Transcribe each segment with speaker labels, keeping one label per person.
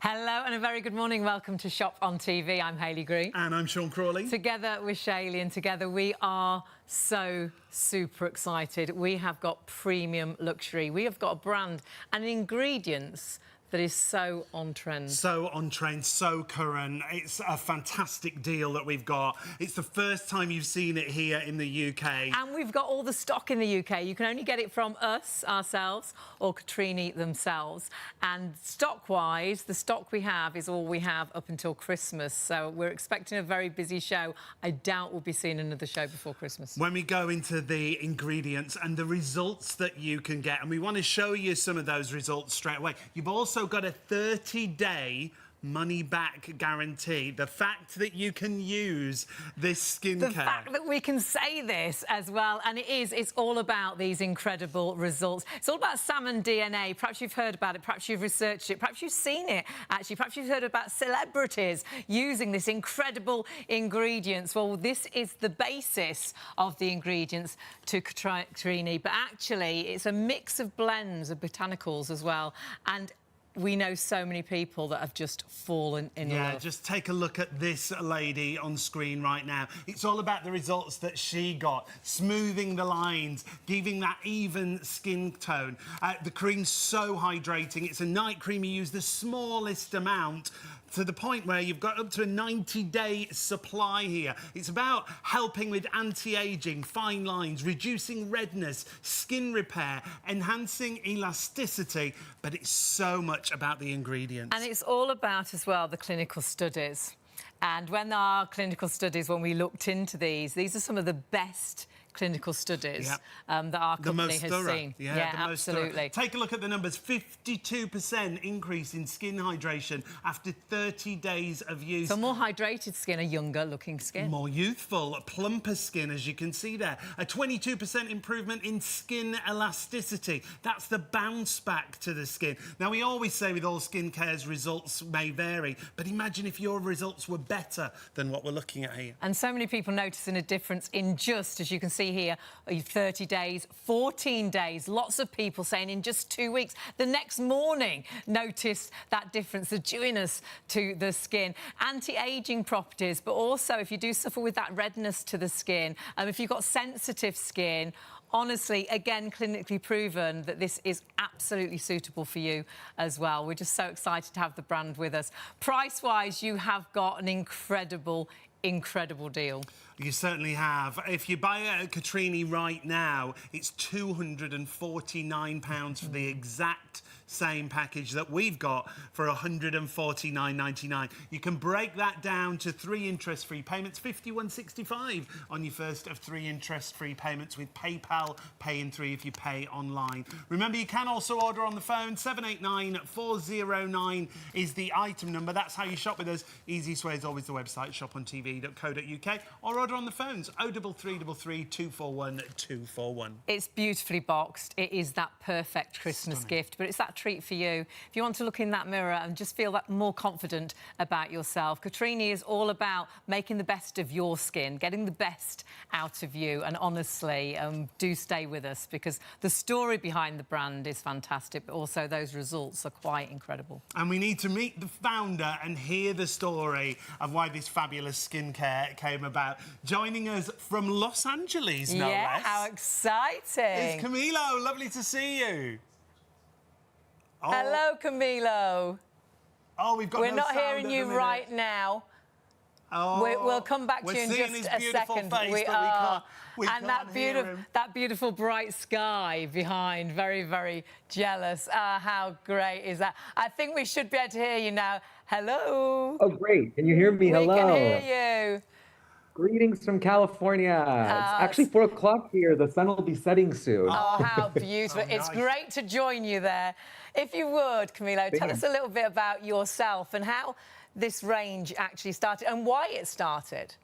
Speaker 1: Hello and a very good morning. Welcome to Shop on TV. I'm Hayley Green.
Speaker 2: And I'm Sean Crawley.
Speaker 1: Together with Shayley, and together we are so super excited. We have got premium luxury. We have got a brand and ingredients that is so on trend.
Speaker 2: So on trend, so current. It's a fantastic deal that we've got. It's the first time you've seen it here in the UK.
Speaker 1: And we've got all the stock in the UK. You can only get it from us, ourselves, or Cotrini themselves. And stock-wise, the stock we have is all we have up until Christmas. So we're expecting a very busy show. I doubt we'll be seeing another show before Christmas.
Speaker 2: When we go into the ingredients and the results that you can get, and we want to show you some of those results straight away. You've also got a 30-day money-back guarantee. The fact that you can use this skincare.
Speaker 1: The fact that we can say this as well, and it's all about these incredible results. It's all about salmon DNA. Perhaps you've heard about it, perhaps you've researched it, perhaps you've seen it, actually. Perhaps you've heard about celebrities using this incredible ingredients. Well, this is the basis of the ingredients to Cotrini, but actually it's a mix of blends of botanicals as well, and we know so many people that have just fallen in love.
Speaker 2: Yeah, just take a look at this lady on screen right now. It's all about the results that she got. Smoothing the lines, giving that even skin tone. The cream's so hydrating. It's a night cream. You use the smallest amount to the point where you've got up to a 90-day supply here. It's about helping with anti-aging, fine lines, reducing redness, skin repair, enhancing elasticity, but it's so much about the ingredients.
Speaker 1: And it's all about, as well, the clinical studies. And when our clinical studies, when we looked into these are some of the best clinical studies that our company has seen.
Speaker 2: Yeah,
Speaker 1: absolutely.
Speaker 2: Take a look at the numbers. 52% increase in skin hydration after 30 days of use.
Speaker 1: So more hydrated skin, a younger looking skin.
Speaker 2: More youthful, plumper skin, as you can see there. A 22% improvement in skin elasticity. That's the bounce back to the skin. Now, we always say with all skincare's results may vary, but imagine if your results were better than what we're looking at here.
Speaker 1: And so many people noticing a difference in just, as you can see here, 30 days, 14 days. Lots of people saying in just 2 weeks. The next morning, notice that difference, the dewiness to the skin. Anti-aging properties, but also if you do suffer with that redness to the skin, if you've got sensitive skin, honestly, again, clinically proven that this is absolutely suitable for you as well. We're just so excited to have the brand with us. Price-wise, you have got an incredible deal.
Speaker 2: You certainly have. If you buy it at Cotrini right now, it's £249 for the exact same package that we've got for £149.99. You can break that down to 3 interest-free payments, £51.65 on your first of 3 interest-free payments with PayPal Pay in 3 if you pay online. Remember, you can also order on the phone. 789-409 is the item number. That's how you shop with us. Easiest way is always the website, shopontv.co.uk, or order on the phones, 03333 241 241.
Speaker 1: It's beautifully boxed. It is that perfect Christmas gift, but it's that treat for you. If you want to look in that mirror and just feel that more confident about yourself, Cotrini is all about making the best of your skin, getting the best out of you. And honestly, do stay with us, because the story behind the brand is fantastic, but also those results are quite incredible.
Speaker 2: And we need to meet the founder and hear the story of why this fabulous skincare came about. Joining us from Los Angeles, no less.
Speaker 1: How exciting.
Speaker 2: It's Camilo. Lovely to see you.
Speaker 1: Oh. Hello, Camilo.
Speaker 2: Oh,
Speaker 1: We're not hearing you right now.
Speaker 2: Oh,
Speaker 1: we'll come back to you in just a second.
Speaker 2: We are.
Speaker 1: And that beautiful bright sky behind, very, very jealous. How great is that? I think we should be able to hear you now. Hello.
Speaker 3: Oh, great. Can you hear me? Hello.
Speaker 1: We can hear you.
Speaker 3: Greetings from California. It's actually 4 o'clock here. The sun will be setting soon.
Speaker 1: Oh, how beautiful.
Speaker 2: Nice.
Speaker 1: It's great to join you there. If you would, Camilo, tell us a little bit about yourself and how this range actually started and why it started.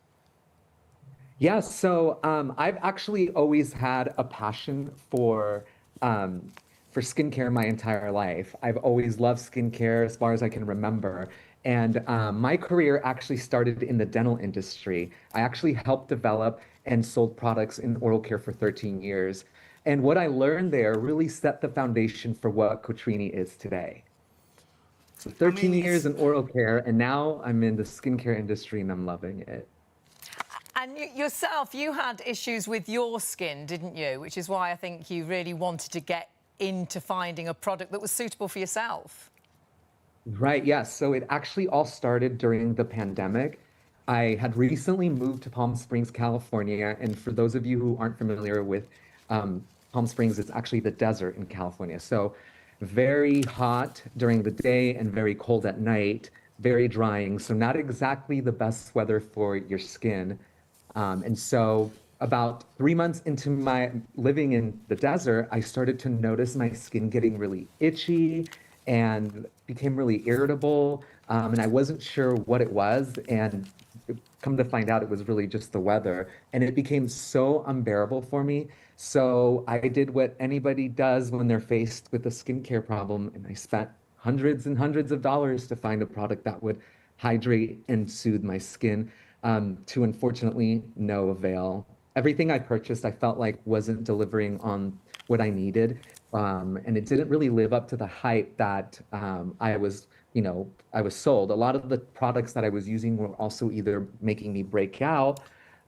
Speaker 3: Yeah, so I've actually always had a passion for skincare my entire life. I've always loved skincare as far as I can remember. And my career actually started in the dental industry. I actually helped develop and sold products in oral care for 13 years. And what I learned there really set the foundation for what Cotrini is today. So 13
Speaker 2: mean,
Speaker 3: years in oral care, and now I'm in the skincare industry and I'm loving it.
Speaker 1: And yourself, you had issues with your skin, didn't you? Which is why I think you really wanted to get into finding a product that was suitable for yourself.
Speaker 3: Right, yes. So it actually all started during the pandemic. I had recently moved to Palm Springs, California. And for those of you who aren't familiar with Palm Springs, it's actually the desert in California. So very hot during the day and very cold at night, very drying. So not exactly the best weather for your skin. And so about 3 months into my living in the desert, I started to notice my skin getting really itchy and became really irritable. And I wasn't sure what it was. And come to find out, it was really just the weather. And it became so unbearable for me. So I did what anybody does when they're faced with a skincare problem. And I spent hundreds and hundreds of dollars to find a product that would hydrate and soothe my skin, to unfortunately no avail. Everything I purchased, I felt like wasn't delivering on what I needed. And it didn't really live up to the hype that I was sold. A lot of the products that I was using were also either making me break out,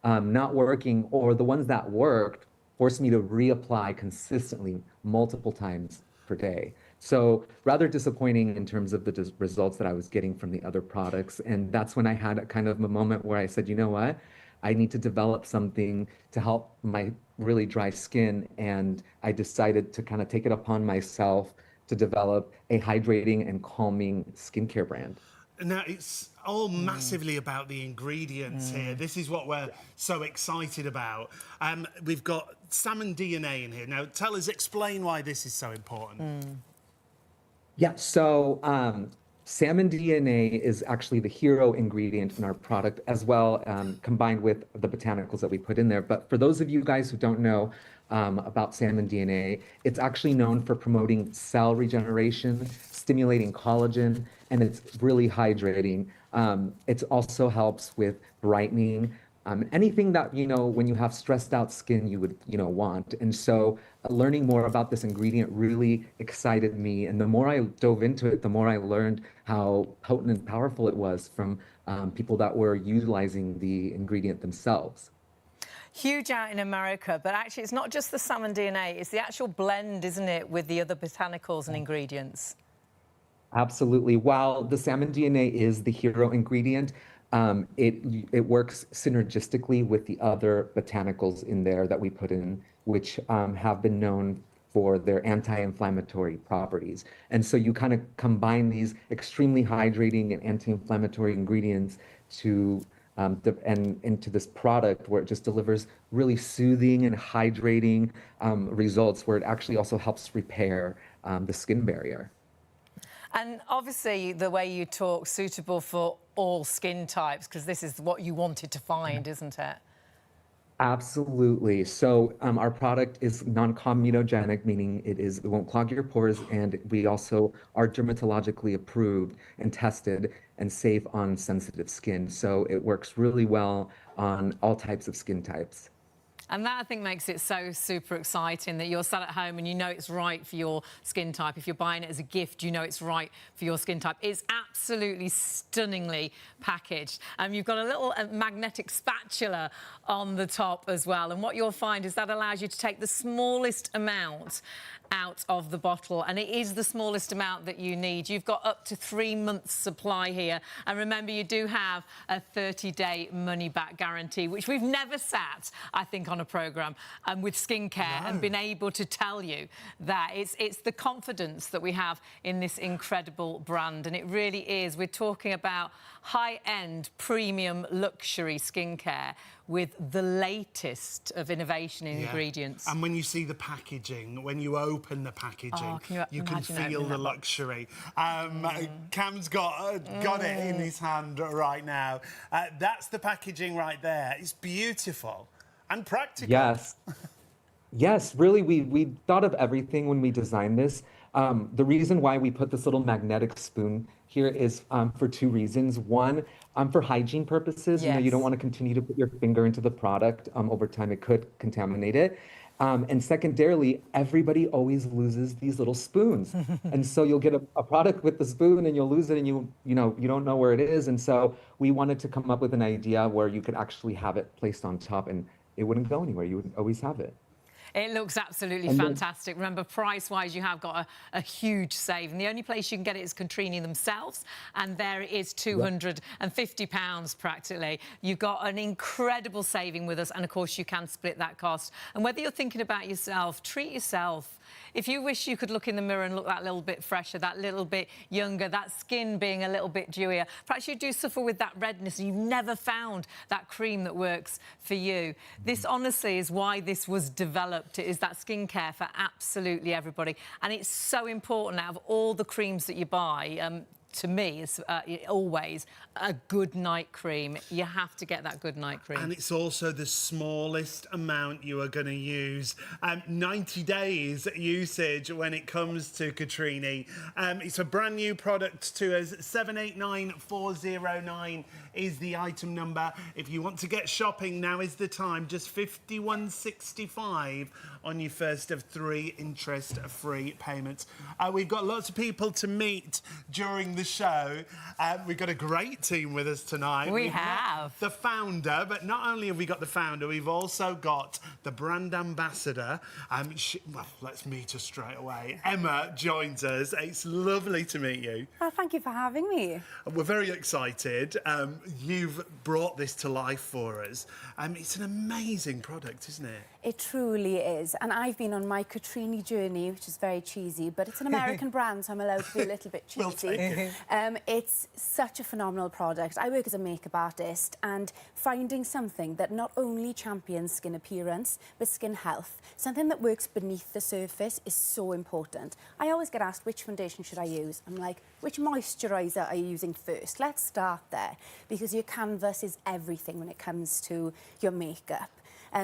Speaker 3: not working, or the ones that worked forced me to reapply consistently multiple times per day. So rather disappointing in terms of the results that I was getting from the other products. And that's when I had a kind of a moment where I said, you know what? I need to develop something to help my really dry skin. And I decided to kind of take it upon myself to develop a hydrating and calming skincare brand.
Speaker 2: Now, it's all massively about the ingredients here. This is what we're so excited about. We've got salmon DNA in here. Now, explain why this is so important.
Speaker 3: Yeah, so salmon DNA is actually the hero ingredient in our product as well, combined with the botanicals that we put in there. But for those of you guys who don't know about salmon DNA, it's actually known for promoting cell regeneration, stimulating collagen, and it's really hydrating. It also helps with brightening. Anything that, when you have stressed out skin, you would, want. And so learning more about this ingredient really excited me. And the more I dove into it, the more I learned how potent and powerful it was from people that were utilizing the ingredient themselves.
Speaker 1: Huge out in America, but actually it's not just the salmon DNA, it's the actual blend, isn't it, with the other botanicals and ingredients?
Speaker 3: Absolutely. While the salmon DNA is the hero ingredient, it works synergistically with the other botanicals in there that we put in, which have been known for their anti-inflammatory properties. And so you kind of combine these extremely hydrating and anti-inflammatory ingredients and into this product where it just delivers really soothing and hydrating results, where it actually also helps repair the skin barrier.
Speaker 1: And obviously, the way you talk, suitable for all skin types, because this is what you wanted to find, isn't it?
Speaker 3: Absolutely. So our product is non-comedogenic, meaning it won't clog your pores, and we also are dermatologically approved and tested and safe on sensitive skin. So it works really well on all types of skin types.
Speaker 1: And that, I think, makes it so super exciting that you're sat at home and you know it's right for your skin type. If you're buying it as a gift, you know it's right for your skin type. It's absolutely stunningly packaged. You've got a little magnetic spatula on the top as well. And what you'll find is that allows you to take the smallest amount out of the bottle, and it is the smallest amount that you need. You've got up to 3 months supply here, and remember, you do have a 30-day money-back guarantee, which we've never sat, I think, on a programme with skincare and been able to tell you that it's the confidence that we have in this incredible brand. And it really is. We're talking about high-end premium luxury skincare with the latest of innovation in ingredients.
Speaker 2: And when you see the packaging, when you open the packaging, you can feel the luxury. Cam's got it in his hand right now. That's the packaging right there. It's beautiful and practical.
Speaker 3: Yes. Yes, really, we thought of everything when we designed this. The reason why we put this little magnetic spoon here is for 2 reasons. One, for hygiene purposes. You know, you don't want to continue to put your finger into the product. Over time, it could contaminate it. And secondarily, everybody always loses these little spoons. And so you'll get a product with the spoon and you'll lose it and you don't know where it is. And so we wanted to come up with an idea where you could actually have it placed on top and it wouldn't go anywhere. You would always have it.
Speaker 1: It looks absolutely fantastic. Remember, price-wise, you have got a huge save. And the only place you can get it is Cotrini themselves. And there it is, £250 practically. You've got an incredible saving with us. And, of course, you can split that cost. And whether you're thinking about yourself, treat yourself. If you wish you could look in the mirror and look that little bit fresher, that little bit younger, that skin being a little bit dewier, perhaps you do suffer with that redness and you've never found that cream that works for you. This, honestly, is why this was developed. It is that skincare for absolutely everybody. And it's so important out of all the creams that you buy, to me, is always a good night cream. You have to get that good night cream.
Speaker 2: And it's also the smallest amount you are going to use. 90 days usage when it comes to Cotrini. It's a brand new product to us. 789409 is the item number. If you want to get shopping, now is the time. Just $51.65 on your first of 3 interest-free payments. We've got lots of people to meet during the show. We've got a great team with us tonight.
Speaker 1: We've have
Speaker 2: the founder, but not only have we got the founder, we've also got the brand ambassador. Well, let's meet her straight away. Emma joins us. It's lovely to meet you.
Speaker 4: Well, thank you for having me.
Speaker 2: We're very excited. You've brought this to life for us. It's an amazing product, isn't it?
Speaker 4: It truly is. And I've been on my Cotrini journey, which is very cheesy, but it's an American brand, so I'm allowed to be a little bit cheesy.
Speaker 2: We'll take it.
Speaker 4: It's such a phenomenal product. I work as a makeup artist, and finding something that not only champions skin appearance, but skin health, something that works beneath the surface, is so important. I always get asked, which foundation should I use? I'm like, which moisturiser are you using first? Let's start there, because your canvas is everything when it comes to your makeup.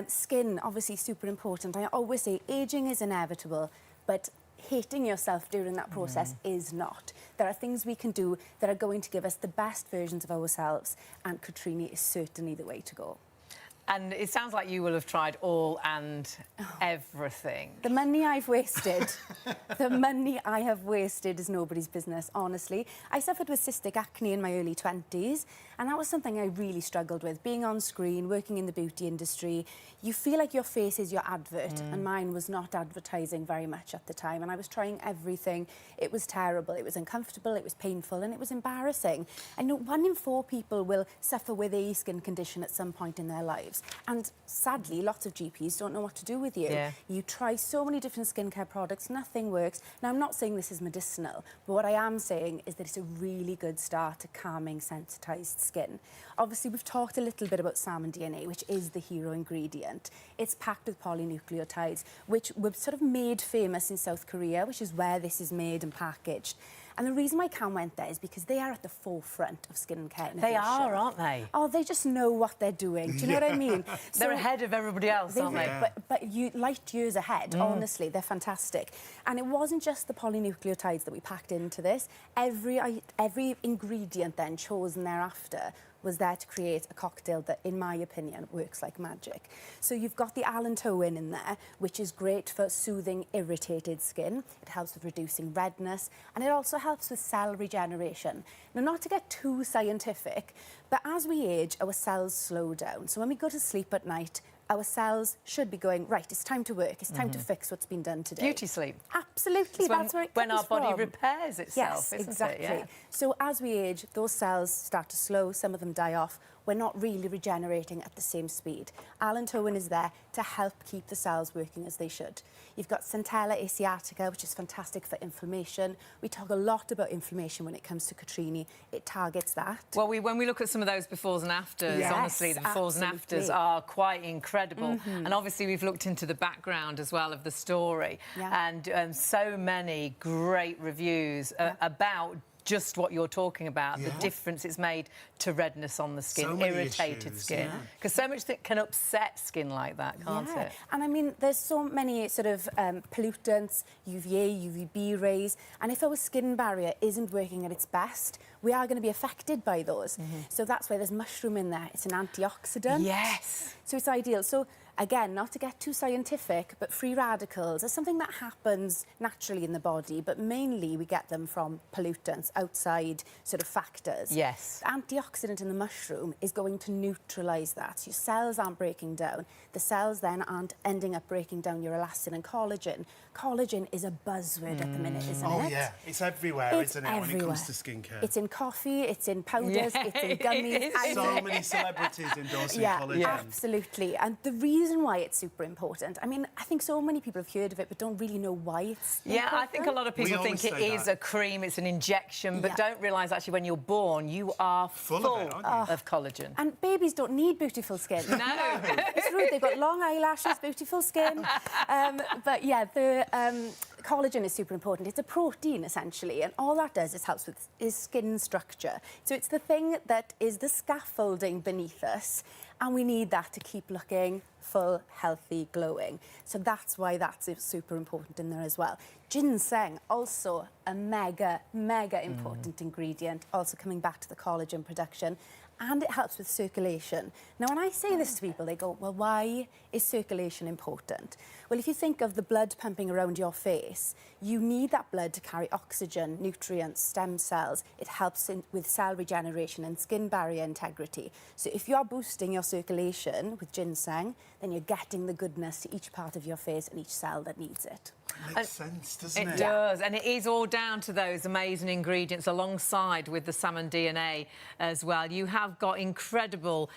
Speaker 4: Skin, obviously, super important. I always say ageing is inevitable, but hating yourself during that process is not. There are things we can do that are going to give us the best versions of ourselves, and Cotrini is certainly the way to go.
Speaker 1: And it sounds like you will have tried all and everything.
Speaker 4: The money I've wasted, the money I have wasted is nobody's business, honestly. I suffered with cystic acne in my early 20s, and that was something I really struggled with. Being on screen, working in the beauty industry, you feel like your face is your advert, and mine was not advertising very much at the time, and I was trying everything. It was terrible, it was uncomfortable, it was painful, and it was embarrassing. I know 1 in 4 people will suffer with a skin condition at some point in their lives. And sadly, lots of GPs don't know what to do with you.
Speaker 1: Yeah.
Speaker 4: You try so many different skincare products, nothing works. Now, I'm not saying this is medicinal, but what I am saying is that it's a really good start to calming, sensitised skin. Obviously, we've talked a little bit about salmon DNA, which is the hero ingredient. It's packed with polynucleotides, which were sort of made famous in South Korea, which is where this is made and packaged. And the reason why Cam went there is because they are at the forefront of skincare innovation.
Speaker 1: They are, aren't they?
Speaker 4: Oh, they just know what they're doing. Do you know what I mean?
Speaker 1: They're ahead of everybody else, aren't they?
Speaker 4: But you light years ahead, honestly. They're fantastic. And it wasn't just the polynucleotides that we packed into this. Every ingredient then chosen thereafter was there to create a cocktail that, in my opinion, works like magic. So you've got the allantoin in there, which is great for soothing irritated skin. It helps with reducing redness, and it also helps with cell regeneration. Now, not to get too scientific, but as we age, our cells slow down. So when we go to sleep at night, our cells should be going, right, it's time to work, it's time to fix what's been done today.
Speaker 1: Beauty sleep.
Speaker 4: Absolutely, that's where it comes
Speaker 1: when our body
Speaker 4: from.
Speaker 1: repairs itself,
Speaker 4: yes,
Speaker 1: isn't
Speaker 4: exactly.
Speaker 1: it? Yeah.
Speaker 4: So as we age, those cells start to slow, some of them die off. We're not really regenerating at the same speed. Allantoin is there to help keep the cells working as they should. You've got Centella asiatica, which is fantastic for inflammation. We talk a lot about inflammation when it comes to Cotrini. It targets that.
Speaker 1: Well, when we look at some of those befores and afters,
Speaker 4: Yes,
Speaker 1: honestly, the befores and afters are quite incredible. And obviously, we've looked into the background as well of the story.
Speaker 4: Yeah.
Speaker 1: And so many great reviews about just what you're talking about, the difference it's made to redness on the skin,
Speaker 2: So many
Speaker 1: irritated
Speaker 2: issues,
Speaker 1: skin. Because so much that can upset skin like that, can't it?
Speaker 4: And I mean, there's so many sort of pollutants, UVA, UVB rays, and if our skin barrier isn't working at its best, we are going to be affected by those. So that's why there's mushroom in there. It's an antioxidant.
Speaker 1: Yes.
Speaker 4: So it's ideal. So again, not to get too scientific, but free radicals are something that happens naturally in the body, but mainly we get them from pollutants, outside sort of factors.
Speaker 1: Yes.
Speaker 4: The antioxidant in the mushroom is going to neutralise that. So your cells aren't breaking down. The cells then aren't ending up breaking down your elastin and collagen. Collagen is a buzzword at the minute, isn't it?
Speaker 2: Oh, yeah. It's everywhere, isn't it, when it comes to skincare?
Speaker 4: It's in coffee, it's in powders, it's in gummies.
Speaker 2: So many celebrities endorsing
Speaker 4: Yeah,
Speaker 2: collagen.
Speaker 4: absolutely. And the reason why it's super important, I mean, I think so many people have heard of it but don't really know why it's important.
Speaker 1: I think a lot of people think it is a cream, it's an injection, but don't realise actually when you're born, you are full of collagen.
Speaker 4: And babies don't need beautiful skin.
Speaker 1: No.
Speaker 4: It's rude, they've got long eyelashes, beautiful skin. But yeah, the collagen is super important. It's a protein, essentially, and all that does is helps with skin structure. So it's the thing that is the scaffolding beneath us, and we need that to keep looking full, healthy, glowing. So that's why that's super important in there as well. Ginseng, also a mega important ingredient, also coming back to the collagen production. And it helps with circulation. Now, when I say this to people, they go, well, why is circulation important? Well, if you think of the blood pumping around your face, you need that blood to carry oxygen, nutrients, stem cells. It helps with cell regeneration and skin barrier integrity. So if you're boosting your circulation with ginseng, then you're getting the goodness to each part of your face and each cell that needs it.
Speaker 2: Makes sense, doesn't it?
Speaker 1: It does, and it is all down to those amazing ingredients alongside with the salmon DNA as well. You have got incredible,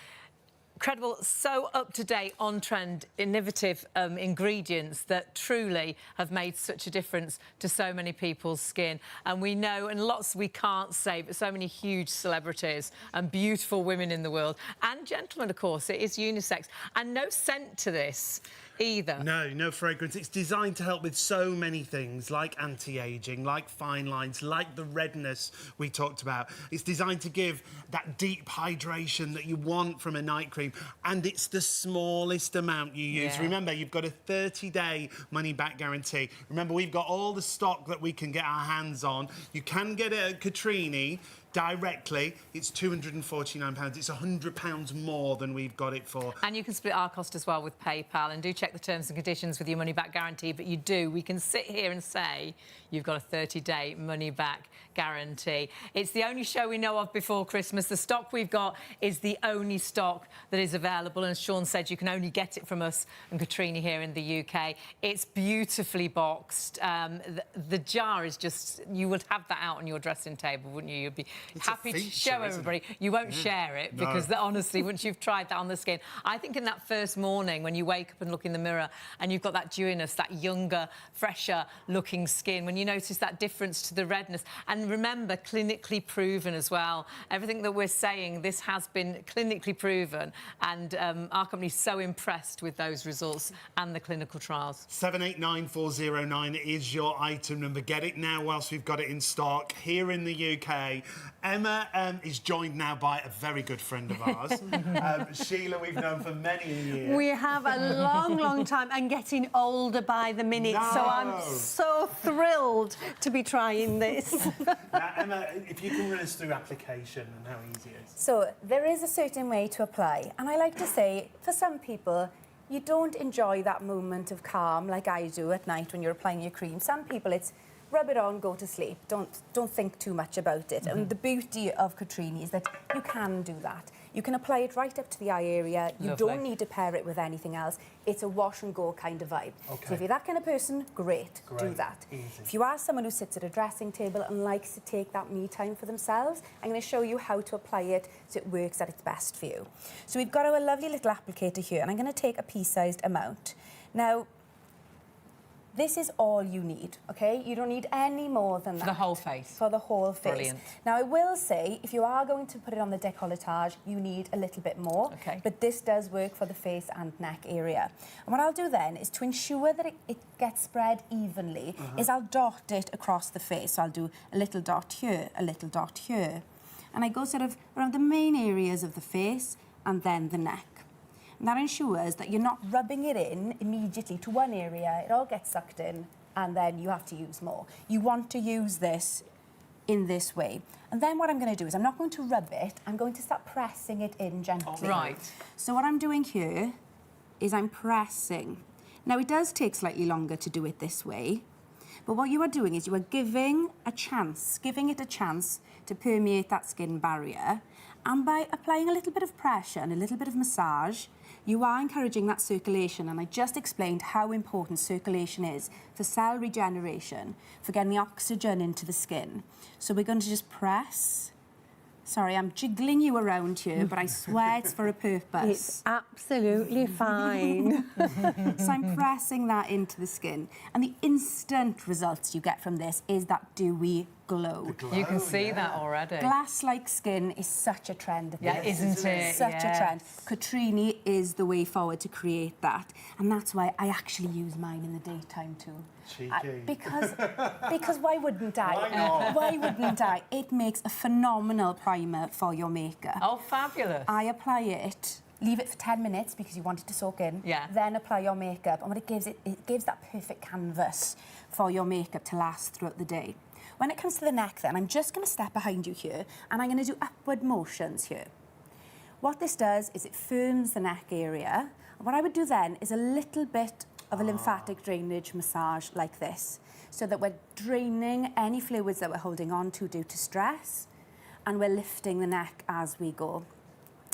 Speaker 1: so up-to-date, on-trend, innovative ingredients that truly have made such a difference to so many people's skin. And we know, and lots we can't say, but so many huge celebrities and beautiful women in the world, and gentlemen, of course, it is unisex. And no scent to this either.
Speaker 2: No fragrance. It's designed to help with so many things, like anti-aging, like fine lines, like the redness we talked about. It's designed to give that deep hydration that you want from a night cream, and it's the smallest amount you use.
Speaker 1: Yeah.
Speaker 2: Remember, you've got a 30-day money-back guarantee. Remember, we've got all the stock that we can get our hands on. You can get it at Cotrini directly. It's £249. It's £100 more than we've got it for.
Speaker 1: And you can split our cost as well with PayPal, and do check the terms and conditions with your money-back guarantee. But we can sit here and say you've got a 30-day money-back guarantee. It's the only show we know of before Christmas. The stock we've got is the only stock that is available, and as Sean said, you can only get it from us and Cotrini here in the UK. It's beautifully boxed. The jar is just, you would have that out on your dressing table, wouldn't you? You'd be happy to show everybody. You won't share it because honestly, once you've tried that on the skin, I think in that first morning when you wake up and look in the mirror and you've got that dewiness, that younger, fresher looking skin, when you notice that difference to the redness, and remember, clinically proven as well. Everything that we're saying, this has been clinically proven, and our company's so impressed with those results and the clinical trials.
Speaker 2: 789409 is your item number. Get it now whilst we've got it in stock here in the UK. Emma is joined now by a very good friend of ours. Sheila, we've known for many years.
Speaker 5: We have a long time and getting older by the minute, so I'm so thrilled to be trying this.
Speaker 2: Now, Emma, if you can run us through application and how easy it is.
Speaker 4: So there is a certain way to apply, and I like to say, for some people, you don't enjoy that moment of calm like I do at night when you're applying your cream. Some people, it's rub it on, go to sleep. Don't think too much about it. And the beauty of Cotrini is that you can do that. You can apply it right up to the eye area. You don't need to pair it with anything else. It's a wash and go kind of vibe. So if you're that kind of person, great. Do that.
Speaker 2: Easy.
Speaker 4: If you are someone who sits at a dressing table and likes to take that me time for themselves, I'm going to show you how to apply it so it works at its best for you. So we've got our lovely little applicator here, and I'm going to take a pea-sized amount. Now, this is all you need, OK? You don't need any more than that.
Speaker 1: For the whole face? For
Speaker 4: the whole face.
Speaker 1: Brilliant.
Speaker 4: Now, I will say, if you are going to put it on the décolletage, you need a little bit more.
Speaker 1: OK.
Speaker 4: But this does work for the face and neck area. And what I'll do then is to ensure that it gets spread evenly, is I'll dot it across the face. So I'll do a little dot here, a little dot here. And I go sort of around the main areas of the face and then the neck. And that ensures that you're not rubbing it in immediately to one area. It all gets sucked in, and then you have to use more. You want to use this in this way. And then what I'm going to do is I'm not going to rub it, I'm going to start pressing it in gently.
Speaker 1: Right.
Speaker 4: So what I'm doing here is I'm pressing. Now, it does take slightly longer to do it this way, but what you are doing is you are giving it a chance to permeate that skin barrier. And by applying a little bit of pressure and a little bit of massage, you are encouraging that circulation. And I just explained how important circulation is for cell regeneration, for getting the oxygen into the skin. So we're going to just press. Sorry, I'm jiggling you around here, but I swear it's for a purpose.
Speaker 5: It's absolutely fine.
Speaker 4: So I'm pressing that into the skin. And the instant results you get from this is that dewy glow.
Speaker 1: You can see that already.
Speaker 4: Glass-like skin is such a trend at
Speaker 1: Yeah,
Speaker 4: this.
Speaker 1: isn't it?
Speaker 4: Such a trend.
Speaker 1: Yes.
Speaker 4: Cotrini is the way forward to create that. And that's why I actually use mine in the daytime too.
Speaker 2: Cheeky.
Speaker 4: Because why wouldn't I?
Speaker 2: Why not?
Speaker 4: Why wouldn't I? It makes a phenomenal primer for your makeup.
Speaker 1: Oh, fabulous.
Speaker 4: I apply it, leave it for 10 minutes because you want it to soak in.
Speaker 1: Yeah.
Speaker 4: Then apply your makeup. And what it gives that perfect canvas for your makeup to last throughout the day. When it comes to the neck then, I'm just going to step behind you here and I'm going to do upward motions here. What this does is it firms the neck area. And what I would do then is a little bit of a lymphatic drainage massage like this, so that we're draining any fluids that we're holding on to due to stress, and we're lifting the neck as we go.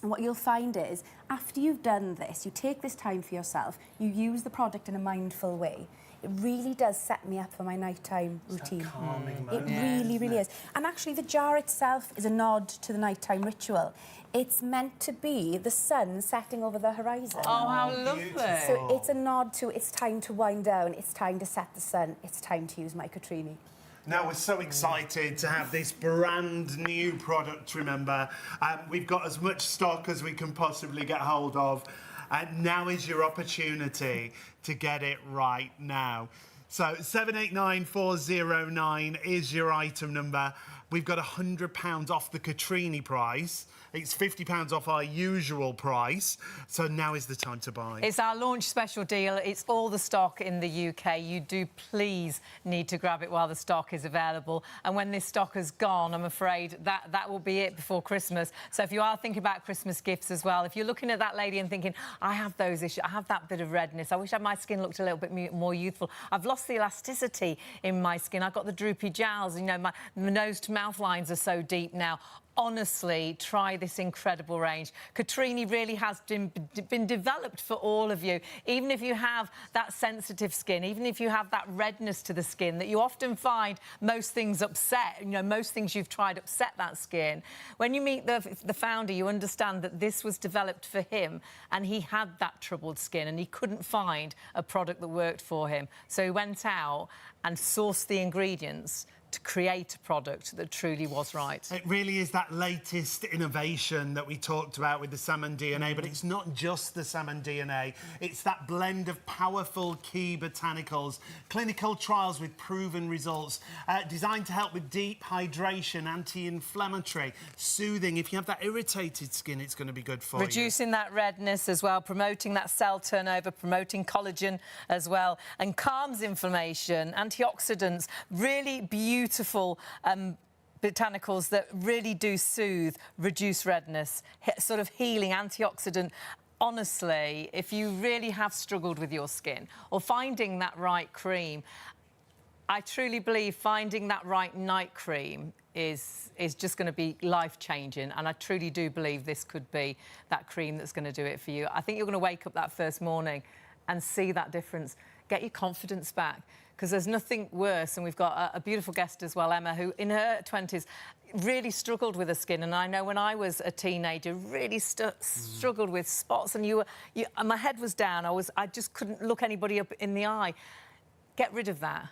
Speaker 4: And what you'll find is, after you've done this, you take this time for yourself, you use the product in a mindful way. It really does set me up for my nighttime routine.
Speaker 2: Calming
Speaker 4: It
Speaker 2: moment,
Speaker 4: really, really is. And actually, the jar itself is a nod to the nighttime ritual. It's meant to be the sun setting over the horizon.
Speaker 1: Oh, how lovely.
Speaker 4: So it's a nod to it's time to wind down, it's time to set the sun, it's time to use my Cotrini.
Speaker 2: Now, we're so excited to have this brand new product, remember. We've got as much stock as we can possibly get hold of. Now is your opportunity to get it right now. So 789409 is your item number. We've got £100 off the Cotrini price. It's £50 off our usual price. So now is the time to buy.
Speaker 1: It's our launch special deal. It's all the stock in the UK. You do please need to grab it while the stock is available. And when this stock has gone, I'm afraid that will be it before Christmas. So if you are thinking about Christmas gifts as well, if you're looking at that lady and thinking, I have those issues, I have that bit of redness, I wish my skin looked a little bit more youthful. I've lost the elasticity in my skin. I've got the droopy jowls. You know, my nose to mouth lines are so deep now. Honestly, try this incredible range. Cotrini really has been developed for all of you. Even if you have that sensitive skin, even if you have that redness to the skin that you often find most things upset, you know, most things you've tried upset that skin. When you meet the founder, you understand that this was developed for him and he had that troubled skin and he couldn't find a product that worked for him. So he went out and sourced the ingredients to create a product that truly was right.
Speaker 2: It really is that latest innovation that we talked about with the salmon DNA, but it's not just the salmon DNA. It's that blend of powerful key botanicals, clinical trials with proven results, designed to help with deep hydration, anti-inflammatory, soothing. If you have that irritated skin, it's going to be good for you.
Speaker 1: Reducing that redness as well, promoting that cell turnover, promoting collagen as well, and calms inflammation, antioxidants, really beautiful botanicals that really do soothe, reduce redness, sort of healing, antioxidant. Honestly, if you really have struggled with your skin or finding that right cream, I truly believe finding that right night cream is just going to be life-changing, and I truly do believe this could be that cream that's going to do it for you. I think you're going to wake up that first morning and see that difference. Get your confidence back, because there's nothing worse, and we've got a beautiful guest as well, Emma, who in her 20s really struggled with her skin, and I know when I was a teenager really struggled with spots, and my head was down, I just couldn't look anybody up in the eye. Get rid of that.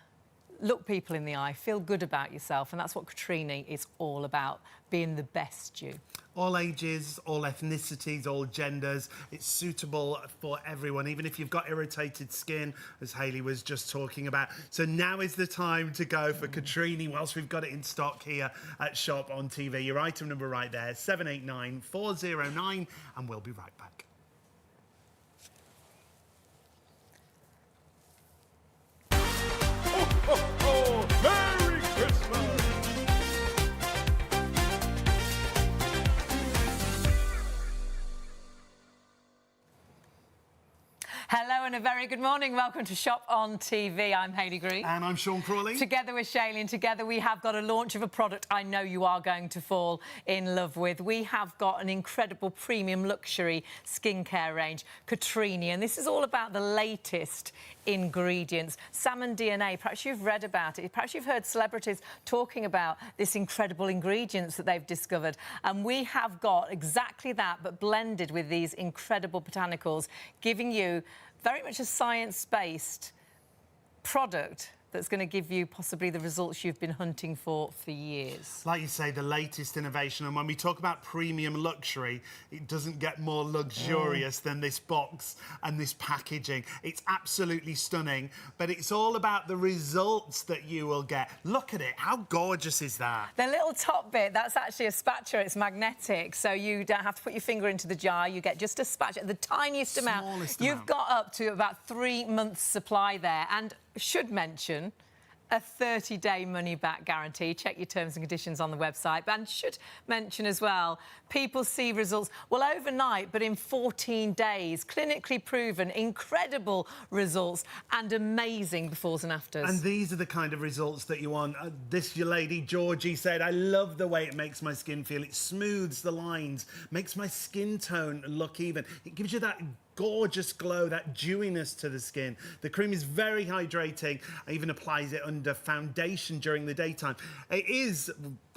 Speaker 1: Look people in the eye, feel good about yourself, and that's what Cotrini is all about, being the best you.
Speaker 2: All ages, all ethnicities, all genders. It's suitable for everyone, even if you've got irritated skin, as Hayley was just talking about. So now is the time to go for Cotrini whilst we've got it in stock here at Shop on TV. Your item number right there, 789409, and we'll be right back. Merry Christmas!
Speaker 1: Hello and a very good morning. Welcome to Shop on TV. I'm Hayley Green.
Speaker 2: And I'm Sean Crawley.
Speaker 1: Together with Shayley, and together we have got a launch of a product I know you are going to fall in love with. We have got an incredible premium luxury skincare range, Cotrini, and this is all about the latest ingredients. Salmon DNA, perhaps you've read about it, perhaps you've heard celebrities talking about this incredible ingredients that they've discovered. And we have got exactly that, but blended with these incredible botanicals, giving you very much a science-based product that's going to give you possibly the results you've been hunting for years.
Speaker 2: Like you say, the latest innovation. And when we talk about premium luxury, it doesn't get more luxurious than this box and this packaging. It's absolutely stunning, but it's all about the results that you will get. Look at it. How gorgeous is that?
Speaker 1: The little top bit, that's actually a spatula. It's magnetic, so you don't have to put your finger into the jar. You get just a spatula, the tiniest amount. You've got up to about 3 months' supply there, and should mention a 30-day money-back guarantee. Check your terms and conditions on the website. And should mention as well, people see results, well, overnight, but in 14 days. Clinically proven, incredible results and amazing befores and afters.
Speaker 2: And these are the kind of results that you want. This your lady, Georgie, said, I love the way it makes my skin feel. It smooths the lines, makes my skin tone look even. It gives you that gorgeous glow, that dewiness to the skin. The cream is very hydrating. I even applies it under foundation during the daytime. It is,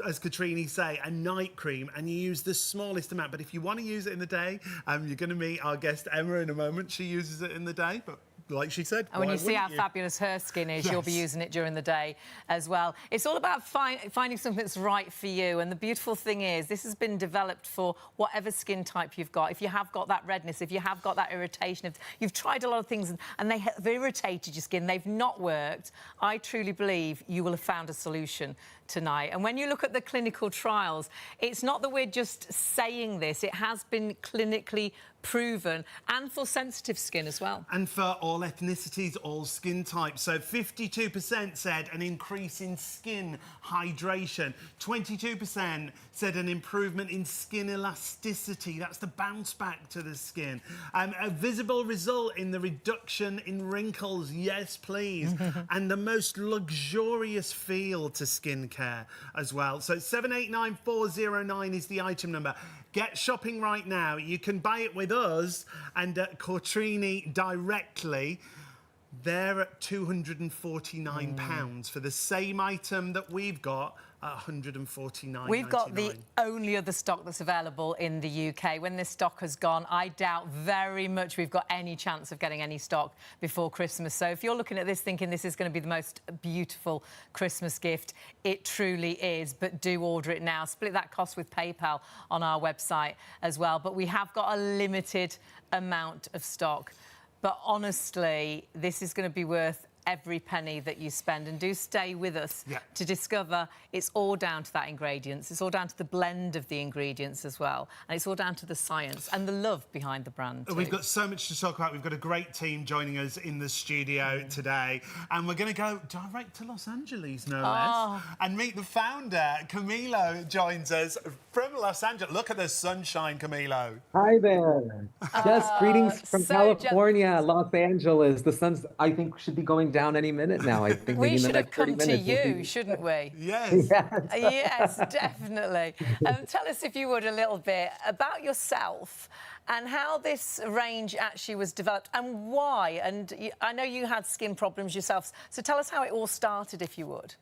Speaker 2: as Cotrini say, a night cream, and you use the smallest amount. But if you want to use it in the day, you're going to meet our guest Emma in a moment. She uses it in the day, but like she said,
Speaker 1: and when you see how fabulous her skin is, you'll be using it during the day as well. It's all about finding something that's right for you. And the beautiful thing is, this has been developed for whatever skin type you've got. If you have got that redness, if you have got that irritation, if you've tried a lot of things and they have irritated your skin, they've not worked, I truly believe you will have found a solution tonight. And when you look at the clinical trials, it's not that we're just saying this, it has been clinically proven, and for sensitive skin as well.
Speaker 2: And for all ethnicities, all skin types. So 52% said an increase in skin hydration. 22% said an improvement in skin elasticity. That's the bounce back to the skin. A visible result in the reduction in wrinkles. Yes, please. And the most luxurious feel to skincare as well. So 789409 is the item number. Get shopping right now. You can buy it with us and at Cotrini directly. They're at £249 for the same item that we've got at £149.99.
Speaker 1: We've got the only other stock that's available in the UK. When this stock has gone, I doubt very much we've got any chance of getting any stock before Christmas. So if you're looking at this thinking this is going to be the most beautiful Christmas gift, it truly is. But do order it now. Split that cost with PayPal on our website as well. But we have got a limited amount of stock. But honestly, this is going to be worth every penny that you spend, and do stay with us to discover it's all down to that ingredients. It's all down to the blend of the ingredients as well, and it's all down to the science and the love behind the brand too.
Speaker 2: We've got so much to talk about. We've got a great team joining us in the studio today, and we're going to go direct to Los Angeles, no less, and meet the founder. Camilo joins us from Los Angeles. Look at the sunshine, Camilo.
Speaker 3: Hi there. Yes, greetings from California, Los Angeles. The sun's, I think, should be going down any minute now. I think
Speaker 1: we should have come to you, shouldn't we?
Speaker 2: Yes.
Speaker 1: Yes, definitely. Tell us, if you would, a little bit about yourself and how this range actually was developed and why. And I know you had skin problems yourself, so tell us how it all started, if you would.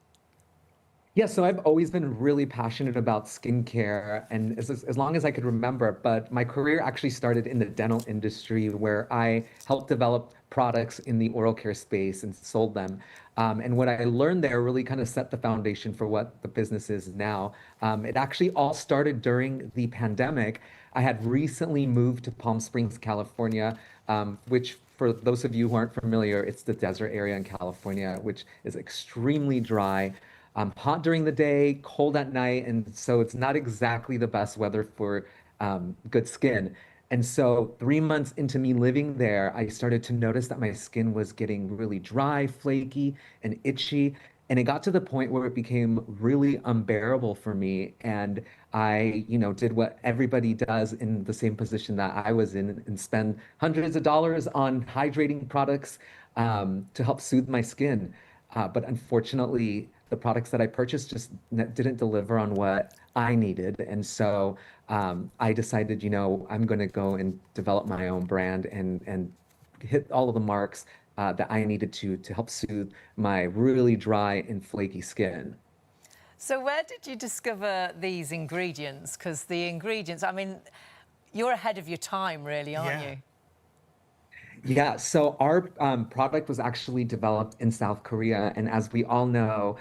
Speaker 3: Yeah, so I've always been really passionate about skincare, and as long as I could remember, but my career actually started in the dental industry, where I helped develop products in the oral care space and sold them. And what I learned there really kind of set the foundation for what the business is now. It actually all started during the pandemic. I had recently moved to Palm Springs, California, which, for those of you who aren't familiar, it's the desert area in California, which is extremely dry. Hot during the day, cold at night, and so it's not exactly the best weather for good skin. And so 3 months into me living there, I started to notice that my skin was getting really dry, flaky, and itchy. And it got to the point where it became really unbearable for me. And I, did what everybody does in the same position that I was in and spend hundreds of dollars on hydrating products to help soothe my skin. But unfortunately, the products that I purchased just didn't deliver on what I needed. And so I decided, I'm going to go and develop my own brand and hit all of the marks that I needed to help soothe my really dry and flaky skin.
Speaker 1: So where did you discover these ingredients? Because the ingredients, I mean, you're ahead of your time, really, aren't you?
Speaker 3: Yeah, so our product was actually developed in South Korea. And as we all know,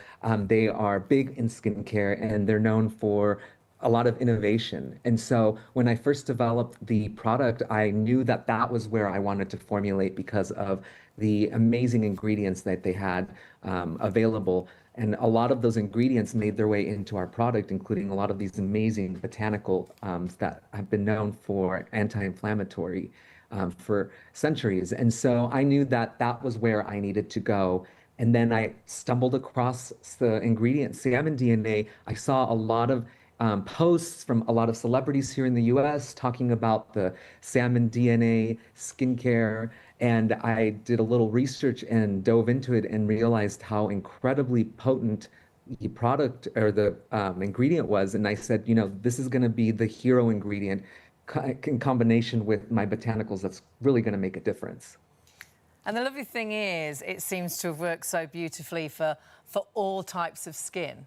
Speaker 3: they are big in skincare and they're known for a lot of innovation. And so when I first developed the product, I knew that that was where I wanted to formulate because of the amazing ingredients that they had available. And a lot of those ingredients made their way into our product, including a lot of these amazing botanicals that have been known for anti-inflammatory for centuries. And so I knew that that was where I needed to go. And then I stumbled across the ingredient salmon DNA. I saw a lot of posts from a lot of celebrities here in the US talking about the salmon DNA skincare. And I did a little research and dove into it and realized how incredibly potent the product or the ingredient was. And I said, this is going to be the hero ingredient in combination with my botanicals that's really going to make a difference.
Speaker 1: And the lovely thing is, it seems to have worked so beautifully for all types of skin.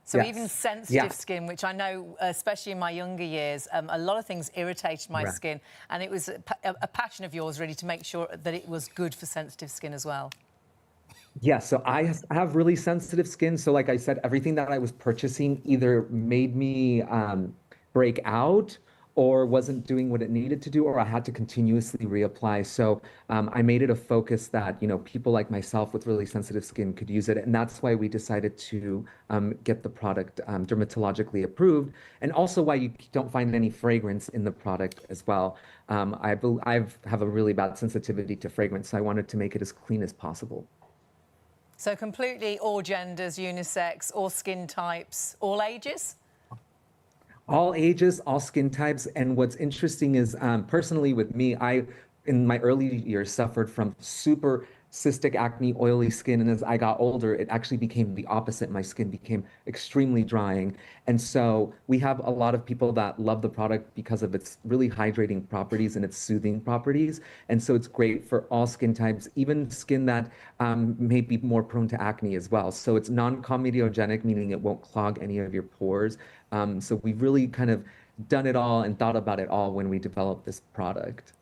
Speaker 1: So
Speaker 3: Yes.
Speaker 1: even sensitive skin, which I know, especially in my younger years, a lot of things irritated my skin. And it was a passion of yours, really, to make sure that it was good for sensitive skin as well.
Speaker 3: Yeah, so I have really sensitive skin. So like I said, everything that I was purchasing either made me break out or wasn't doing what it needed to do, or I had to continuously reapply. So I made it a focus that, people like myself with really sensitive skin could use it. And that's why we decided to get the product dermatologically approved, and also why you don't find any fragrance in the product as well. I have a really bad sensitivity to fragrance, so I wanted to make it as clean as possible.
Speaker 1: So completely all genders, unisex, all skin types, all ages?
Speaker 3: All ages, all skin types. And what's interesting is, personally with me, I, in my early years, suffered from super cystic acne, oily skin. And as I got older, it actually became the opposite. My skin became extremely drying. And so we have a lot of people that love the product because of its really hydrating properties and its soothing properties. And so it's great for all skin types, even skin that may be more prone to acne as well. So it's non-comedogenic, meaning it won't clog any of your pores. So we've really kind of done it all and thought about it all when we developed this product.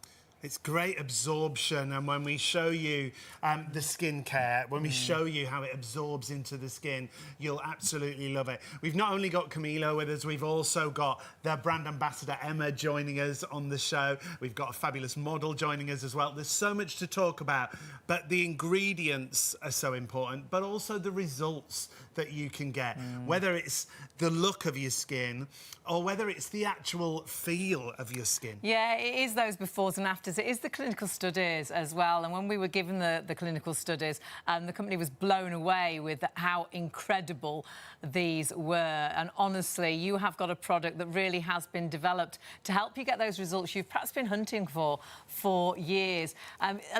Speaker 2: It's great absorption, and when we show you the skincare, when we show you how it absorbs into the skin, you'll absolutely love it. We've not only got Camilo with us, we've also got their brand ambassador Emma joining us on the show. We've got a fabulous model joining us as well. There's so much to talk about, but the ingredients are so important, but also the results that you can get, whether it's the look of your skin or whether it's the actual feel of your skin.
Speaker 1: Yeah, it is those befores and afters. It is the clinical studies as well. And when we were given the clinical studies, the company was blown away with how incredible these were. And honestly, you have got a product that really has been developed to help you get those results you've perhaps been hunting for years.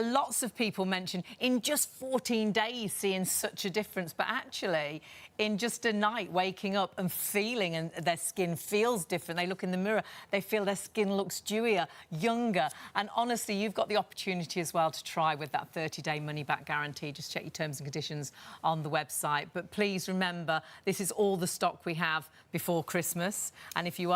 Speaker 1: Lots of people mention in just 14 days seeing such a difference, but actually in just a night waking up and feeling and their skin feels different. They look in the mirror, they feel their skin looks dewier, younger. And honestly, you've got the opportunity as well to try with that 30-day money-back guarantee. Just check your terms and conditions on the website. But please remember, this is all the stock we have before Christmas. And if you've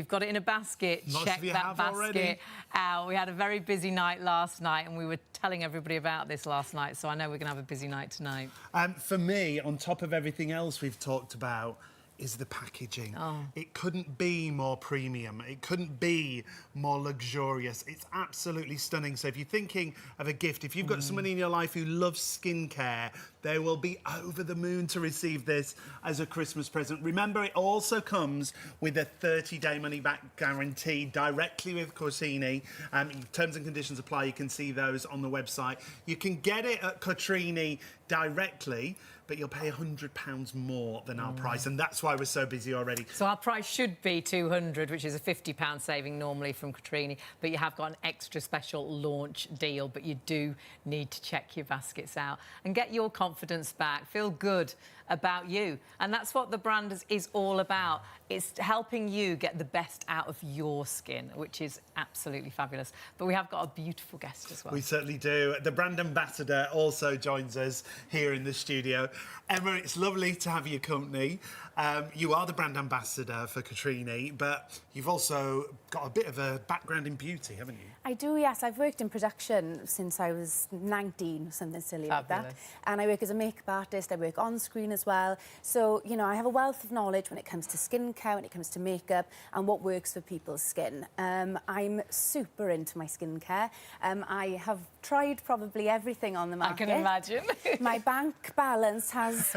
Speaker 1: got it in a basket, check that basket out. We had a very busy night last night, and we were telling everybody about this last night. So I know we're going to have a busy night tonight.
Speaker 2: For me, on top of everything else we've talked about, is the packaging. It couldn't be more premium. It couldn't be more luxurious. It's absolutely stunning. So if you're thinking of a gift, if you've got somebody in your life who loves skincare, they will be over the moon to receive this as a Christmas present. Remember, it also comes with a 30-day money-back guarantee directly with Cotrini. Terms and conditions apply. You can see those on the website. You can get it at Cotrini directly, but you'll pay £100 more than our price, and that's why we're so busy already.
Speaker 1: So our price should be 200, which is a £50 saving normally from Cotrini, but you have got an extra special launch deal, but you do need to check your baskets out and get your confidence back. Feel good about you. And that's what the brand is all about. It's helping you get the best out of your skin, which is absolutely fabulous. But we have got a beautiful guest as well.
Speaker 2: We certainly do. The brand ambassador also joins us here in the studio. Emma, it's lovely to have your company. You are the brand ambassador for Cotrini, but you've also got a bit of a background in beauty, haven't you?
Speaker 4: I do, yes. I've worked in production since I was 19, something silly like that.
Speaker 1: Fabulous.
Speaker 4: And I work as a makeup artist. I work on screen as well. So, you know, I have a wealth of knowledge when it comes to skincare, when it comes to makeup, and what works for people's skin. I'm super into my skincare. I have tried probably everything on the market.
Speaker 1: I can imagine.
Speaker 4: My bank balance has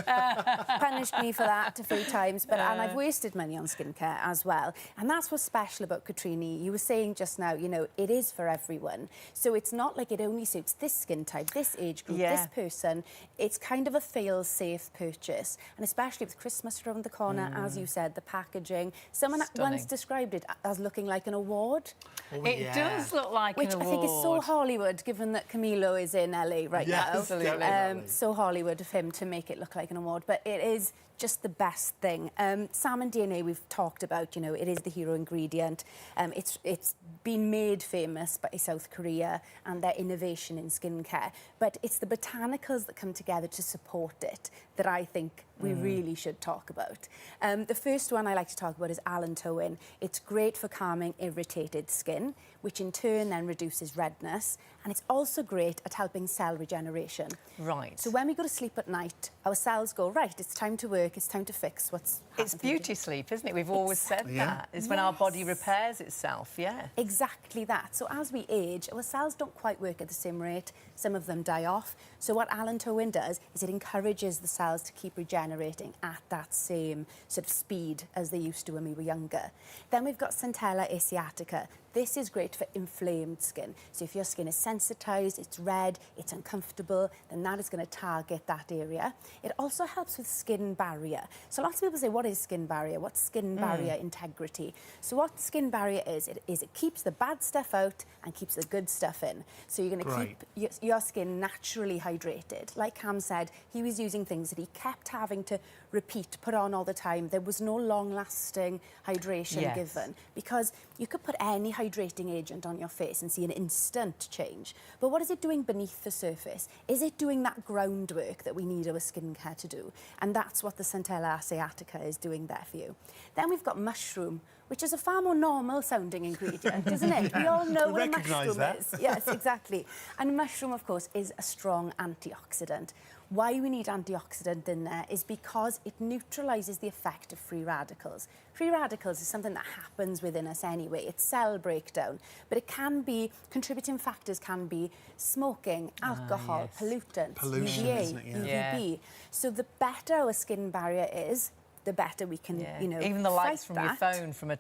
Speaker 4: punished me for that a few times, but and I've wasted money on skincare as well. And that's what's special about Cotrini. You were saying just now, you know, it is for everyone. So it's not like it only suits this skin type, this age group, this person. It's kind of a fail-safe purchase. And especially with Christmas around the corner, as you said, the packaging. Someone once described it as looking like an award.
Speaker 2: Oh,
Speaker 1: It does look like an award.
Speaker 4: Which I think is so Hollywood, given that Camilo is in LA right now.
Speaker 1: Absolutely.
Speaker 4: So Hollywood of him to make it look like an award. But it is just the best thing. Salmon DNA we've talked about, you know, it is the hero ingredient. It's been made famous by South Korea and their innovation in skincare. But it's the botanicals that come together to support it that I think we really should talk about. The first one I like to talk about is allantoin. It's great for calming irritated skin, which in turn then reduces redness. And it's also great at helping cell regeneration.
Speaker 1: Right.
Speaker 4: So when we go to sleep at night, our cells go, right, it's time to work, it's time to fix what's happened.
Speaker 1: It's beauty sleep, isn't it? We've always said that. It's when our body repairs itself,
Speaker 4: Exactly that. So as we age, our cells don't quite work at the same rate. Some of them die off. So what allantoin does is it encourages the cells to keep regenerating at that same sort of speed as they used to when we were younger. Then we've got Centella asiatica. This is great for inflamed skin. So if your skin is sensitized, it's red, it's uncomfortable, then that is going to target that area. It also helps with skin barrier. So lots of people say, what is skin barrier? What's skin barrier integrity? So what skin barrier is it keeps the bad stuff out and keeps the good stuff in. So you're going to keep your skin naturally hydrated. Like Cam said, he was using things that he kept having to repeat, put on all the time. There was no long-lasting hydration given, because you could put any hydrating agent on your face and see an instant change. But what is it doing beneath the surface? Is it doing that groundwork that we need our skincare to do? And that's what the Centella asiatica is doing there for you. Then we've got mushroom, which is a far more normal sounding ingredient, isn't it? We all know what a mushroom is. Yes, exactly. And mushroom, of course, is a strong antioxidant. Why we need antioxidant in there is because it neutralises the effect of free radicals. Free radicals is something that happens within us anyway. It's cell breakdown. But it can be, contributing factors can be smoking, alcohol, pollutants, UVA,
Speaker 2: isn't it?
Speaker 4: UVB. So the better our skin barrier is, the better we can, you know,
Speaker 1: even the lights from
Speaker 4: fight
Speaker 1: your
Speaker 4: that.
Speaker 1: phone, from a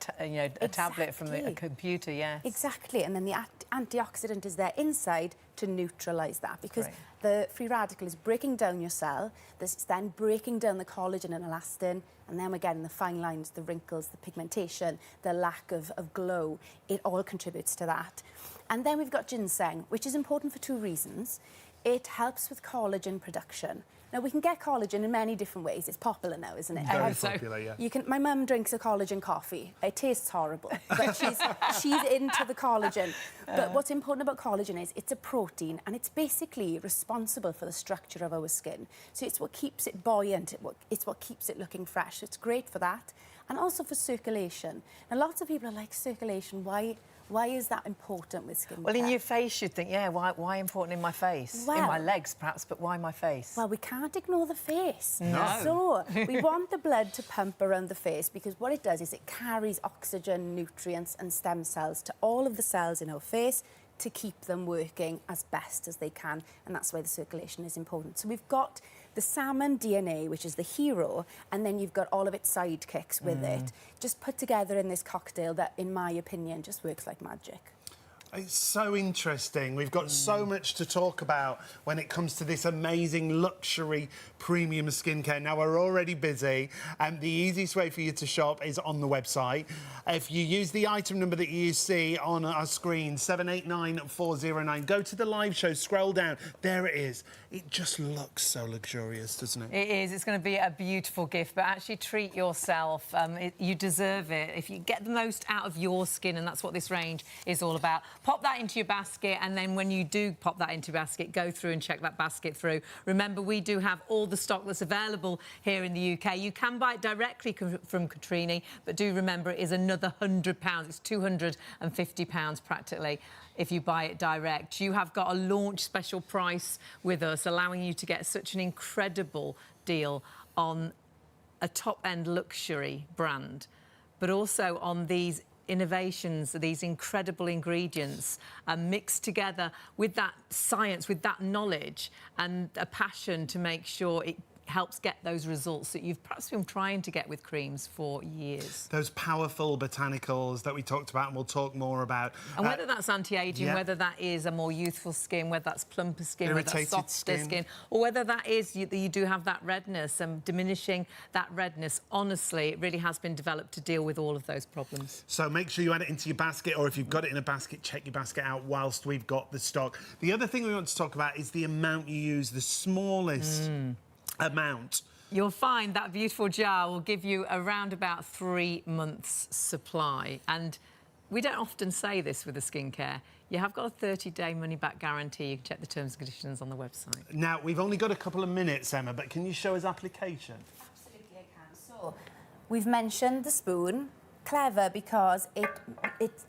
Speaker 1: tablet, from a computer,
Speaker 4: Exactly, and then the antioxidant is there inside to neutralise that, because the free radical is breaking down your cell, this is then breaking down the collagen and elastin, and then we're getting the fine lines, the wrinkles, the pigmentation, the lack of glow. It all contributes to that. And then we've got ginseng, which is important for two reasons. It helps with collagen production. Now, we can get collagen in many different ways. It's popular now, isn't it?
Speaker 2: Very popular, yeah.
Speaker 4: My mum drinks a collagen coffee. It tastes horrible, but she's into the collagen. But what's important about collagen is it's a protein, and it's basically responsible for the structure of our skin. So it's what keeps it buoyant. It's what keeps it looking fresh. So it's great for that, and also for circulation. And lots of people are like, circulation, why is that important with skincare?
Speaker 1: Well, in your face, you'd think, why important in my face?
Speaker 4: Well,
Speaker 1: in my legs, perhaps, but why my face?
Speaker 4: Well, we can't ignore the face.
Speaker 1: No.
Speaker 4: So we want the blood to pump around the face, because what it does is it carries oxygen, nutrients and stem cells to all of the cells in our face to keep them working as best as they can. And that's why the circulation is important. So we've got the salmon DNA, which is the hero, and then you've got all of its sidekicks with it, just put together in this cocktail that, in my opinion, just works like magic.
Speaker 2: It's so interesting. We've got so much to talk about when it comes to this amazing luxury premium skincare. Now, we're already busy, and the easiest way for you to shop is on the website. If you use the item number that you see on our screen, 789409, go to the live show, scroll down. There it is. It just looks so luxurious, doesn't it?
Speaker 1: It is. It's going to be a beautiful gift, but actually treat yourself. You deserve it. If you get the most out of your skin, and that's what this range is all about. Pop that into your basket, and then when you do pop that into your basket, go through and check that basket through. Remember, we do have all the stock that's available here in the UK. You can buy it directly from Cotrini, but do remember it is another £100. It's £250 practically if you buy it direct. You have got a launch special price with us, allowing you to get such an incredible deal on a top-end luxury brand, but also on these innovations, these incredible ingredients mixed together with that science, with that knowledge and a passion to make sure it helps get those results that you've perhaps been trying to get with creams for years.
Speaker 2: Those powerful botanicals that we talked about and we'll talk more about.
Speaker 1: And whether that's anti-aging, whether that is a more youthful skin, whether that's plumper skin, whether that's softer skin, or whether that is you do have that redness and diminishing that redness, honestly, it really has been developed to deal with all of those problems.
Speaker 2: So make sure you add it into your basket, or if you've got it in a basket, check your basket out whilst we've got the stock. The other thing we want to talk about is the amount you use, the smallest amount.
Speaker 1: You'll find that beautiful jar will give you around about 3 months' supply. And we don't often say this with the skincare. You have got a 30-day money-back guarantee. You can check the terms and conditions on the website.
Speaker 2: Now, we've only got a couple of minutes, Emma, but can you show us application?
Speaker 4: Absolutely, I can. So, we've mentioned the spoon. Clever because it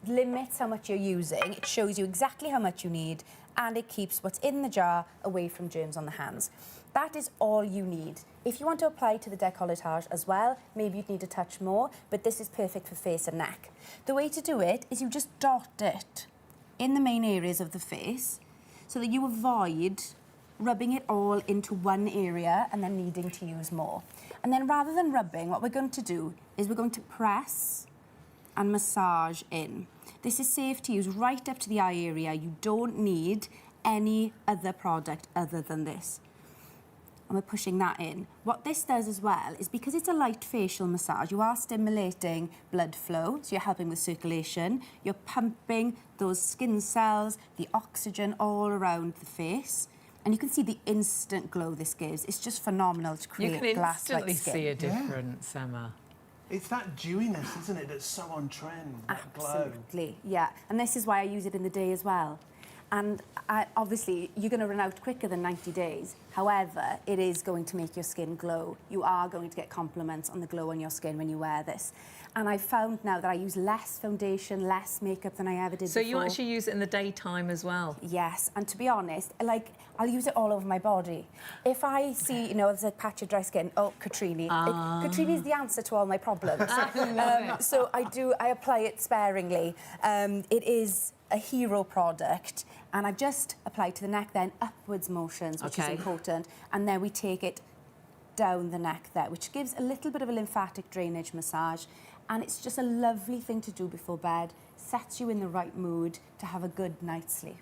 Speaker 4: limits how much you're using. It shows you exactly how much you need, and it keeps what's in the jar away from germs on the hands. That is all you need. If you want to apply to the décolletage as well, maybe you'd need a touch more, but this is perfect for face and neck. The way to do it is you just dot it in the main areas of the face so that you avoid rubbing it all into one area and then needing to use more. And then rather than rubbing, what we're going to do is we're going to press and massage in. This is safe to use right up to the eye area. You don't need any other product other than this. And we're pushing that in. What this does as well is because it's a light facial massage, you are stimulating blood flow, so you're helping with circulation, you're pumping those skin cells, the oxygen all around the face, and you can see the instant glow this gives. It's just phenomenal to create glass-like skin.
Speaker 1: You can instantly see a difference, Emma.
Speaker 2: It's that dewiness, isn't it, that's so on trend, that glow.
Speaker 4: Absolutely, yeah. And this is why I use it in the day as well. And obviously, you're going to run out quicker than 90 days. However, it is going to make your skin glow. You are going to get compliments on the glow on your skin when you wear this. And I've found now that I use less foundation, less makeup than I ever did before.
Speaker 1: So you actually use it in the daytime as well?
Speaker 4: Yes, and to be honest, like, I'll use it all over my body. If I see, you know, there's a patch of dry skin, oh, Cotrini. Cotrini's the answer to all my problems. So I apply it sparingly. It is a hero product, and I've just applied to the neck then, upwards motions, which is important, and then we take it down the neck there, which gives a little bit of a lymphatic drainage massage, and it's just a lovely thing to do before bed, sets you in the right mood to have a good night's sleep.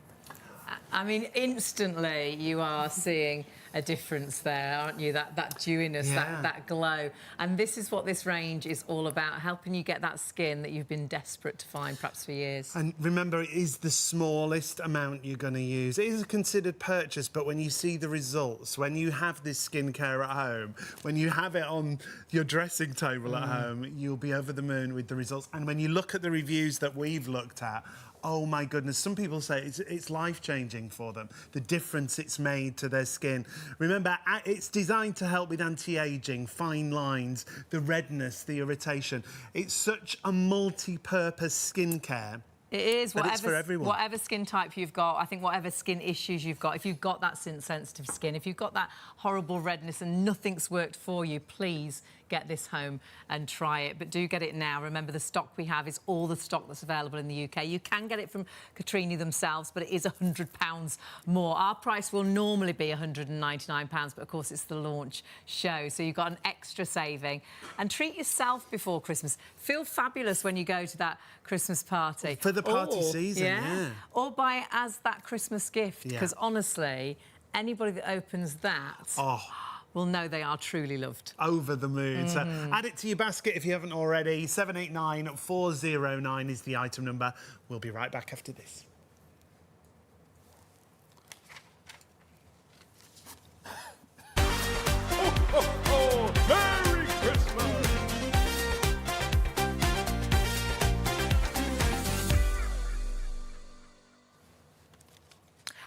Speaker 1: I mean, instantly you are seeing a difference there, aren't you? That dewiness, that glow. And this is what this range is all about, helping you get that skin that you've been desperate to find, perhaps for years.
Speaker 2: And remember, it is the smallest amount you're going to use. It is a considered purchase, but when you see the results, when you have this skincare at home, when you have it on your dressing table at home, you'll be over the moon with the results. And when you look at the reviews that we've looked at, oh my goodness, some people say it's life-changing for them, the difference it's made to their skin. Remember, it's designed to help with anti-aging, fine lines, the redness, the irritation. It's such a multi-purpose skincare.
Speaker 1: It is,
Speaker 2: it's for everyone.
Speaker 1: Whatever skin type you've got, I think whatever skin issues you've got, if you've got that sensitive skin, if you've got that horrible redness and nothing's worked for you, please get this home and try it. But do get it now. Remember, the stock we have is all the stock that's available in the UK. You can get it from Cotrini themselves, but it is £100 more. Our price will normally be £199, but of course it's the launch show, so you've got an extra saving. And treat yourself before Christmas. Feel fabulous when you go to that Christmas party.
Speaker 2: For the party season, yeah.
Speaker 1: Or buy it as that Christmas gift, because honestly, anybody that opens that will know they are truly loved.
Speaker 2: Over the moon. So add it to your basket if you haven't already. 789-409 is the item number. We'll be right back after this.
Speaker 6: Merry Christmas!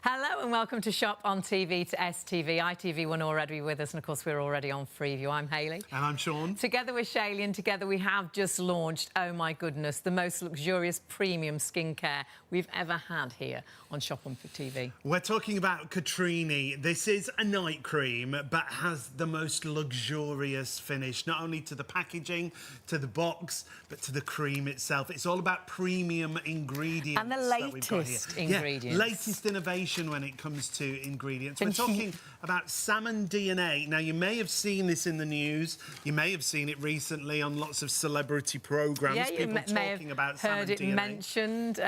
Speaker 1: Hello and welcome to Shop on TV to STV. ITV1 already with us, and of course we're already on Freeview. I'm Hayley.
Speaker 2: And I'm Sean.
Speaker 1: Together with Shayley, and together we have just launched, oh my goodness, the most luxurious premium skincare we've ever had here on Shop on TV.
Speaker 2: We're talking about Cotrini. This is a night cream, but has the most luxurious finish, not only to the packaging, to the box, but to the cream itself. It's all about premium ingredients.
Speaker 1: And the latest ingredients.
Speaker 2: Yeah, latest innovation when it comes to ingredients. We're talking about salmon DNA. Now, you may have seen this in the news. You may have seen it recently on lots of celebrity programmes.
Speaker 1: Yeah, you
Speaker 2: people talking about salmon
Speaker 1: heard it
Speaker 2: DNA.
Speaker 1: mentioned.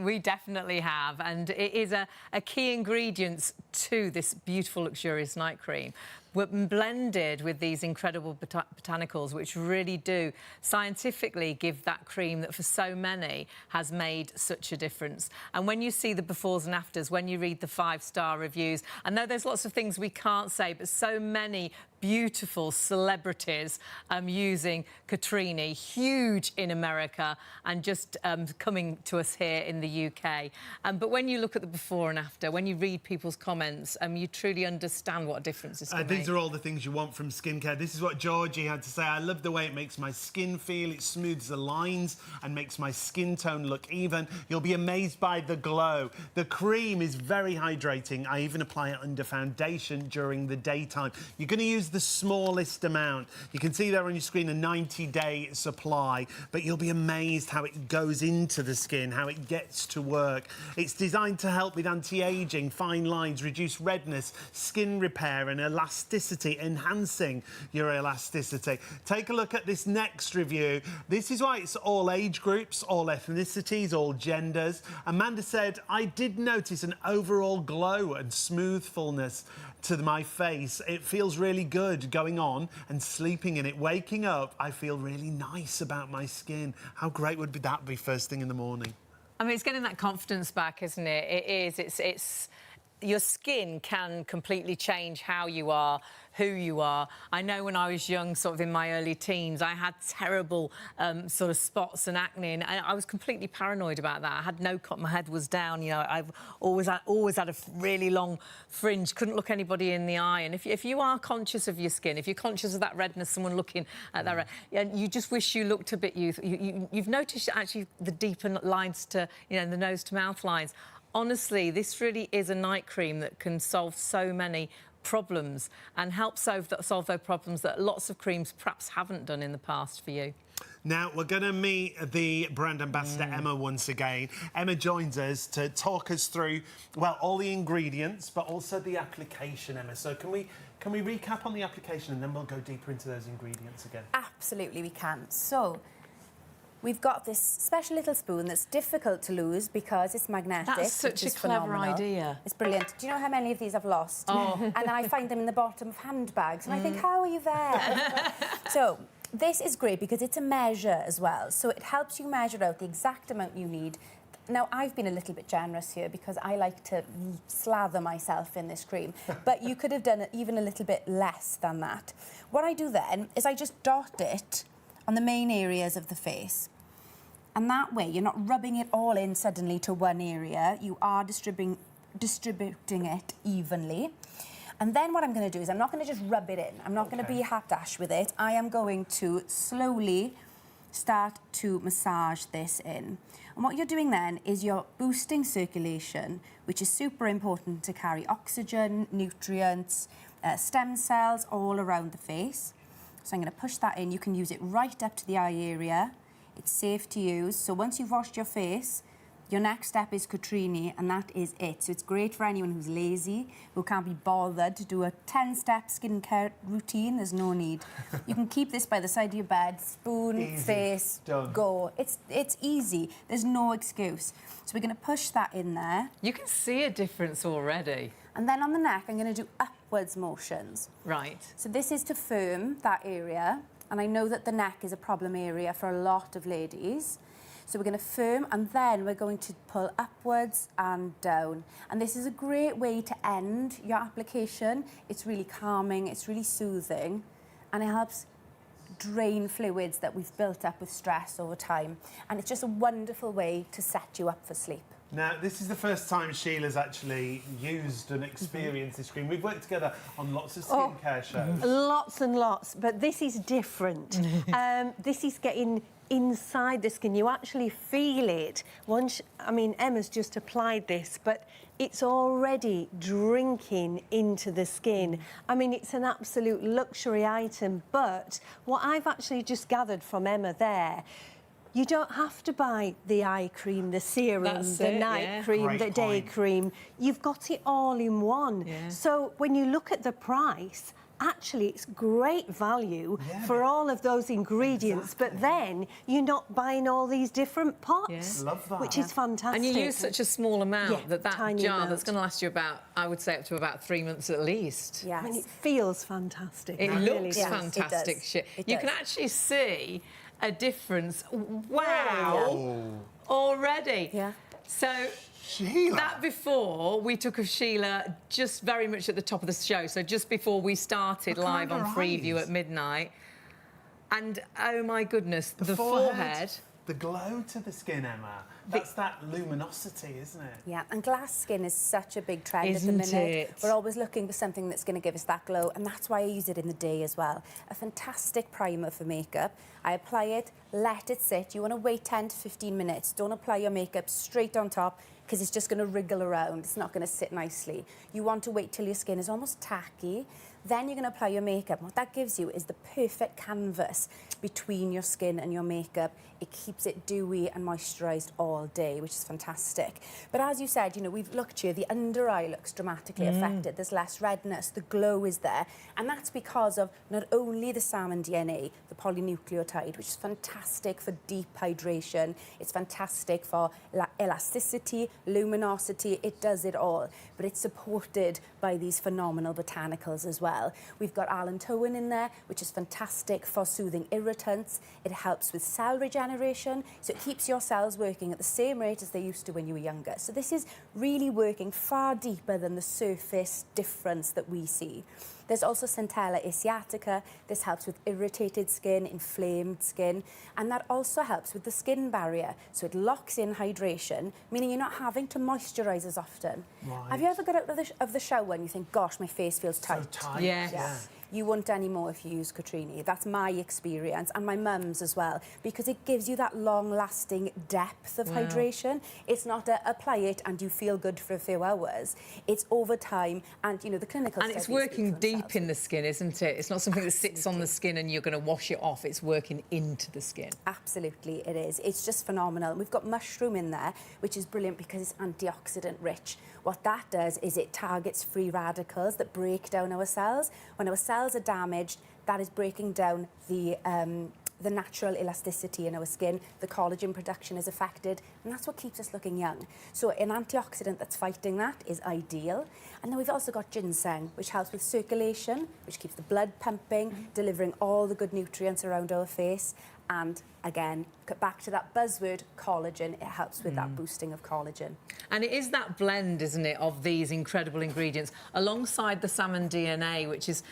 Speaker 1: We definitely have. And it is a key ingredient to this beautiful, luxurious night cream. We're blended with these incredible botanicals, which really do scientifically give that cream that for so many has made such a difference. And when you see the befores and afters, when you read the 5-star reviews, I know there's lots of things we can't say, but so many beautiful celebrities using Cotrini, huge in America and just coming to us here in the UK. But when you look at the before and after, when you read people's comments, you truly understand what a difference it's going to make.
Speaker 2: These are all the things you want from skincare. This is what Georgie had to say. I love the way it makes my skin feel. It smooths the lines and makes my skin tone look even. You'll be amazed by the glow. The cream is very hydrating. I even apply it under foundation during the daytime. You're going to use the smallest amount. You can see there on your screen a 90-day supply, but you'll be amazed how it goes into the skin, how it gets to work. It's designed to help with anti-aging, fine lines, reduce redness, skin repair and elasticity, enhancing your elasticity. Take a look at this next review. This is why it's all age groups, all ethnicities, all genders. Amanda said, I did notice an overall glow and smoothfulness to my face. It feels really good going on and sleeping in it. Waking up, I feel really nice about my skin. How great would that be first thing in the morning?
Speaker 1: I mean, it's getting that confidence back, isn't it? It is. It's your skin can completely change how you are, who you are. I know when I was young, sort of in my early teens, I had terrible sort of spots and acne, and I was completely paranoid about that. I had no my head was down, you know. I've always had a really long fringe, couldn't look anybody in the eye. And if you are conscious of your skin, if you're conscious of that redness, someone looking at that, you just wish you looked a bit youthful. You've noticed actually the deeper lines to, you know, the nose to mouth lines. Honestly, this really is a night cream that can solve so many problems and help solve those problems that lots of creams perhaps haven't done in the past for you.
Speaker 2: Now, we're going to meet the brand ambassador, Emma, once again. Emma joins us to talk us through, well, all the ingredients, but also the application, Emma. So can we recap on the application and then we'll go deeper into those ingredients again?
Speaker 4: Absolutely, we can. So, we've got this special little spoon that's difficult to lose because it's magnetic.
Speaker 1: That's such a clever idea.
Speaker 4: It's brilliant. Do you know how many of these I've lost? Oh. And then I find them in the bottom of handbags and I think, how are you there? So this is great because it's a measure as well. So it helps you measure out the exact amount you need. Now, I've been a little bit generous here because I like to slather myself in this cream, but you could have done it even a little bit less than that. What I do then is I just dot it on the main areas of the face. And that way, you're not rubbing it all in suddenly to one area. You are distributing it evenly. And then what I'm going to do is I'm not going to just rub it in. I'm not going to be hapdash with it. I am going to slowly start to massage this in. And what you're doing then is you're boosting circulation, which is super important to carry oxygen, nutrients, stem cells all around the face. So I'm going to push that in. You can use it right up to the eye area. It's safe to use. So once you've washed your face, your next step is Cotrini, and that is it. So it's great for anyone who's lazy, who can't be bothered to do a 10-step skincare routine. There's no need. You can keep this by the side of your bed, spoon,
Speaker 2: Easy.
Speaker 4: face,
Speaker 2: Done.
Speaker 4: go. It's easy. There's no excuse. So we're going to push that in there.
Speaker 1: You can see a difference already.
Speaker 4: And then on the neck, I'm going to do upwards motions.
Speaker 1: Right.
Speaker 4: So this is to firm that area. And I know that the neck is a problem area for a lot of ladies. So we're going to firm, and then we're going to pull upwards and down. And this is a great way to end your application. It's really calming, it's really soothing, and it helps drain fluids that we've built up with stress over time. And it's just a wonderful way to set you up for sleep.
Speaker 2: Now, this is the first time Sheila's actually used and experienced this cream. We've worked together on lots of skincare shows.
Speaker 5: Lots and lots, but this is different. This is getting inside the skin. You actually feel it. I mean, Emma's just applied this, but it's already drinking into the skin. I mean, it's an absolute luxury item, but what I've actually just gathered from Emma there, you don't have to buy the eye cream, the serum,
Speaker 1: That's
Speaker 5: the
Speaker 1: it,
Speaker 5: night
Speaker 1: yeah.
Speaker 5: cream,
Speaker 2: Great
Speaker 5: the day
Speaker 2: point.
Speaker 5: cream. You've got it all in one.
Speaker 1: Yeah.
Speaker 5: So when you look at the price, actually it's great value for all of those ingredients, but then you're not buying all these different pots,
Speaker 1: Yeah.
Speaker 2: Love that.
Speaker 5: which is fantastic.
Speaker 1: And you use such a small amount
Speaker 5: Yeah,
Speaker 1: that
Speaker 5: tiny
Speaker 1: jar
Speaker 5: amount.
Speaker 1: that's going to last you about, I would say, up to about 3 months at least.
Speaker 4: Yes.
Speaker 5: I mean, it feels fantastic.
Speaker 1: It
Speaker 5: really
Speaker 1: looks
Speaker 5: does.
Speaker 1: fantastic.
Speaker 4: does.
Speaker 1: Shit.
Speaker 4: It
Speaker 1: You
Speaker 4: does.
Speaker 1: can actually see a difference. Wow! Already.
Speaker 4: Yeah.
Speaker 1: So
Speaker 2: Sheila.
Speaker 1: that before we took of Sheila just very much at the top of the show. So just before we started
Speaker 2: Look
Speaker 1: live
Speaker 2: around
Speaker 1: on
Speaker 2: her
Speaker 1: Freeview
Speaker 2: eyes.
Speaker 1: at midnight. And oh my goodness, the
Speaker 2: forehead.
Speaker 1: forehead.
Speaker 2: The glow to the skin, Emma. That's that luminosity, isn't it?
Speaker 4: Yeah, and glass skin is such a big trend
Speaker 1: Isn't
Speaker 4: at the minute.
Speaker 1: it?
Speaker 4: We're always looking for something that's going to give us that glow, and that's why I use it in the day as well. A fantastic primer for makeup. I apply it, let it sit. You want to wait 10 to 15 minutes. Don't apply your makeup straight on top, because it's just going to wriggle around. It's not going to sit nicely. You want to wait till your skin is almost tacky. Then you're going to apply your makeup. What that gives you is the perfect canvas between your skin and your makeup. It keeps it dewy and moisturised all day, which is fantastic. But as you said, you know, we've looked here, the under eye looks dramatically affected. There's less redness, the glow is there. And that's because of not only the salmon DNA, the polynucleotide, which is fantastic for deep hydration. It's fantastic for elasticity, luminosity. It does it all. But it's supported by these phenomenal botanicals as well. We've got allantoin in there, which is fantastic for soothing irritants. It helps with cell regeneration, so it keeps your cells working at the same rate as they used to when you were younger. So this is really working far deeper than the surface difference that we see. There's also Centella asiatica. This helps with irritated skin, inflamed skin, and that also helps with the skin barrier. So it locks in hydration, meaning you're not having to moisturise as often.
Speaker 2: Right.
Speaker 4: Have you ever got out of the shower and you think, gosh, my face feels tight?
Speaker 2: So tight.
Speaker 1: Yes.
Speaker 2: Yeah.
Speaker 4: You won't anymore if you use Cotrini. That's my experience, and my mum's as well, because it gives you that long-lasting depth of hydration. It's not a apply it and you feel good for a few hours. It's over time, and you know the clinical.
Speaker 1: And it's
Speaker 4: studies speak
Speaker 1: working
Speaker 4: for
Speaker 1: deep
Speaker 4: themselves.
Speaker 1: in the skin, isn't it? It's not something that sits on the skin and you're going to wash it off. It's working into the skin.
Speaker 4: Absolutely, it is. It's just phenomenal. We've got mushroom in there, which is brilliant because it's antioxidant rich. What that does is it targets free radicals that break down our cells. When our cells are damaged, that is breaking down the natural elasticity in our skin. The collagen production is affected, and that's what keeps us looking young. So an antioxidant that's fighting that is ideal. And then we've also got ginseng, which helps with circulation, which keeps the blood pumping, delivering all the good nutrients around our face. And again, back to that buzzword, collagen, it helps with that boosting of collagen.
Speaker 1: And it is that blend, isn't it, of these incredible ingredients alongside the salmon DNA, which is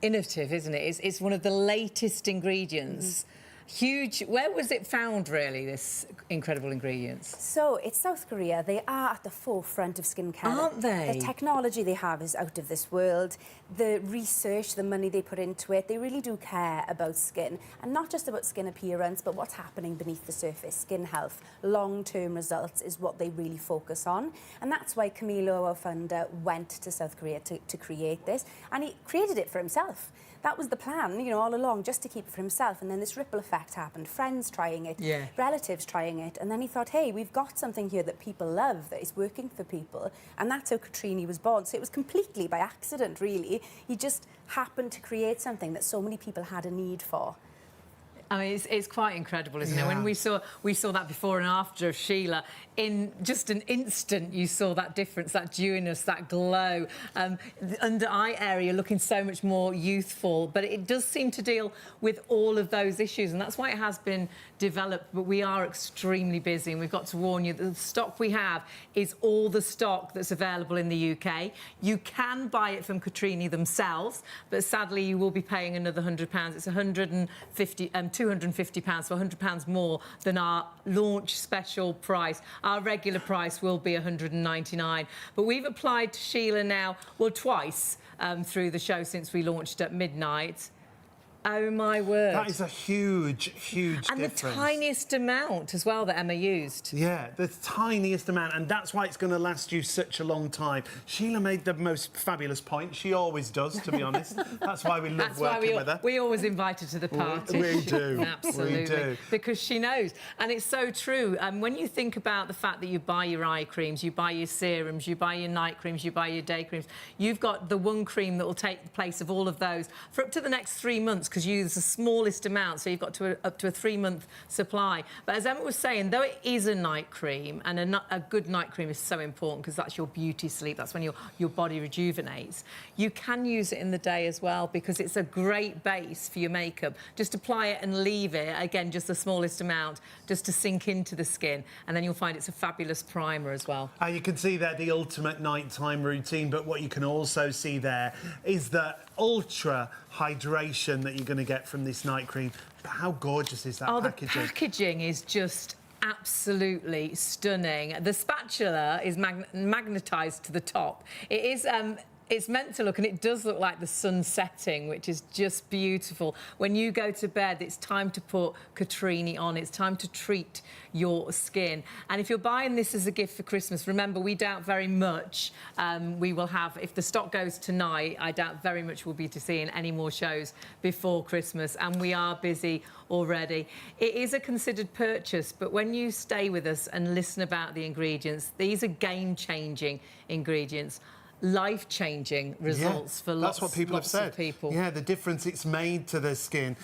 Speaker 1: innovative, isn't it? It's one of the latest ingredients. huge. Where was it found, really, this incredible ingredients?
Speaker 4: So it's South Korea. They are at the forefront of skincare.
Speaker 1: Aren't they?
Speaker 4: The technology they have is out of this world. The research, the money they put into it, they really do care about skin. And not just about skin appearance, but what's happening beneath the surface, skin health. Long-term results is what they really focus on. And that's why Camilo, our founder, went to South Korea to create this. And he created it for himself. That was the plan, you know, all along, just to keep it for himself. And then this ripple effect happened. Friends trying it, relatives trying it. And then he thought, hey, we've got something here that people love, that is working for people. And that's how Cotrini was born. So it was completely by accident, really. He just happened to create something that so many people had a need for.
Speaker 1: I mean, it's quite incredible, isn't it? When we saw that before and after of Sheila, in just an instant, you saw that difference, that dewiness, that glow. The under eye area looking so much more youthful, but it does seem to deal with all of those issues, and that's why it has been developed. But we are extremely busy, and we've got to warn you that the stock we have is all the stock that's available in the UK. You can buy it from Cotrini themselves, but sadly, you will be paying another £100. It's £250, so £100 more than our launch special price. Our regular price will be £199. But we've applied to Sheila now, well, twice through the show since we launched at midnight. Oh, my word.
Speaker 2: That is a huge, huge
Speaker 1: and
Speaker 2: difference.
Speaker 1: And the tiniest amount as well that Emma used.
Speaker 2: Yeah, the tiniest amount, and that's why it's going to last you such a long time. Sheila made the most fabulous point. She always does, to be honest. That's why we love working with her.
Speaker 1: We always invite her to the party.
Speaker 2: We do.
Speaker 1: Absolutely.
Speaker 2: We do.
Speaker 1: Because she knows. And it's so true. When you think about the fact that you buy your eye creams, you buy your serums, you buy your night creams, you buy your day creams, you've got the one cream that will take the place of all of those for up to the next 3 months, because you use the smallest amount, so you've got up to a 3-month supply. But as Emma was saying, though it is a night cream, and a good night cream is so important because that's your beauty sleep, that's when your body rejuvenates, you can use it in the day as well, because it's a great base for your makeup. Just apply it and leave it, again, just the smallest amount, just to sink into the skin, and then you'll find it's a fabulous primer as well.
Speaker 2: And you can see there the ultimate nighttime routine, but what you can also see there is the ultra hydration that you're going to get from this night cream. But how gorgeous is that packaging?
Speaker 1: The packaging is just absolutely stunning. The spatula is magnetised to the top. It is... it's meant to look, and it does look like the sun setting, which is just beautiful. When you go to bed, it's time to put Cotrini on. It's time to treat your skin. And if you're buying this as a gift for Christmas, remember, we doubt very much we will have, if the stock goes tonight, I doubt very much we'll be seeing any more shows before Christmas, and we are busy already. It is a considered purchase, but when you stay with us and listen about the ingredients, these are game-changing ingredients. Life-changing results for lots of people.
Speaker 2: Yeah, the difference it's made to the skin.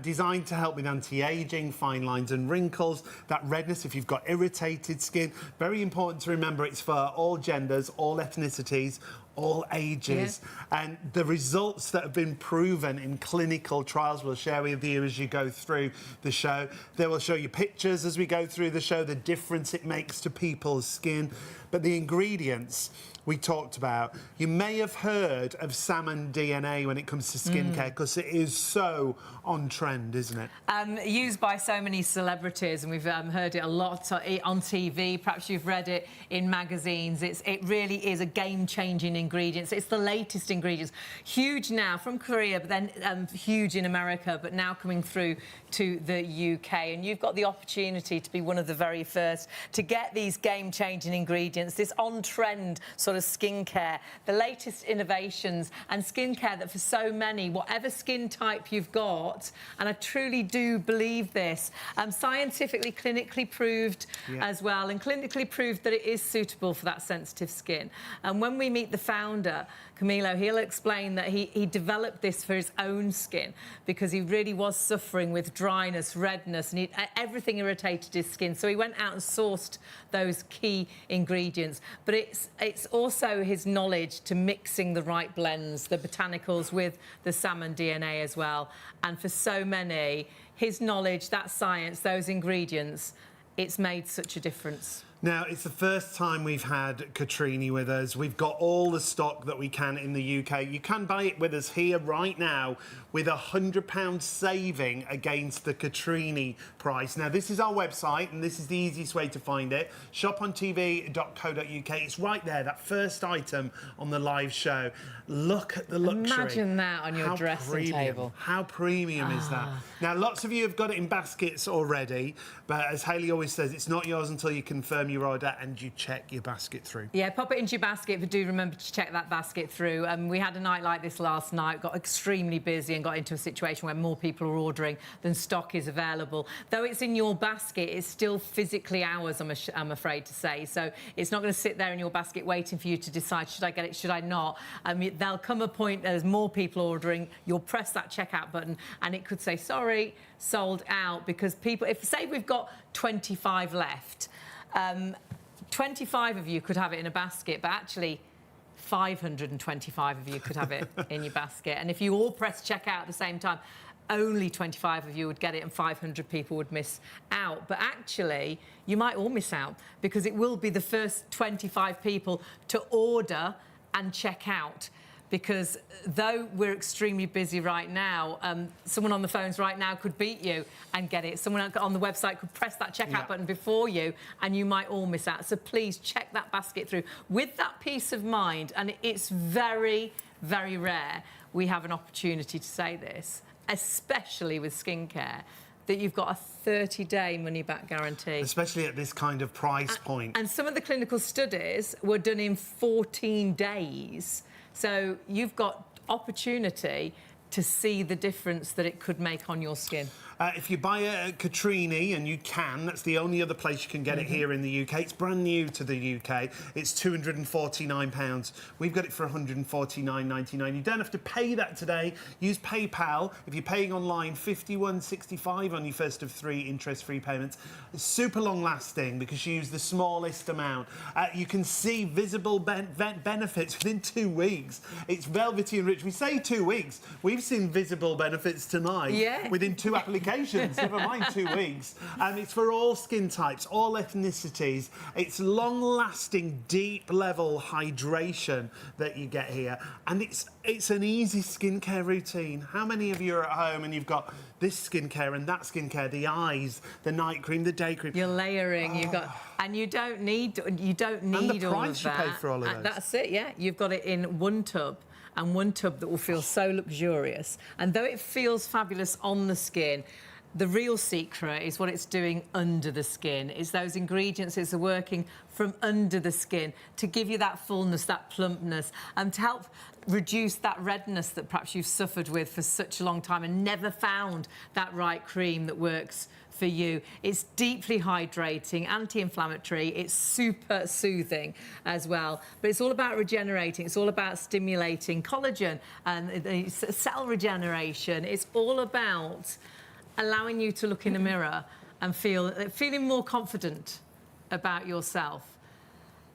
Speaker 2: Designed to help with anti-aging, fine lines and wrinkles, that redness if you've got irritated skin. Very important to remember it's for all genders, all ethnicities, all ages. And the results that have been proven in clinical trials we'll share with you as you go through the show. They will show you pictures as we go through the show, the difference it makes to people's skin. But the ingredients we talked about, you may have heard of salmon DNA when it comes to skincare, because it is so on trend, isn't it?
Speaker 1: Used by so many celebrities, and we've heard it a lot on TV. Perhaps you've read it in magazines. It really is a game-changing ingredient. It's the latest ingredients. Huge now from Korea, but then huge in America, but now coming through to the UK. And you've got the opportunity to be one of the very first to get these game-changing ingredients, this on-trend sort of skincare, the latest innovations and skincare that for so many, whatever skin type you've got, and I truly do believe this, scientifically, clinically proved as well, and clinically proved that it is suitable for that sensitive skin. And when we meet the founder, Camilo, he'll explain that he developed this for his own skin because he really was suffering with dryness, redness, and everything irritated his skin. So he went out and sourced those key ingredients. But it's also his knowledge to mixing the right blends, the botanicals with the salmon DNA as well. And for so many, his knowledge, that science, those ingredients, it's made such a difference.
Speaker 2: Now, it's the first time we've had Cotrini with us. We've got all the stock that we can in the UK. You can buy it with us here right now with £100 saving against the Cotrini price. Now, this is our website, and this is the easiest way to find it. shopontv.co.uk. It's right there, that first item on the live show. Look at the luxury.
Speaker 1: Imagine that on your dressing table.
Speaker 2: How premium is that? Now, lots of you have got it in baskets already, but as Hayley always says, it's not yours until you confirm your order and you check your basket through.
Speaker 1: Yeah, pop it into your basket, but do remember to check that basket through. We had a night like this last night, got extremely busy and got into a situation where more people are ordering than stock is available. Though it's in your basket, it's still physically ours, I'm afraid to say. So it's not going to sit there in your basket waiting for you to decide, should I get it, should I not? There'll come a point, there's more people ordering, you'll press that checkout button and it could say, sorry, sold out, because people, if say we've got 25 left, 25 of you could have it in a basket, but actually 525 of you could have it in your basket. And if you all press checkout at the same time, only 25 of you would get it and 500 people would miss out. But actually, you might all miss out because it will be the first 25 people to order and check out. Because though we're extremely busy right now, someone on the phones right now could beat you and get it. Someone on the website could press that checkout button before you and you might all miss out. So please check that basket through with that peace of mind. And it's very, very rare we have an opportunity to say this, especially with skincare, that you've got a 30-day money-back guarantee.
Speaker 2: Especially at this kind of price point.
Speaker 1: And some of the clinical studies were done in 14 days. So you've got opportunity to see the difference that it could make on your skin.
Speaker 2: If you buy a Cotrini, and you can, that's the only other place you can get it here in the UK. It's brand new to the UK. It's £249. We've got it for £149.99. You don't have to pay that today. Use PayPal. If you're paying online, £51.65 on your first of 3 interest-free payments. It's super long-lasting because you use the smallest amount. You can see visible benefits within 2 weeks. It's velvety and rich. We say 2 weeks. We've seen visible benefits tonight within 2 applications. Never mind 2 weeks. It's for all skin types, all ethnicities. It's long-lasting, deep-level hydration that you get here, and it's an easy skincare routine. How many of you are at home and you've got this skincare and that skincare, the eyes, the night cream, the day cream?
Speaker 1: You're layering. You've got, and you don't need
Speaker 2: and the
Speaker 1: all
Speaker 2: price
Speaker 1: of that.
Speaker 2: You pay for all of those.
Speaker 1: That's it. Yeah, you've got it in one tub. And one tub that will feel so luxurious. And though it feels fabulous on the skin, the real secret is what it's doing under the skin. It's those ingredients that are working from under the skin to give you that fullness, that plumpness, and to help reduce that redness that perhaps you've suffered with for such a long time and never found that right cream that works for you. It's deeply hydrating, anti-inflammatory, it's super soothing as well. But it's all about regenerating, it's all about stimulating collagen and cell regeneration. It's all about allowing you to look in a mirror and feeling more confident about yourself.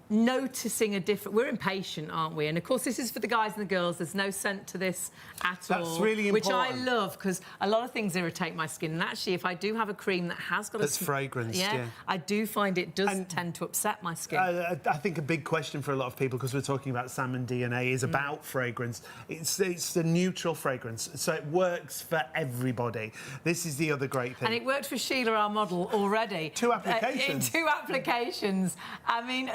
Speaker 1: Noticing a different... We're impatient, aren't we? And, of course, this is for the guys and the girls. There's no scent to this at all.
Speaker 2: That's really important.
Speaker 1: Which I love, because a lot of things irritate my skin. And, actually, if I do have a cream that has got
Speaker 2: that's fragranced, yeah,
Speaker 1: I do find it does tend to upset my skin.
Speaker 2: I think a big question for a lot of people, because we're talking about salmon DNA, is about fragrance. It's a neutral fragrance, so it works for everybody. This is the other great thing.
Speaker 1: And it worked for Sheila, our model, already.
Speaker 2: 2 applications.
Speaker 1: In 2 applications. I mean,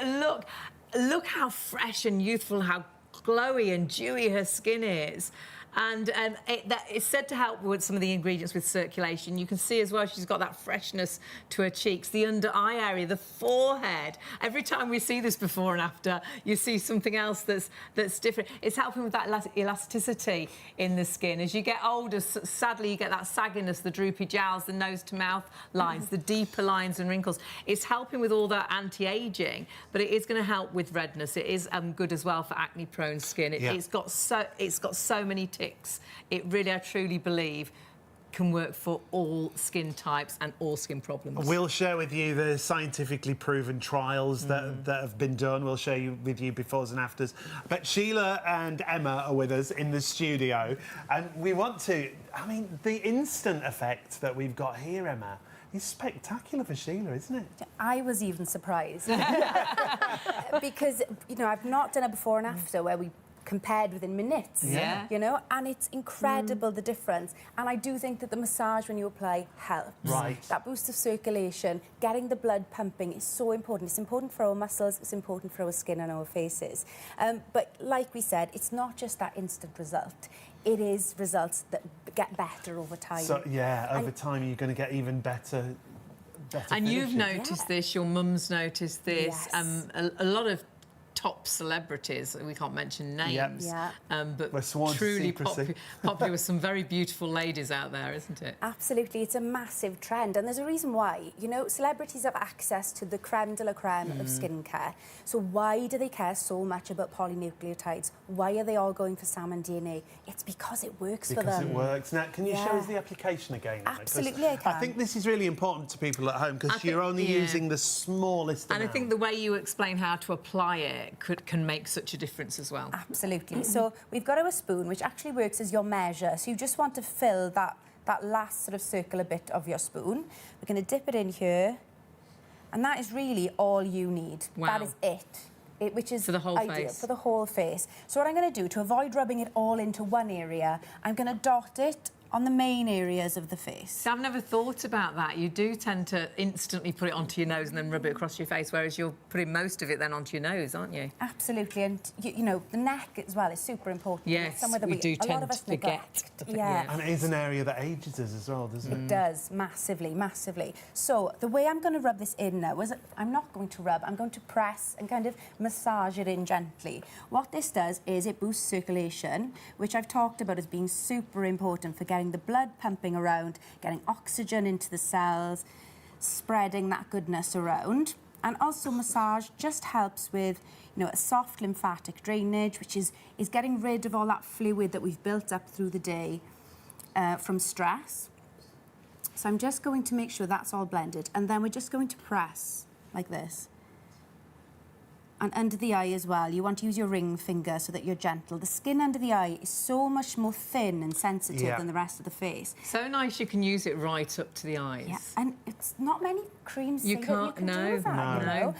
Speaker 1: look how fresh and youthful, how glowy and dewy her skin is. And it's said to help with some of the ingredients with circulation. You can see as well she's got that freshness to her cheeks, the under eye area, the forehead. Every time we see this before and after, you see something else that's different. It's helping with that elasticity in the skin. As you get older, sadly, you get that sagginess, the droopy jowls, the nose to mouth lines, the deeper lines and wrinkles. It's helping with all that anti-aging, but it is going to help with redness. It is good as well for acne-prone skin. It's got so many ticks. It really, I truly believe, can work for all skin types and all skin problems.
Speaker 2: We'll share with you the scientifically proven trials that have been done. We'll share with you befores and afters. But Sheila and Emma are with us in the studio, and we want to... I mean, the instant effect that we've got here, Emma, is spectacular for Sheila, isn't it?
Speaker 4: I was even surprised. Because, you know, I've not done a before and after where we compared within minutes,
Speaker 1: Yeah.
Speaker 4: you know, and it's incredible the difference. And I do think that the massage when you apply helps.
Speaker 2: Right.
Speaker 4: That boost of circulation, getting the blood pumping is so important. It's important for our muscles, it's important for our skin and our faces. But like we said, it's not just that instant result. It is results that get better over time.
Speaker 2: So, yeah, over time you're going to get even better
Speaker 1: And you've
Speaker 2: finishes.
Speaker 1: noticed this, your mum's noticed this.
Speaker 4: Yes.
Speaker 1: A lot of top celebrities, we can't mention names,
Speaker 4: Yeah.
Speaker 1: but
Speaker 2: We're sworn to
Speaker 1: truly
Speaker 2: secrecy.
Speaker 1: popular with some very beautiful ladies out there, isn't it?
Speaker 4: Absolutely, it's a massive trend, and there's a reason why. You know, celebrities have access to the creme de la creme of skincare. So why do they care so much about polynucleotides? Why are they all going for salmon DNA? It's because it works for
Speaker 2: Because
Speaker 4: them.
Speaker 2: it works. Now, can you show
Speaker 4: Yeah.
Speaker 2: us the application again? Emma? 'Cause
Speaker 4: Absolutely, I can.
Speaker 2: I think this is really important to people at home because
Speaker 1: think-
Speaker 2: you're only
Speaker 1: yeah.
Speaker 2: using the smallest
Speaker 1: And
Speaker 2: amount.
Speaker 1: I think the way you explain how to apply it can make such a difference as well.
Speaker 4: Absolutely. So we've got our spoon, which actually works as your measure. So you just want to fill that last sort of circular bit of your spoon. We're going to dip it in here, and that is really all you need.
Speaker 1: Wow.
Speaker 4: That is it. Which is
Speaker 1: For the whole
Speaker 4: ideal
Speaker 1: face.
Speaker 4: for the whole face. So what I'm going to do, to avoid rubbing it all into one area, I'm going to dot it on the main areas of the face.
Speaker 1: So I've never thought about that. You do tend to instantly put it onto your nose and then rub it across your face, whereas you're putting most of it then onto your nose, aren't you?
Speaker 4: Absolutely, and you know, the neck as well is super important.
Speaker 1: Yes,
Speaker 4: It's somewhere that
Speaker 1: we do
Speaker 4: a lot
Speaker 1: tend
Speaker 4: of us
Speaker 1: to forget.
Speaker 4: neglect.
Speaker 1: I think,
Speaker 4: Yeah.
Speaker 1: yeah.
Speaker 2: And it is an area that ages us as well, doesn't it?
Speaker 4: It does, massively, massively. So the way I'm going to rub this in now is I'm not going to rub, I'm going to press and kind of massage it in gently. What this does is it boosts circulation, which I've talked about as being super important for getting the blood pumping around, getting oxygen into the cells, spreading that goodness around. And also massage just helps with, you know, a soft lymphatic drainage, which is getting rid of all that fluid that we've built up through the day from stress. So I'm just going to make sure that's all blended, and then we're just going to press like this. And under the eye as well, you want to use your ring finger so that you're gentle. The skin under the eye is so much more thin and sensitive
Speaker 2: Yeah.
Speaker 4: than the rest of the face.
Speaker 1: So nice you can use it right up to the eyes.
Speaker 4: Yeah, and it's not many creams
Speaker 1: You
Speaker 4: say that
Speaker 1: can't-
Speaker 4: you can
Speaker 1: no,
Speaker 4: do that, you
Speaker 1: no.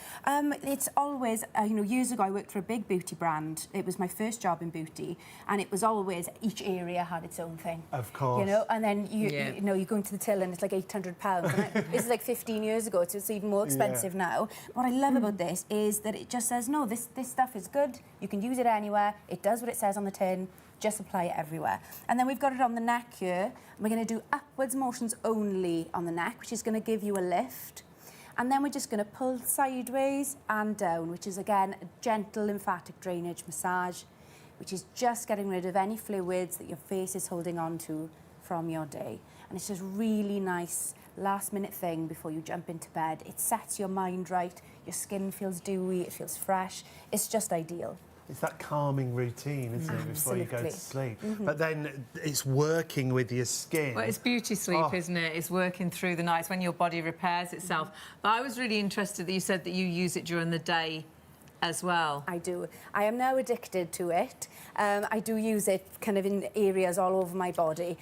Speaker 4: know. It's always, you know, years ago I worked for a big beauty brand. It was my first job in beauty, and it was always each area had its own thing.
Speaker 2: Of course.
Speaker 4: You know, and then
Speaker 1: Yeah.
Speaker 4: you know, you go into the till and it's like £800. And this is like 15 years ago, so it's even more expensive now. What I love about this is that it just says, no, this stuff is good. You can use it anywhere. It does what it says on the tin. Just apply it everywhere. And then we've got it on the neck here. And we're going to do upwards motions only on the neck, which is going to give you a lift. And then we're just going to pull sideways and down, which is, again, a gentle lymphatic drainage massage, which is just getting rid of any fluids that your face is holding on to from your day. And it's just really nice last-minute thing before you jump into bed. It sets your mind right. Your skin feels dewy. It feels fresh. It's just ideal.
Speaker 2: It's that calming routine, isn't it, before you go to
Speaker 4: Absolutely.
Speaker 2: sleep? But then it's working with your skin.
Speaker 1: Well, it's beauty sleep,
Speaker 2: Oh.
Speaker 1: isn't it? It's working through the nights when your body repairs itself. But I was really interested that you said that you use it during the day as well.
Speaker 4: I do. I am now addicted to it. I do use it kind of in areas all over my body.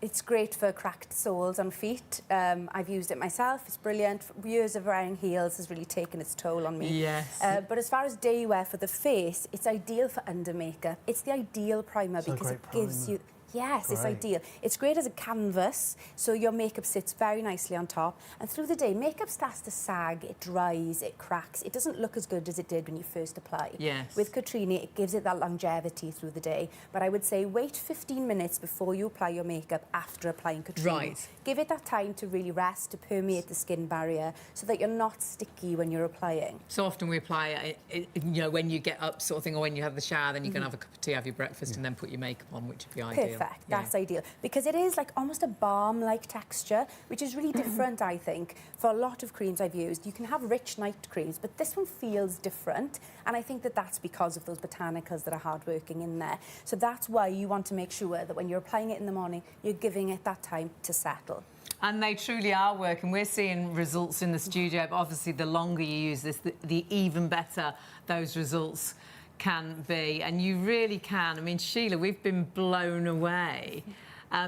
Speaker 4: It's great for cracked soles on feet. I've used it myself. It's brilliant. Years of wearing heels has really taken its toll on me.
Speaker 1: Yes.
Speaker 4: But as far as day wear for the face, it's ideal for under makeup. It's the ideal primer
Speaker 2: So
Speaker 4: because
Speaker 2: great
Speaker 4: it gives
Speaker 2: primer.
Speaker 4: you... Yes, it's
Speaker 2: Great.
Speaker 4: ideal. It's great as a canvas, so your makeup sits very nicely on top. And through the day, makeup starts to sag, it dries, it cracks. It doesn't look as good as it did when you first apply.
Speaker 1: Yes.
Speaker 4: With Cotrini, it gives it that longevity through the day. But I would say wait 15 minutes before you apply your makeup after applying Cotrini.
Speaker 1: Right.
Speaker 4: Give it that time to really rest, to permeate the skin barrier, so that you're not sticky when you're applying.
Speaker 1: So often we apply it, you know, when you get up sort of thing, or when you have the shower, then you can have a cup of tea, have your breakfast, and then put your makeup on, which would be ideal.
Speaker 4: Perfect.
Speaker 1: Yeah.
Speaker 4: That's ideal. Because it is like almost a balm-like texture, which is really different, I think. For a lot of creams I've used, you can have rich night creams, but this one feels different. And I think that that's because of those botanicals that are hard-working in there. So that's why you want to make sure that when you're applying it in the morning, you're giving it that time to settle.
Speaker 1: And they truly are working. We're seeing results in the studio, but obviously the longer you use this, the even better those results can be. And you really can. I mean, Sheila, we've been blown away.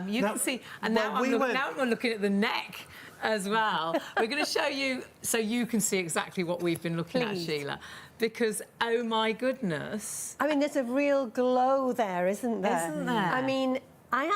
Speaker 1: You
Speaker 2: Now-
Speaker 1: can see, and
Speaker 2: well,
Speaker 1: now,
Speaker 2: we
Speaker 1: I'm
Speaker 2: went-
Speaker 1: now I'm looking at the neck as well. We're going to show you so you can see exactly what we've been looking at, Sheila. Because, oh my goodness.
Speaker 5: I mean, there's a real glow there, isn't there?
Speaker 1: Isn't there?
Speaker 5: I mean, I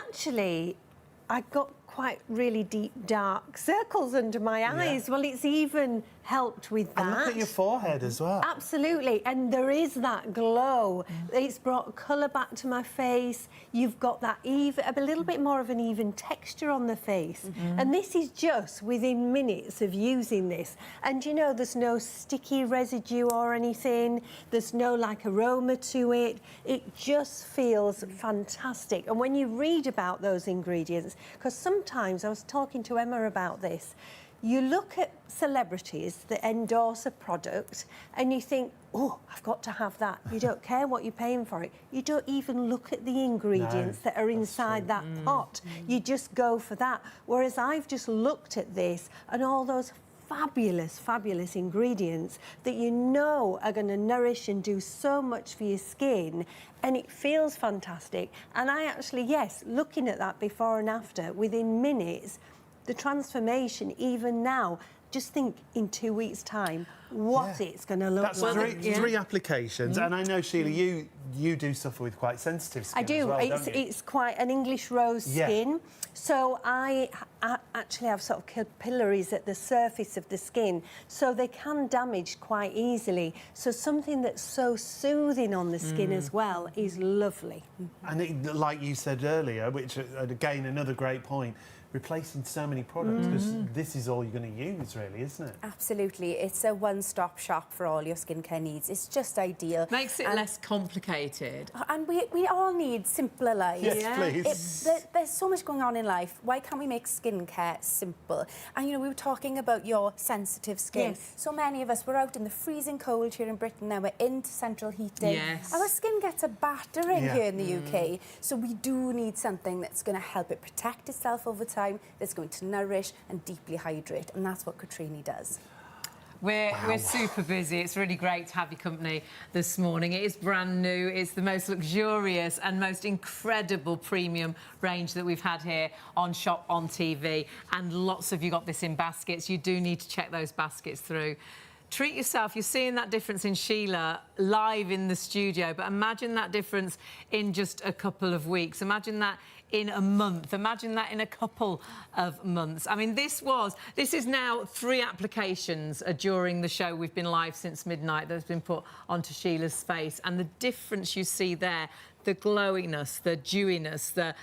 Speaker 5: got quite really deep, dark circles under my eyes.
Speaker 2: Yeah.
Speaker 5: Well, it's even helped with that.
Speaker 2: And look at your forehead as well.
Speaker 5: Absolutely, and there is that glow. It's brought colour back to my face. You've got that even, a little bit more of an even texture on the face. And this is just within minutes of using this. And you know, there's no sticky residue or anything. There's no like aroma to it. It just feels fantastic. And when you read about those ingredients, because sometimes I was talking to Emma about this, you look at celebrities that endorse a product and you think, oh, I've got to have that. You don't care what you're paying for it. You don't even look at the ingredients that are inside that pot. You just go for that. Whereas I've just looked at this and all those fabulous, fabulous ingredients that you know are going to nourish and do so much for your skin, and it feels fantastic. And I actually, yes, looking at that before and after, within minutes, the transformation, even now, just think in 2 weeks' time what it's going to look
Speaker 2: That's
Speaker 5: like.
Speaker 2: three applications, and I know, Sheila, you do suffer with quite sensitive skin.
Speaker 5: I do.
Speaker 2: As well, don't you?
Speaker 5: It's quite an English rose skin, so I actually have sort of capillaries at the surface of the skin, so they can damage quite easily. So something that's so soothing on the skin as well is lovely.
Speaker 2: And it, like you said earlier, which again another great point, replacing so many products, because this is all you're going to use, really, isn't it?
Speaker 4: Absolutely. It's a one-stop shop for all your skincare needs. It's just ideal.
Speaker 1: Makes it less complicated.
Speaker 4: And we all need simpler lives.
Speaker 2: Yes, please.
Speaker 4: There's so much going on in life. Why can't we make skincare simple? And, you know, we were talking about your sensitive skin.
Speaker 5: Yes.
Speaker 4: So many of us, we're out in the freezing cold here in Britain now. We're into central heating.
Speaker 1: Yes.
Speaker 4: Our skin gets a battering here in the UK. So we do need something that's going to help it protect itself over time, that's going to nourish and deeply hydrate. And that's what Cotrini does.
Speaker 1: We're super busy. It's really great to have your company this morning. It is brand new. It's the most luxurious and most incredible premium range that we've had here on Shop on TV. And lots of you got this in baskets. You do need to check those baskets through. Treat yourself. You're seeing that difference in Sheila live in the studio, but imagine that difference in just a couple of weeks. Imagine that in a month. Imagine that in a couple of months. I mean, this is now 3 applications during the show. We've been live since midnight that's been put onto Sheila's face, and the difference you see there, the glowiness, the dewiness, the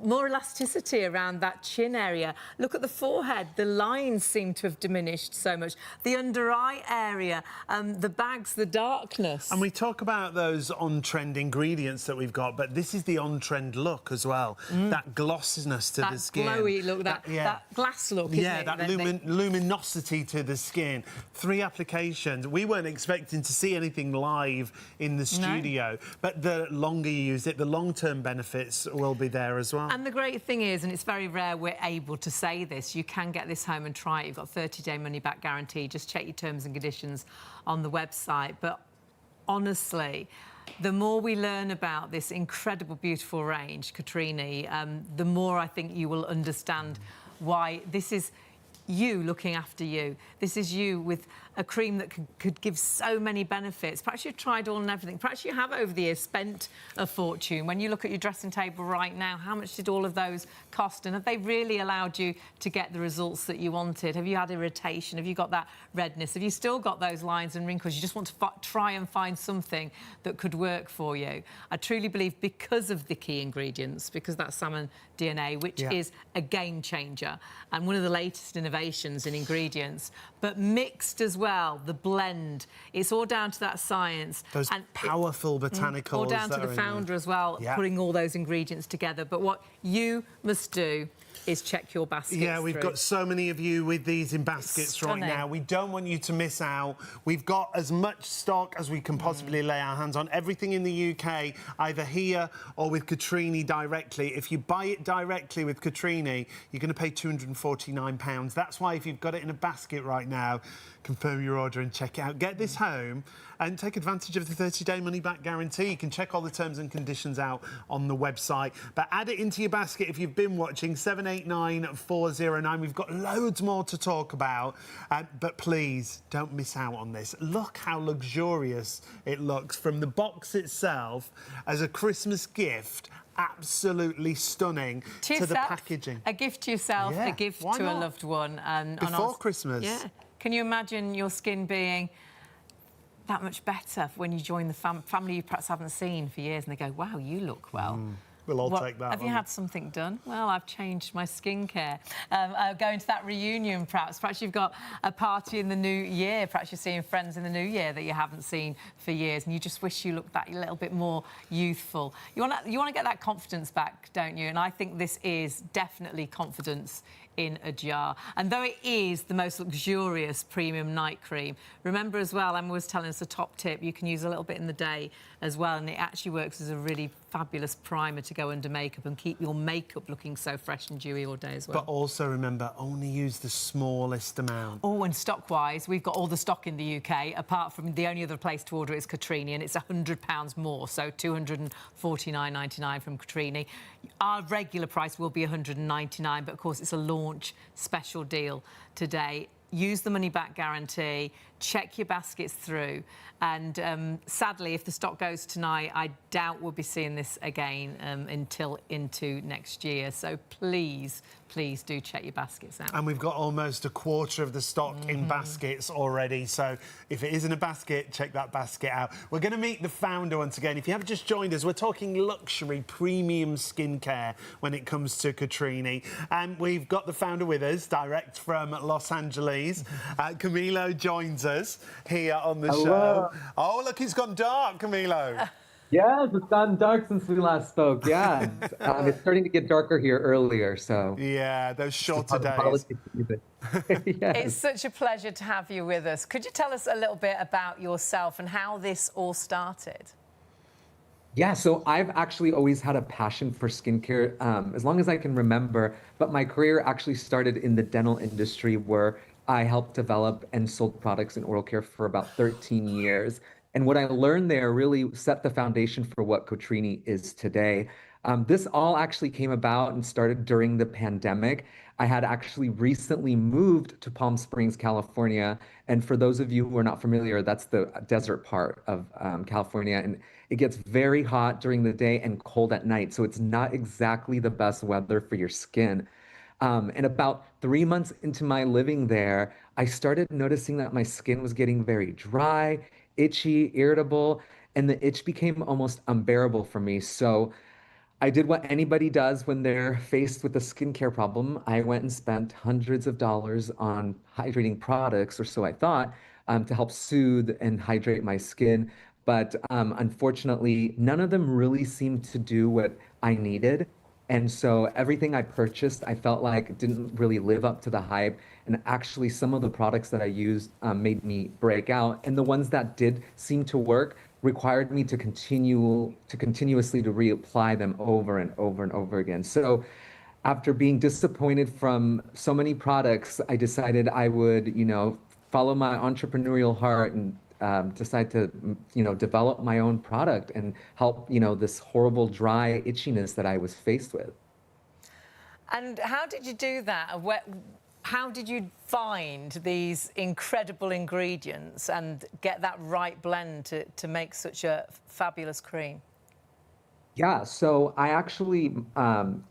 Speaker 1: more elasticity around that chin area. Look at the forehead. The lines seem to have diminished so much. The under-eye area, the bags, the darkness.
Speaker 2: And we talk about those on-trend ingredients that we've got, but this is the on-trend look as well. That glossiness to the skin.
Speaker 1: That glowy look, that glass look, isn't it?
Speaker 2: That luminosity to the skin. 3 applications. We weren't expecting to see anything live in the studio, but the longer you use it, the long-term benefits will be there as well.
Speaker 1: And the great thing is, and it's very rare we're able to say this, you can get this home and try it. You've got 30-day money-back guarantee. Just check your terms and conditions on the website. But honestly, the more we learn about this incredible, beautiful range, Cotrini, the more I think you will understand why this is you looking after you. This is you with a cream that could give so many benefits. Perhaps you've tried all and everything. Perhaps you have over the years spent a fortune. When you look at your dressing table right now, how much did all of those cost? And have they really allowed you to get the results that you wanted? Have you had irritation? Have you got that redness? Have you still got those lines and wrinkles? You just want to try and find something that could work for you. I truly believe because of the key ingredients, because that's salmon DNA, which is a game changer and one of the latest innovations in ingredients, but mixed as well, the blend. It's all down to that science.
Speaker 2: Those powerful botanicals.
Speaker 1: All down to the founder as well, putting all those ingredients together. But what you must do is check your baskets.
Speaker 2: Yeah, we've got so many of you with these in baskets right now. We don't want you to miss out. We've got as much stock as we can possibly lay our hands on. Everything in the UK, either here or with Cotrini directly. If you buy it directly with Cotrini, you're going to pay £249. That's why if you've got it in a basket right now, confirm confirm your order and check it out. Get this home and take advantage of the 30-day money-back guarantee. You can check all the terms and conditions out on the website. But add it into your basket if you've been watching, 789-409. We've got loads more to talk about. But please, don't miss out on this. Look how luxurious it looks from the box itself as a Christmas gift. Absolutely stunning to the packaging.
Speaker 1: A gift to yourself,
Speaker 2: Yeah,
Speaker 1: a gift
Speaker 2: why
Speaker 1: to a
Speaker 2: not?
Speaker 1: loved one. And
Speaker 2: Before Christmas.
Speaker 1: Yeah. Can you imagine your skin being that much better when you join the family you perhaps haven't seen for years and they go, wow, you look well.
Speaker 2: We'll all take that.
Speaker 1: Have you had something done? Well, I've changed my skincare. Going to that reunion, perhaps you've got a party in the new year. Perhaps you're seeing friends in the new year that you haven't seen for years, and you just wish you looked that little bit more youthful. You want to get that confidence back, don't you? And I think this is definitely confidence in a jar. And though it is the most luxurious premium night cream, remember as well, Emma was telling us a top tip, you can use a little bit in the day as well, and it actually works as a really fabulous primer to go under makeup and keep your makeup looking so fresh and dewy all day as well.
Speaker 2: But also remember, only use the smallest amount.
Speaker 1: Oh, and stock-wise, we've got all the stock in the UK, apart from the only other place to order is Cotrini, and it's £100 more, so £249.99 from Cotrini. Our regular price will be £199, but of course it's a launch special deal today. Use the money-back guarantee, check your baskets through, and sadly, if the stock goes tonight, I doubt we'll be seeing this again until into next year. So please do check your baskets out.
Speaker 2: And we've got almost a quarter of the stock in baskets already. So if it isn't a basket, check that basket out. We're going to meet the founder once again. If you have just joined us, we're talking luxury premium skincare when it comes to Cotrini. And we've got the founder with us, direct from Los Angeles. Camilo joins us here on the show. Oh, look, it's gone dark, Camilo.
Speaker 3: Yes, it's gotten dark since we last spoke. Yeah, it's starting to get darker here earlier. So
Speaker 2: yeah, those shorter days.
Speaker 3: Yes.
Speaker 1: It's such a pleasure to have you with us. Could you tell us a little bit about yourself and how this all started?
Speaker 3: Yeah, so I've actually always had a passion for skincare as long as I can remember. But my career actually started in the dental industry, where I helped develop and sold products in oral care for about 13 years. And what I learned there really set the foundation for what Cotrini is today. This all actually came about and started during the pandemic. I had actually recently moved to Palm Springs, California. And for those of you who are not familiar, that's the desert part of California. And it gets very hot during the day and cold at night. So it's not exactly the best weather for your skin. And about 3 months into my living there, I started noticing that my skin was getting very dry, itchy, irritable, and the itch became almost unbearable for me. So I did what anybody does when they're faced with a skincare problem. I went and spent hundreds of dollars on hydrating products, or so I thought, to help soothe and hydrate my skin. But unfortunately, none of them really seemed to do what I needed. And so everything I purchased, I felt like didn't really live up to the hype. And actually, some of the products that I used made me break out. And the ones that did seem to work required me to continuously to reapply them over and over and over again. So after being disappointed from so many products, I decided I would, follow my entrepreneurial heart and decide to, develop my own product and help, this horrible dry itchiness that I was faced with.
Speaker 1: And how did you do that? How did you find these incredible ingredients and get that right blend to make such a fabulous cream?
Speaker 3: Yeah, so I actually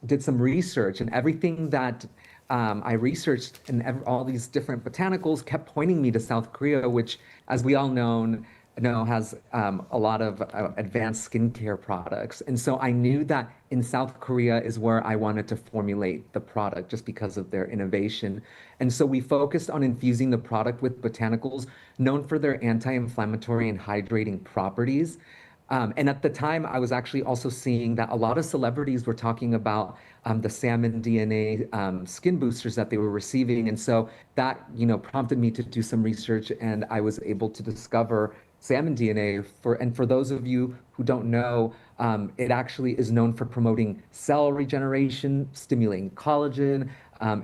Speaker 3: did some research, and everything that I researched and all these different botanicals kept pointing me to South Korea, which, as we all know has a lot of advanced skincare products. And so I knew that in South Korea is where I wanted to formulate the product just because of their innovation. And so we focused on infusing the product with botanicals known for their anti-inflammatory and hydrating properties. And at the time, I was actually also seeing that a lot of celebrities were talking about the salmon DNA skin boosters that they were receiving. And so that, prompted me to do some research, and I was able to discover salmon DNA. For those of you who don't know, it actually is known for promoting cell regeneration, stimulating collagen,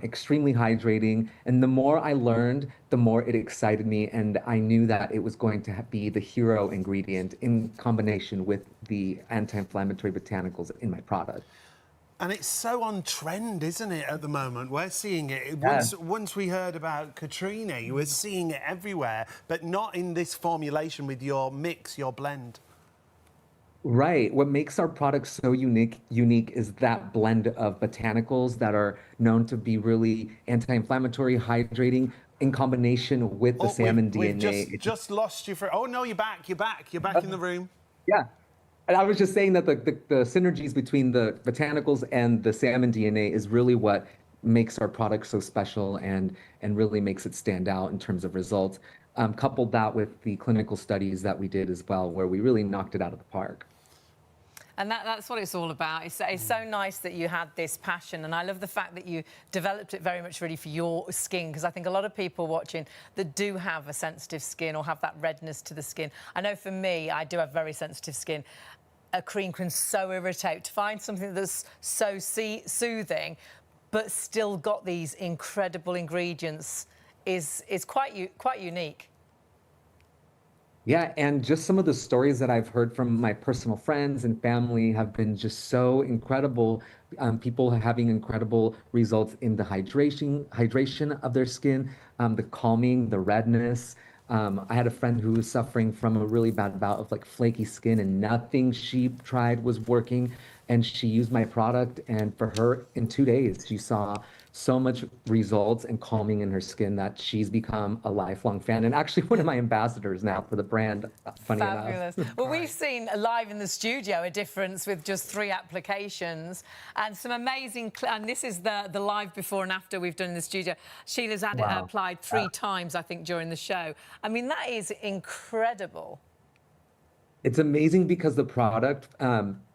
Speaker 3: extremely hydrating. And the more I learned, the more it excited me. And I knew that it was going to be the hero ingredient in combination with the anti-inflammatory botanicals in my product.
Speaker 2: And it's so on trend, isn't it, at the moment? We're seeing it.
Speaker 3: Yeah.
Speaker 2: Once we heard about Cotrini, we're seeing it everywhere, but not in this formulation with your mix, your blend.
Speaker 3: Right. What makes our product so unique is that blend of botanicals that are known to be really anti-inflammatory, hydrating, in combination with the salmon DNA.
Speaker 2: We've just lost you for... Oh, no, you're back. You're back in the room.
Speaker 3: Yeah. And I was just saying that the synergies between the botanicals and the salmon DNA is really what makes our product so special and really makes it stand out in terms of results. Coupled that with the clinical studies that we did as well, where we really knocked it out of the park.
Speaker 1: And that's what it's all about. It's so nice that you had this passion, and I love the fact that you developed it very much really for your skin, because I think a lot of people watching that do have a sensitive skin or have that redness to the skin. I know for me, I do have very sensitive skin. A cream can so irritate. To find something that's so soothing, but still got these incredible ingredients is quite unique.
Speaker 3: Yeah, and just some of the stories that I've heard from my personal friends and family have been just so incredible. People having incredible results in the hydration of their skin, the calming, the redness. I had a friend who was suffering from a really bad bout of like flaky skin, and nothing she tried was working. And she used my product, and for her, in 2 days, she saw so much results and calming in her skin that she's become a lifelong fan, and actually one of my ambassadors now for the brand, funny
Speaker 1: Fabulous.
Speaker 3: enough.
Speaker 1: Well, we've seen live in the studio a difference with just 3 applications and some amazing... And this is the live before and after we've done in the studio. Sheila's had it applied 3 times, I think, during the show. I mean, that is incredible.
Speaker 3: It's amazing because the product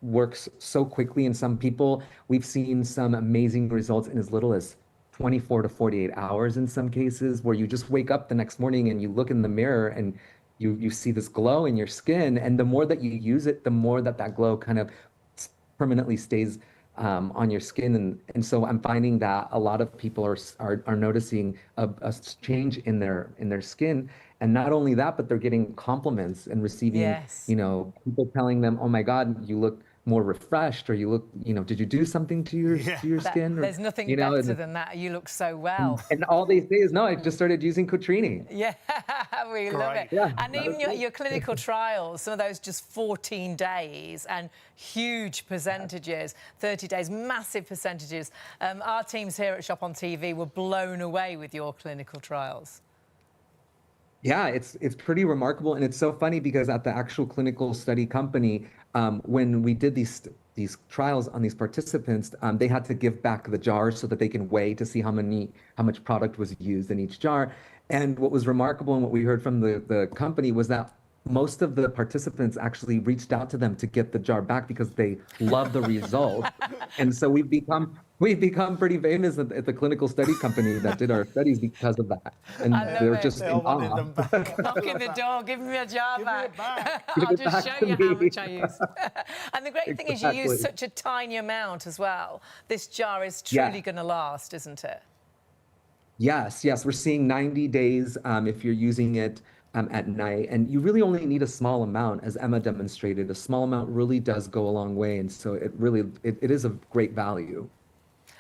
Speaker 3: works so quickly, and some people, we've seen some amazing results in as little as 24 to 48 hours in some cases, where you just wake up the next morning and you look in the mirror and you see this glow in your skin. And the more that you use it, the more that glow kind of permanently stays on your skin. And so I'm finding that a lot of people are noticing a change in their skin. And not only that, but they're getting compliments and receiving, you know, people telling them, "Oh my God, you look more refreshed," or "You look, you know, did you do something to your skin?"
Speaker 1: There's nothing better than that. You look so well.
Speaker 3: And all they say is, "No, I just started using Cotrini."
Speaker 1: Yeah, we love it.
Speaker 3: Yeah,
Speaker 1: and even your clinical trials, some of those just 14 days and huge percentages, 30 days, massive percentages. Our teams here at Shop on TV were blown away with your clinical trials.
Speaker 3: Yeah, it's pretty remarkable, and it's so funny because at the actual clinical study company, when we did these trials on these participants, they had to give back the jars so that they can weigh to see how much product was used in each jar. And what was remarkable and what we heard from the company was that most of the participants actually reached out to them to get the jar back because they love the results. And so we've become pretty famous at the clinical study company that did our studies because of that. And they're just in awe.
Speaker 1: Knocking the door, give me a jar back.
Speaker 3: Give
Speaker 1: I'll
Speaker 3: it
Speaker 1: just
Speaker 3: back
Speaker 1: show
Speaker 3: to
Speaker 1: you
Speaker 3: me.
Speaker 1: how much I use. And the great thing is you use such a tiny amount as well. This jar is truly going to last, isn't it?
Speaker 3: Yes, we're seeing 90 days if you're using it at night, and you really only need a small amount, as Emma demonstrated. A small amount really does go a long way, and so it is of great value.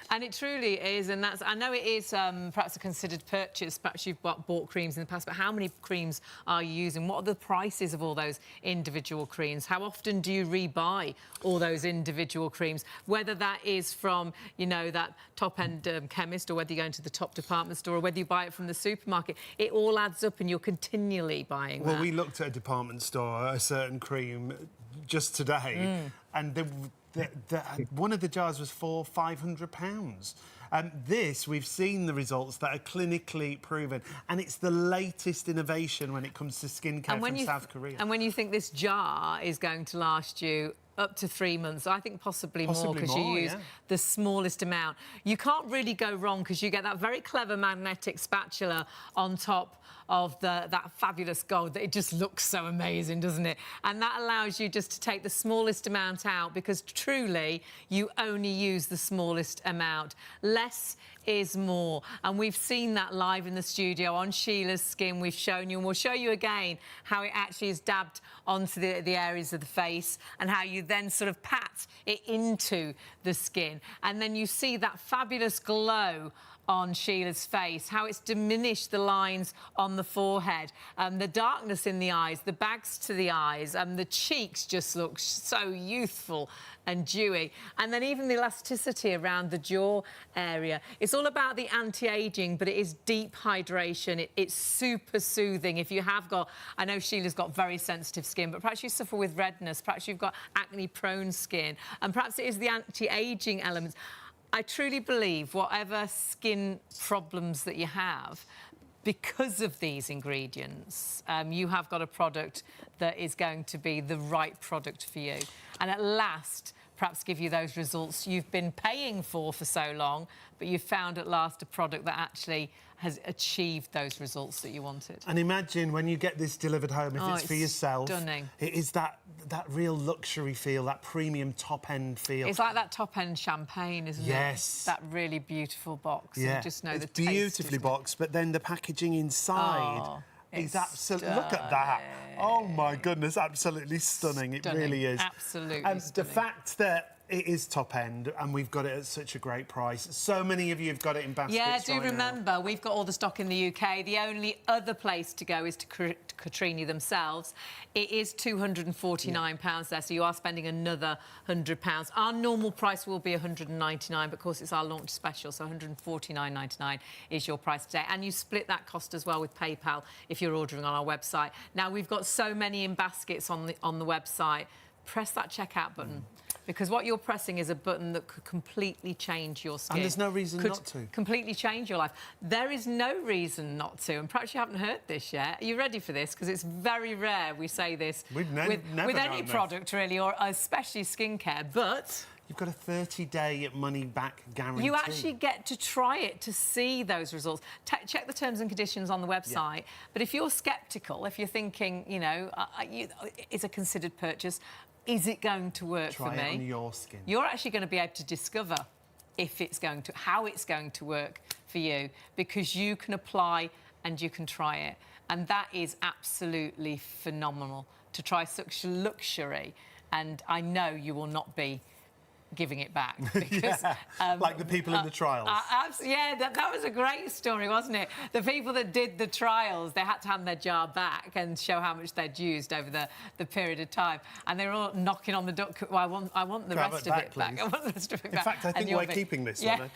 Speaker 1: And it truly is, and I know it is perhaps a considered purchase. Perhaps you've bought creams in the past, but how many creams are you using? What are the prices of all those individual creams? How often do you rebuy all those individual creams? Whether that is from, you know, that top-end chemist, or whether you go into the top department store, or whether you buy it from the supermarket, it all adds up, and you're continually buying that.
Speaker 2: Well, we looked at a department store, a certain cream, just today, and one of the jars was £500. This, we've seen the results that are clinically proven, and it's the latest innovation when it comes to skincare from South Korea.
Speaker 1: And when you think this jar is going to last you up to 3 months, I think possibly more, because you use the smallest amount. You can't really go wrong because you get that very clever magnetic spatula on top of that fabulous gold that it just looks so amazing, doesn't it? And that allows you just to take the smallest amount out, because truly you only use the smallest amount. Less is more, and we've seen that live in the studio on Sheila's skin. We've shown you, and we'll show you again how it actually is dabbed onto the areas of the face, and how you then sort of pat it into the skin, and then you see that fabulous glow on Sheila's face, how it's diminished the lines on the forehead, the darkness in the eyes, the bags to the eyes, the cheeks just look so youthful and dewy, and then even the elasticity around the jaw area. It's all about the anti-aging, but it is deep hydration. It's super soothing. If you have got, I know Sheila's got very sensitive skin, but perhaps you suffer with redness, perhaps you've got acne-prone skin, and perhaps it is the anti-aging elements. I truly believe whatever skin problems that you have, because of these ingredients, you have got a product that is going to be the right product for you. And at last, perhaps give you those results you've been paying for so long, but you've found at last a product that actually has achieved those results that you wanted.
Speaker 2: And imagine when you get this delivered home, if it's for yourself.
Speaker 1: Stunning.
Speaker 2: It is that real luxury feel, that premium top-end feel.
Speaker 1: It's like that top-end champagne, isn't it?
Speaker 2: Yes.
Speaker 1: That really beautiful box.
Speaker 2: Yeah.
Speaker 1: You just know
Speaker 2: it's
Speaker 1: the taste.
Speaker 2: beautifully boxed, but then the packaging inside.
Speaker 1: Oh,
Speaker 2: is absolutely... Look at that. Oh, my goodness, absolutely stunning. It really is.
Speaker 1: Absolutely
Speaker 2: And
Speaker 1: stunning.
Speaker 2: the fact that it is top end and we've got it at such a great price. So many of you have got it in baskets.
Speaker 1: Yeah, do
Speaker 2: right
Speaker 1: remember,
Speaker 2: now.
Speaker 1: we've got all the stock in the UK. The only other place to go is to Cotrini themselves. It is £249 there, so you are spending another £100. Our normal price will be £199, but of course it's our launch special, so £149.99 is your price today. And you split that cost as well with PayPal if you're ordering on our website. Now, we've got so many in baskets on the website. Press that checkout button. Because what you're pressing is a button that could completely change your skin.
Speaker 2: And there's no reason not to.
Speaker 1: Completely change your life. There is no reason not to, and perhaps you haven't heard this yet. Are you ready for this? Because it's very rare we say this
Speaker 2: We've
Speaker 1: with
Speaker 2: never
Speaker 1: any
Speaker 2: known
Speaker 1: product, really, or especially skincare, but...
Speaker 2: You've got a 30-day money-back guarantee.
Speaker 1: You actually get to try it to see those results. Check the terms and conditions on the website. Yeah. But if you're sceptical, if you're thinking, you know, it's a considered purchase, is it going to work for me?
Speaker 2: Try it on your skin. You're
Speaker 1: actually going to be able to discover if it's going to, how it's going to work for you, because you can apply and you can try it. And that is absolutely phenomenal, to try such luxury. And I know you will not be giving it back, because
Speaker 2: like the people in the trials.
Speaker 1: Yeah, that was a great story, wasn't it? The people that did the trials, they had to hand their jar back and show how much they'd used over the period of time, and they were all knocking on the door. Well, I want the rest of it back. I want the rest of it back.
Speaker 2: In fact, I think we're keeping this one.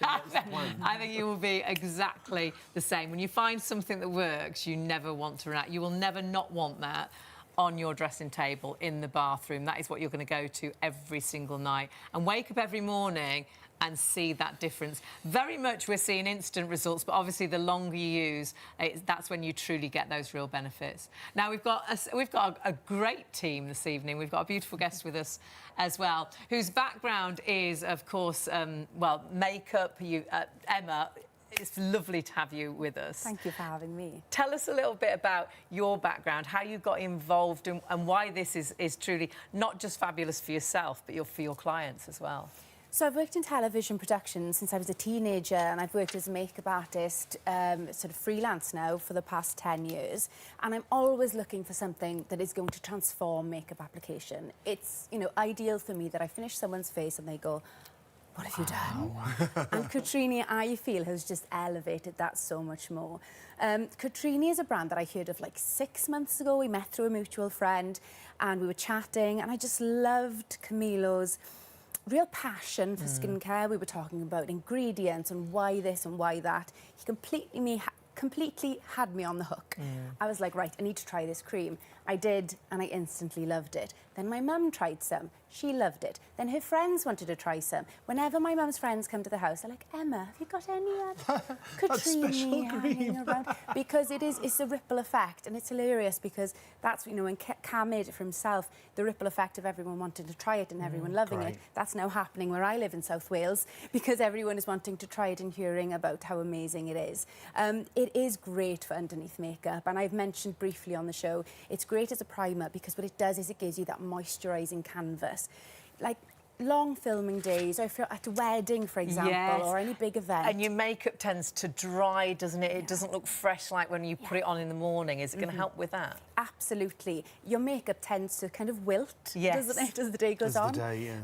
Speaker 1: I think you will be exactly the same. When you find something that works, you never want to run out. You will never not want that on your dressing table in the bathroom. That is what you're going to go to every single night, and wake up every morning and see that difference. Very much we're seeing instant results, but obviously the longer you use, that's when you truly get those real benefits. Now, we've got a great team this evening. We've got a beautiful guest with us as well, whose background is, of course, well, makeup. Emma, it's lovely to have you with us.
Speaker 4: Thank you for having me.
Speaker 1: Tell us a little bit about your background, how you got involved, and why this is truly not just fabulous for yourself, but for your clients as well.
Speaker 4: So I've worked in television production since I was a teenager, and I've worked as a makeup artist, sort of freelance now for the past 10 years. And I'm always looking for something that is going to transform makeup application. It's, you know, ideal for me that I finish someone's face and they go, "What have you done?" And Cotrini, I feel, has just elevated that so much more. Cotrini is a brand that I heard of like 6 months ago. We met through a mutual friend and we were chatting, and I just loved Camilo's real passion for skincare. We were talking about ingredients and why this and why that. He completely had me on the hook. I was like, right, I need to try this cream. I did, and I instantly loved it. Then my mum tried some, She loved it. Then her friends wanted to try some. Whenever my mum's friends come to the house, they're like, Emma, have you got any Cotrini hanging around? Because it's a ripple effect, and it's hilarious because that's, you know, when Cam made it for himself, the ripple effect of everyone wanting to try it and everyone loving it, that's now happening where I live in South Wales because everyone is wanting to try it and hearing about how amazing it is. It is great for underneath makeup, and I've mentioned briefly on the show, it's great as a primer because what it does is it gives you that moisturising canvas. Like long filming days, or if you're at a wedding, for example, or any big event.
Speaker 1: And your makeup tends to dry, doesn't it? It doesn't look fresh like when you put it on in the morning. Is it going to help with that?
Speaker 4: Absolutely. Your makeup tends to kind of wilt, doesn't it, as the day goes on?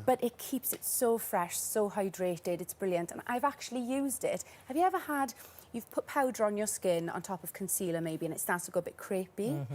Speaker 4: But it keeps it so fresh, so hydrated. It's brilliant. And I've actually used it. Have you ever had... You've put powder on your skin on top of concealer maybe and it starts to go a bit crepey.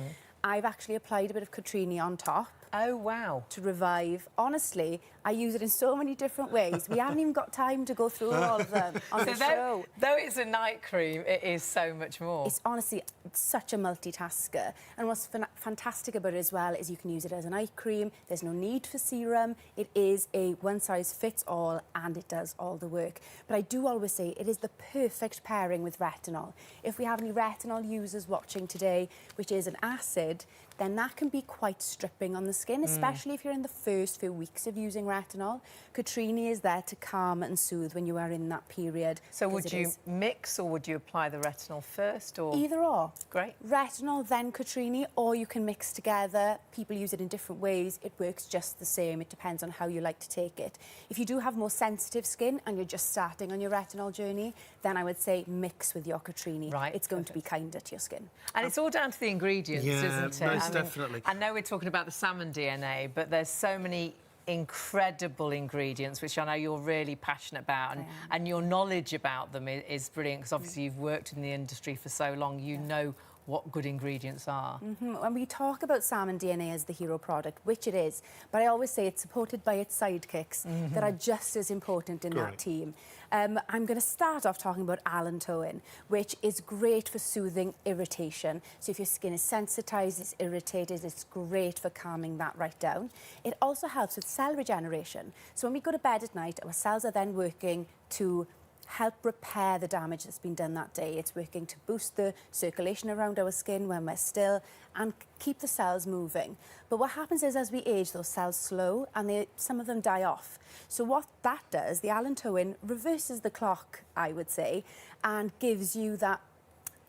Speaker 4: I've actually applied a bit of Cotrini on top.
Speaker 1: Oh, wow.
Speaker 4: To revive. Honestly, I use it in so many different ways. We haven't even got time to go through all of them on the show.
Speaker 1: Though it's a night cream, it is so much more.
Speaker 4: It's honestly such a multitasker. And what's fantastic about it as well is you can use it as a night cream. There's no need for serum. It is a one-size-fits-all and it does all the work. But I do always say it is the perfect pairing with retinol. If we have any retinol users watching today, which is an acid, then that can be quite stripping on the skin, especially if you're in the first few weeks of using retinol. Cotrini is there to calm and soothe when you are in that period.
Speaker 1: So would you mix or would you apply the retinol first? Or
Speaker 4: either or.
Speaker 1: Great.
Speaker 4: Retinol, then Cotrini, or you can mix together. People use it in different ways. It works just the same. It depends on how you like to take it. If you do have more sensitive skin and you're just starting on your retinol journey, then I would say mix with your Cotrini.
Speaker 1: Right.
Speaker 4: It's going to be kinder to your skin.
Speaker 1: And it's all down to the ingredients, isn't it?
Speaker 2: Most definitely.
Speaker 1: I know we're talking about the salmon DNA, but there's so many incredible ingredients, which I know you're really passionate about, and your knowledge about them is brilliant, because obviously you've worked in the industry for so long, you know what good ingredients are.
Speaker 4: When we talk about salmon DNA as the hero product, which it is, but I always say it's supported by its sidekicks that are just as important in that team. I'm going to start off talking about allantoin, which is great for soothing irritation. So if your skin is sensitized, it's irritated, it's great for calming that right down. It also helps with cell regeneration. So when we go to bed at night, our cells are then working to help repair the damage that's been done that day. It's working to boost the circulation around our skin when we're still and keep the cells moving. But what happens is as we age, those cells slow and some of them die off. So what that does, the allantoin reverses the clock, I would say, and gives you the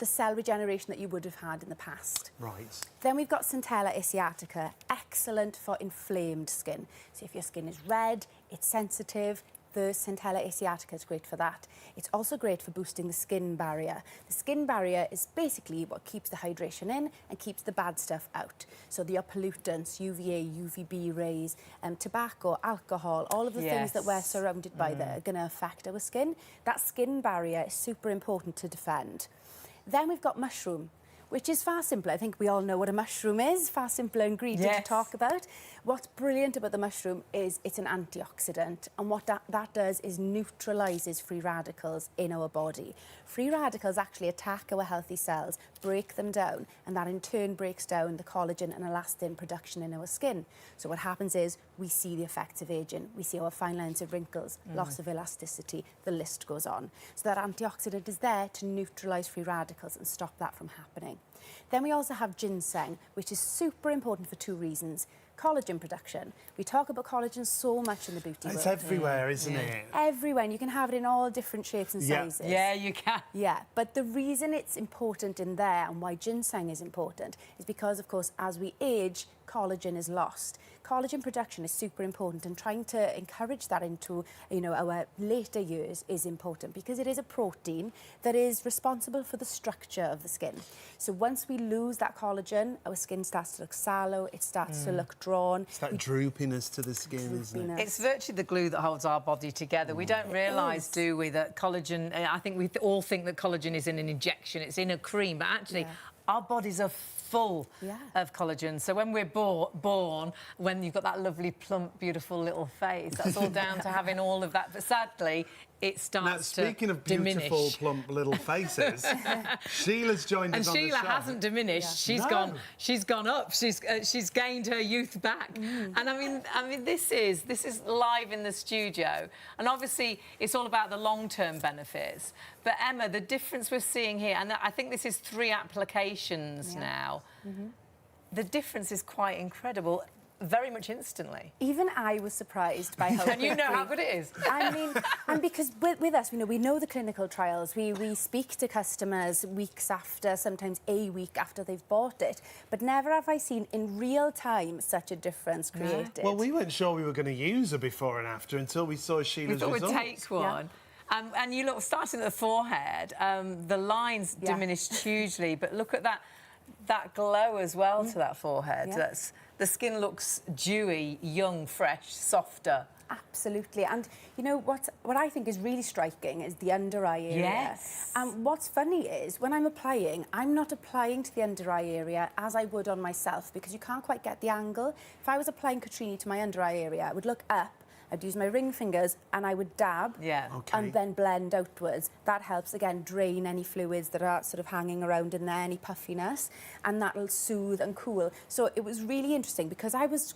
Speaker 4: cell regeneration that you would have had in the past.
Speaker 2: Right.
Speaker 4: Then we've got Centella ischiatica, excellent for inflamed skin. So if your skin is red, it's sensitive, the Centella ischiatica is great for that. It's also great for boosting the skin barrier. The skin barrier is basically what keeps the hydration in and keeps the bad stuff out. So the pollutants, UVA, UVB rays, tobacco, alcohol, all of the things that we're surrounded by that are going to affect our skin. That skin barrier is super important to defend. Then we've got mushroom, which is far simpler. I think we all know what a mushroom is, far simpler ingredient to talk about. What's brilliant about the mushroom is it's an antioxidant, and what that does is neutralises free radicals in our body. Free radicals actually attack our healthy cells, break them down, and that in turn breaks down the collagen and elastin production in our skin. So what happens is we see the effects of ageing. We see our fine lines of wrinkles, loss of elasticity, the list goes on. So that antioxidant is there to neutralise free radicals and stop that from happening. Then we also have ginseng, which is super important for two reasons. Collagen production. We talk about collagen so much in the beauty world.
Speaker 2: It's everywhere, isn't it?
Speaker 4: Everywhere. And you can have it in all different shapes and sizes.
Speaker 1: Yeah, you can.
Speaker 4: Yeah, but the reason it's important in there and why ginseng is important is because, of course, as we age, collagen is lost. Collagen production is super important, and trying to encourage that into, our later years is important because it is a protein that is responsible for the structure of the skin. So once we lose that collagen, our skin starts to look sallow, it starts to look drawn.
Speaker 2: It's that droopiness to the skin, isn't it?
Speaker 1: It's virtually the glue that holds our body together. We don't realise, do we, that collagen... I think we all think that collagen is in an injection, it's in a cream, but actually our bodies are full of collagen. So when we're born, when you've got that lovely, plump, beautiful little face, that's all down to having all of that. But sadly, it starts to
Speaker 2: speaking of beautiful,
Speaker 1: diminish.
Speaker 2: plump little faces, Sheila's joined us on the show.
Speaker 1: And Sheila hasn't diminished. She's gone up. She's gained her youth back. And I mean, this is live in the studio. And obviously, it's all about the long-term benefits. But Emma, the difference we're seeing here, and I think this is 3 applications now. The difference is quite incredible. Very much instantly.
Speaker 4: Even I was surprised by how
Speaker 1: And you know how good it is.
Speaker 4: I mean, and because with us, we know the clinical trials. We speak to customers weeks after, sometimes a week after they've bought it. But never have I seen in real time such a difference created.
Speaker 2: Well, we weren't sure we were going to use her before and after until we saw Sheila's results.
Speaker 1: We thought we'd take one. And you look, starting at the forehead, the lines diminished hugely, but look at that glow as well to that forehead. The skin looks dewy, young, fresh, softer.
Speaker 4: Absolutely. And you know what I think is really striking is the under eye area.
Speaker 1: Yes.
Speaker 4: And what's funny is when I'm applying, I'm not applying to the under eye area as I would on myself because you can't quite get the angle. If I was applying Cotrini to my under eye area, I would look up, I'd use my ring fingers and I would dab and then blend outwards. That helps, again, drain any fluids that are sort of hanging around in there, any puffiness, and that'll soothe and cool. So it was really interesting because I was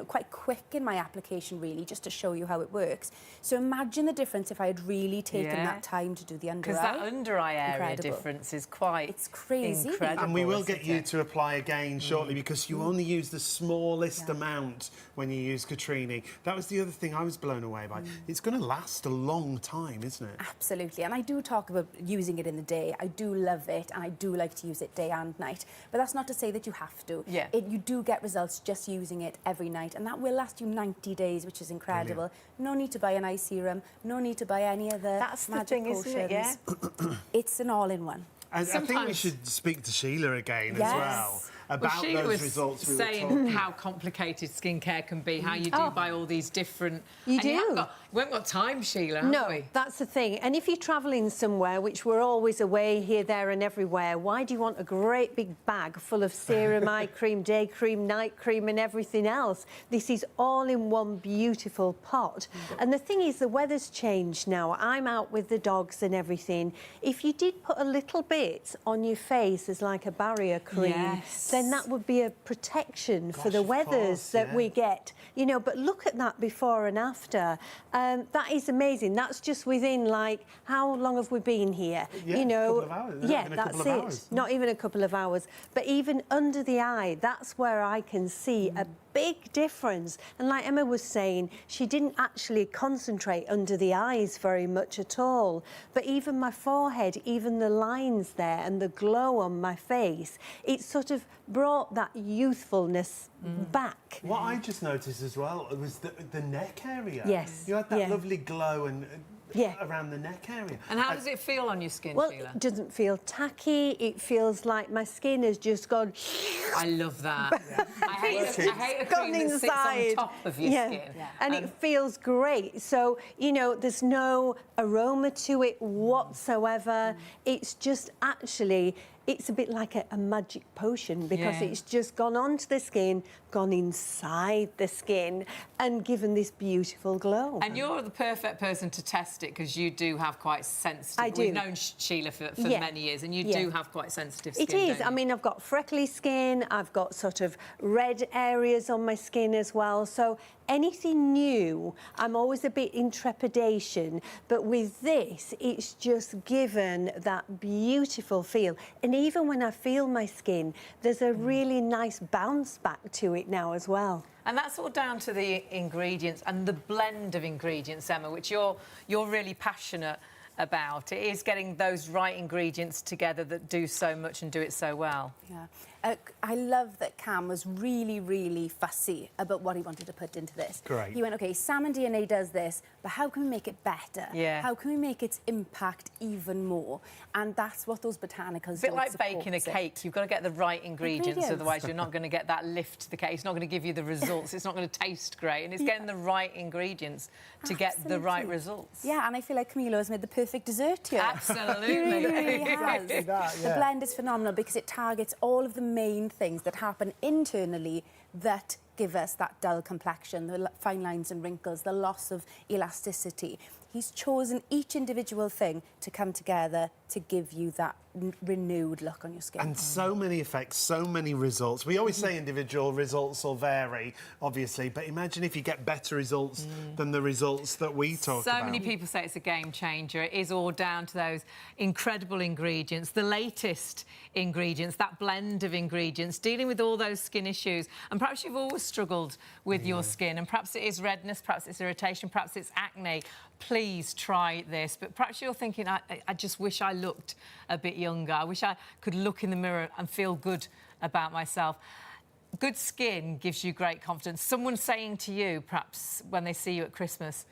Speaker 4: quite quick in my application, really, just to show you how it works. So imagine the difference if I had really taken that time to do the under eye.
Speaker 1: Because that under eye area difference is quite
Speaker 4: It's crazy.
Speaker 1: incredible.
Speaker 2: And we will get you to apply again shortly because you only use the smallest amount when you use Cotrini. That was the other thing I was blown away by. It's going to last a long time, isn't it?
Speaker 4: Absolutely. And I do talk about using it in the day. I do love it and I do like to use it day and night. But that's not to say that you have to. You do get results just using it every night, and that will last you 90 days, which is incredible. Brilliant. No need to buy an eye serum, no need to buy any other magic potions.
Speaker 5: Isn't it?
Speaker 4: It's an all-in-one.
Speaker 2: I think we should speak to Sheila again as well about those results we were talking
Speaker 1: saying how complicated skincare can be, how you do buy all these different...
Speaker 5: You do.
Speaker 1: We haven't got time, Sheila,
Speaker 5: No,
Speaker 1: have we?
Speaker 5: that's the thing. And if you're travelling somewhere, which we're always away here, there and everywhere, why do you want a great big bag full of serum, eye cream, day cream, night cream and everything else? This is all in one beautiful pot. And the thing is, the weather's changed now. I'm out with the dogs and everything. If you did put a little bit on your face as like a barrier cream, then that would be a protection for the weathers that we get. But look at that before and after. That is amazing. That's just within, like, how long have we been here?
Speaker 2: A couple of hours.
Speaker 5: That's it. Not even a couple of hours. But even under the eye, that's where I can see a big difference. And like Emma was saying, she didn't actually concentrate under the eyes very much at all. But even my forehead, even the lines there and the glow on my face, it sort of brought that youthfulness back.
Speaker 2: What I just noticed as well was the neck area.
Speaker 5: Yes.
Speaker 2: You had that lovely glow and around the neck area.
Speaker 1: And how does it feel on your skin,
Speaker 5: Well,
Speaker 1: Sheila?
Speaker 5: it doesn't feel tacky. It feels like my skin has just gone...
Speaker 1: I love that. I hate a cream that sits on top of your skin.
Speaker 5: And it feels great. So, there's no aroma to it whatsoever. It's just actually... It's a bit like a magic potion because it's just gone onto the skin, gone inside the skin and given this beautiful glow.
Speaker 1: And you're the perfect person to test it because you do have quite sensitive...
Speaker 5: I do.
Speaker 1: We've known Sheila for many years and you do have quite sensitive skin,
Speaker 5: It is.
Speaker 1: don't you?
Speaker 5: I mean, I've got freckly skin, I've got sort of red areas on my skin as well. So anything new, I'm always a bit in trepidation. But with this, it's just given that beautiful feel. And even when I feel my skin, there's a really nice bounce back to it now as well.
Speaker 1: And that's all down to the ingredients and the blend of ingredients, Emma, which you're really passionate about. It is getting those right ingredients together that do so much and do it so well.
Speaker 4: I love that Cam was really, really fussy about what he wanted to put into this.
Speaker 2: Great.
Speaker 4: He went, OK, salmon DNA does this, but how can we make it better? How can we make its impact even more? And that's what those botanicals do.
Speaker 1: A bit like baking a cake. You've got to get the right ingredients, otherwise you're not going to get that lift to the cake. It's not going to give you the results. It's not going to taste great. And it's getting the right ingredients to get the right results.
Speaker 4: Yeah, and I feel like Camilo has made the perfect dessert here.
Speaker 1: Absolutely.
Speaker 4: He really, really has. The blend is phenomenal because it targets all of the main things that happen internally that give us that dull complexion, the fine lines and wrinkles, the loss of elasticity. He's chosen each individual thing to come together to give you that renewed look on your skin.
Speaker 2: And so many effects, so many results. We always say individual results will vary, obviously, but imagine if you get better results than the results that we talk about.
Speaker 1: So many people say it's a game changer. It is all down to those incredible ingredients, the latest ingredients, that blend of ingredients, dealing with all those skin issues. And perhaps you've always struggled with your skin, and perhaps it is redness, perhaps it's irritation, perhaps it's acne. Please try this. But perhaps you're thinking, I just wish I looked a bit younger. I wish I could look in the mirror and feel good about myself. Good skin gives you great confidence. Someone saying to you, perhaps when they see you at Christmas,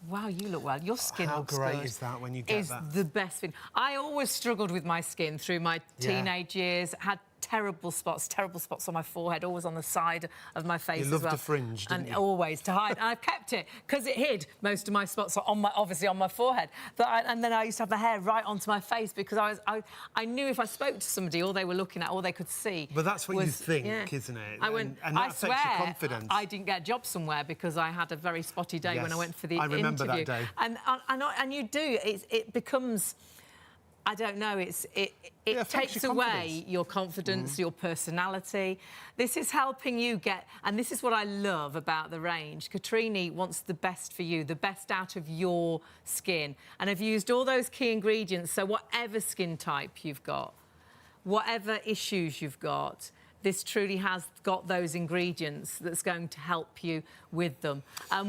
Speaker 1: wow, you look well. Your skin looks good.
Speaker 2: How great is that when you get that?
Speaker 1: Is the best thing. I always struggled with my skin through my teenage years. Had terrible spots on my forehead, always on the side of my face as well.
Speaker 2: You loved the fringe, didn't
Speaker 1: and
Speaker 2: you?
Speaker 1: Always to hide. And I've kept it because it hid most of my spots obviously on my forehead. But and then I used to have the hair right onto my face because I knew if I spoke to somebody, all they were looking at, all they could see.
Speaker 2: But that's what you think, isn't it?
Speaker 1: I went.
Speaker 2: And that
Speaker 1: I
Speaker 2: affects
Speaker 1: swear,
Speaker 2: your confidence.
Speaker 1: I didn't get a job somewhere because I had a very spotty day when I went for the interview.
Speaker 2: I remember that day.
Speaker 1: And you do. It becomes. I don't know, it takes away your confidence, your personality. This is helping you get, and this is what I love about the range. Cotrini wants the best for you, the best out of your skin. And I've used all those key ingredients, so whatever skin type you've got, whatever issues you've got, this truly has got those ingredients that's going to help you with them.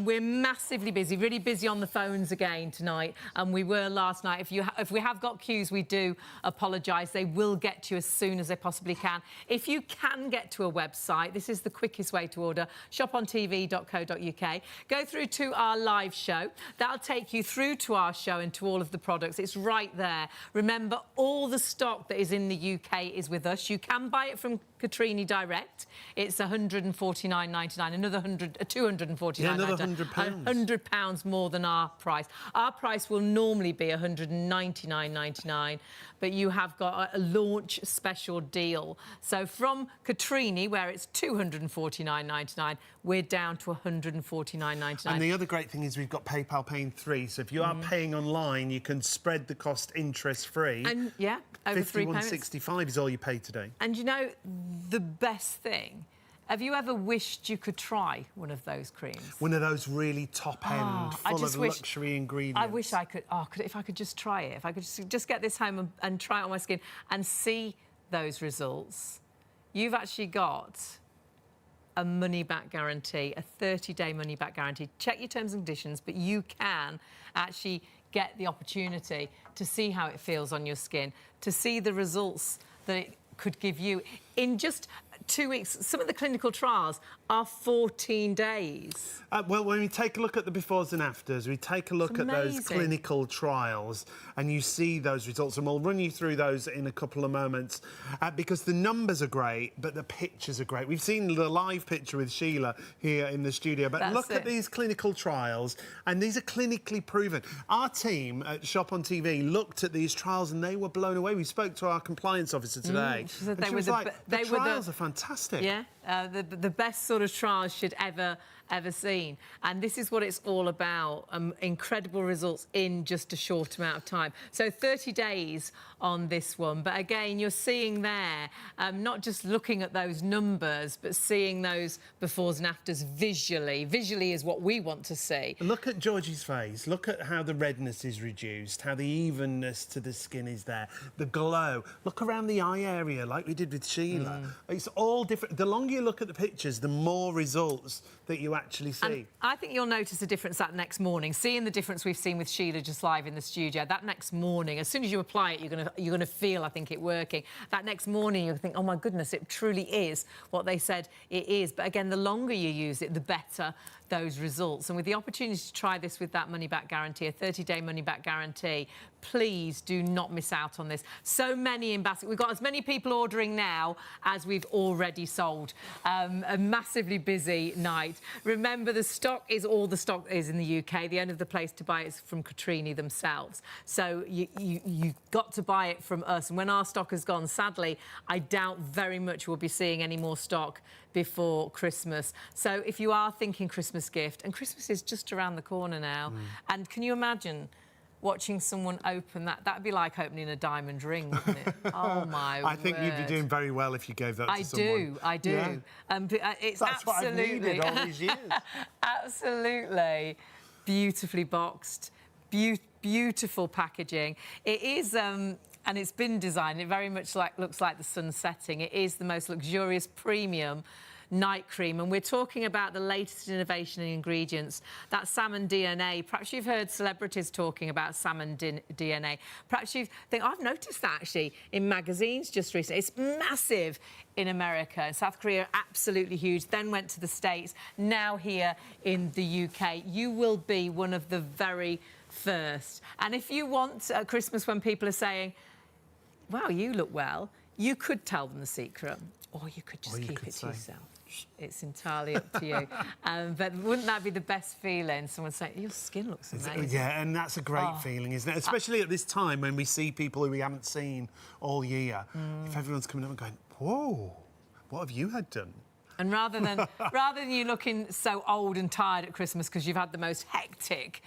Speaker 1: We're massively busy, really busy on the phones again tonight, and we were last night. If we have got queues, we do apologise. They will get to you as soon as they possibly can. If you can get to a website, this is the quickest way to order, shopontv.co.uk. Go through to our live show. That'll take you through to our show and to all of the products. It's right there. Remember, all the stock that is in the UK is with us. You can buy it from Cotrini direct. It's £149.99, another £249.99.
Speaker 2: Yeah, another £100.
Speaker 1: £100 more than our price. Our price will normally be £199.99, but you have got a launch special deal. So from Cotrini, where it's £249.99, we're down to £149.99.
Speaker 2: And the other great thing is we've got PayPal Paying 3, so if you are paying online, you can spread the cost interest-free.
Speaker 1: And, yeah, over 3 payments.
Speaker 2: £51.65 is all you pay today.
Speaker 1: And, you know, the best thing, have you ever wished you could try one of those creams?
Speaker 2: One of those really top-end, full of luxury ingredients.
Speaker 1: I wish I could, if I could just try it, if I could just get this home and try it on my skin and see those results. You've actually got a money-back guarantee, a 30-day money-back guarantee. Check your terms and conditions, but you can actually get the opportunity to see how it feels on your skin, to see the results that it could give you in just 2 weeks. Some of the clinical trials are 14 days.
Speaker 2: Well, when we take a look at the befores and afters, we take a look at those clinical trials and you see those results, and we'll run you through those in a couple of moments because the numbers are great, but the pictures are great. We've seen the live picture with Sheila here in the studio, but look at these clinical trials, and these are clinically proven. Our team at Shop on TV looked at these trials and they were blown away. We spoke to our compliance officer today. And she was like, the trials are fantastic.
Speaker 1: Yeah, the best sort of trials she'd ever seen. And this is what it's all about, incredible results in just a short amount of time. So 30 days on this one. But again, you're seeing there, not just looking at those numbers, but seeing those befores and afters visually. Visually is what we want to see.
Speaker 2: Look at Georgie's face. Look at how the redness is reduced, how the evenness to the skin is there, the glow. Look around the eye area like we did with Sheila. It's all different. The longer you look at the pictures, the more results that you actually see.
Speaker 1: And I think you'll notice a difference that next morning. Seeing the difference we've seen with Sheila just live in the studio, that next morning, as soon as you apply it, you're gonna feel, I think, it working. That next morning, you'll think, oh my goodness, it truly is what they said it is. But again, the longer you use it, the better those results. And with the opportunity to try this with that money-back guarantee, a 30-day money-back guarantee, please do not miss out on this. So many in basket. We've got as many people ordering now as we've already sold. A massively busy night. Remember, the stock is all the stock is in the UK. The only other place to buy it is from Cotrini themselves. So you've got to buy it from us. And when our stock has gone, sadly, I doubt very much we'll be seeing any more stock before Christmas. So if you are thinking Christmas gift, and Christmas is just around the corner now, and can you imagine watching someone open that? That'd be like opening a diamond ring, wouldn't it? Oh, my
Speaker 2: I think you'd be
Speaker 1: word.
Speaker 2: doing very well if you gave that to someone.
Speaker 1: I do.
Speaker 2: Yeah.
Speaker 1: It's
Speaker 2: That's what I've
Speaker 1: absolutely...
Speaker 2: needed all these years.
Speaker 1: Absolutely. Beautifully boxed, beautiful packaging. It is... and it's been designed, it very much looks like the sun setting. It is the most luxurious premium night cream, and we're talking about the latest innovation in ingredients, that salmon DNA. Perhaps you've heard celebrities talking about salmon DNA. Perhaps you think, I've noticed that actually in magazines just recently. It's massive in America. South Korea, absolutely huge, then went to the States, now here in the UK. You will be one of the very first. And if you want at Christmas, when people are saying, wow, you look well, you could tell them the secret, or you could just keep it to yourself. It's entirely up to you. But wouldn't that be the best feeling? Someone saying, your skin looks amazing.
Speaker 2: Yeah, and that's a great feeling, isn't it? Especially at this time when we see people who we haven't seen all year. If everyone's coming up and going, whoa, what have you had done?
Speaker 1: And rather than you looking so old and tired at Christmas because you've had the most hectic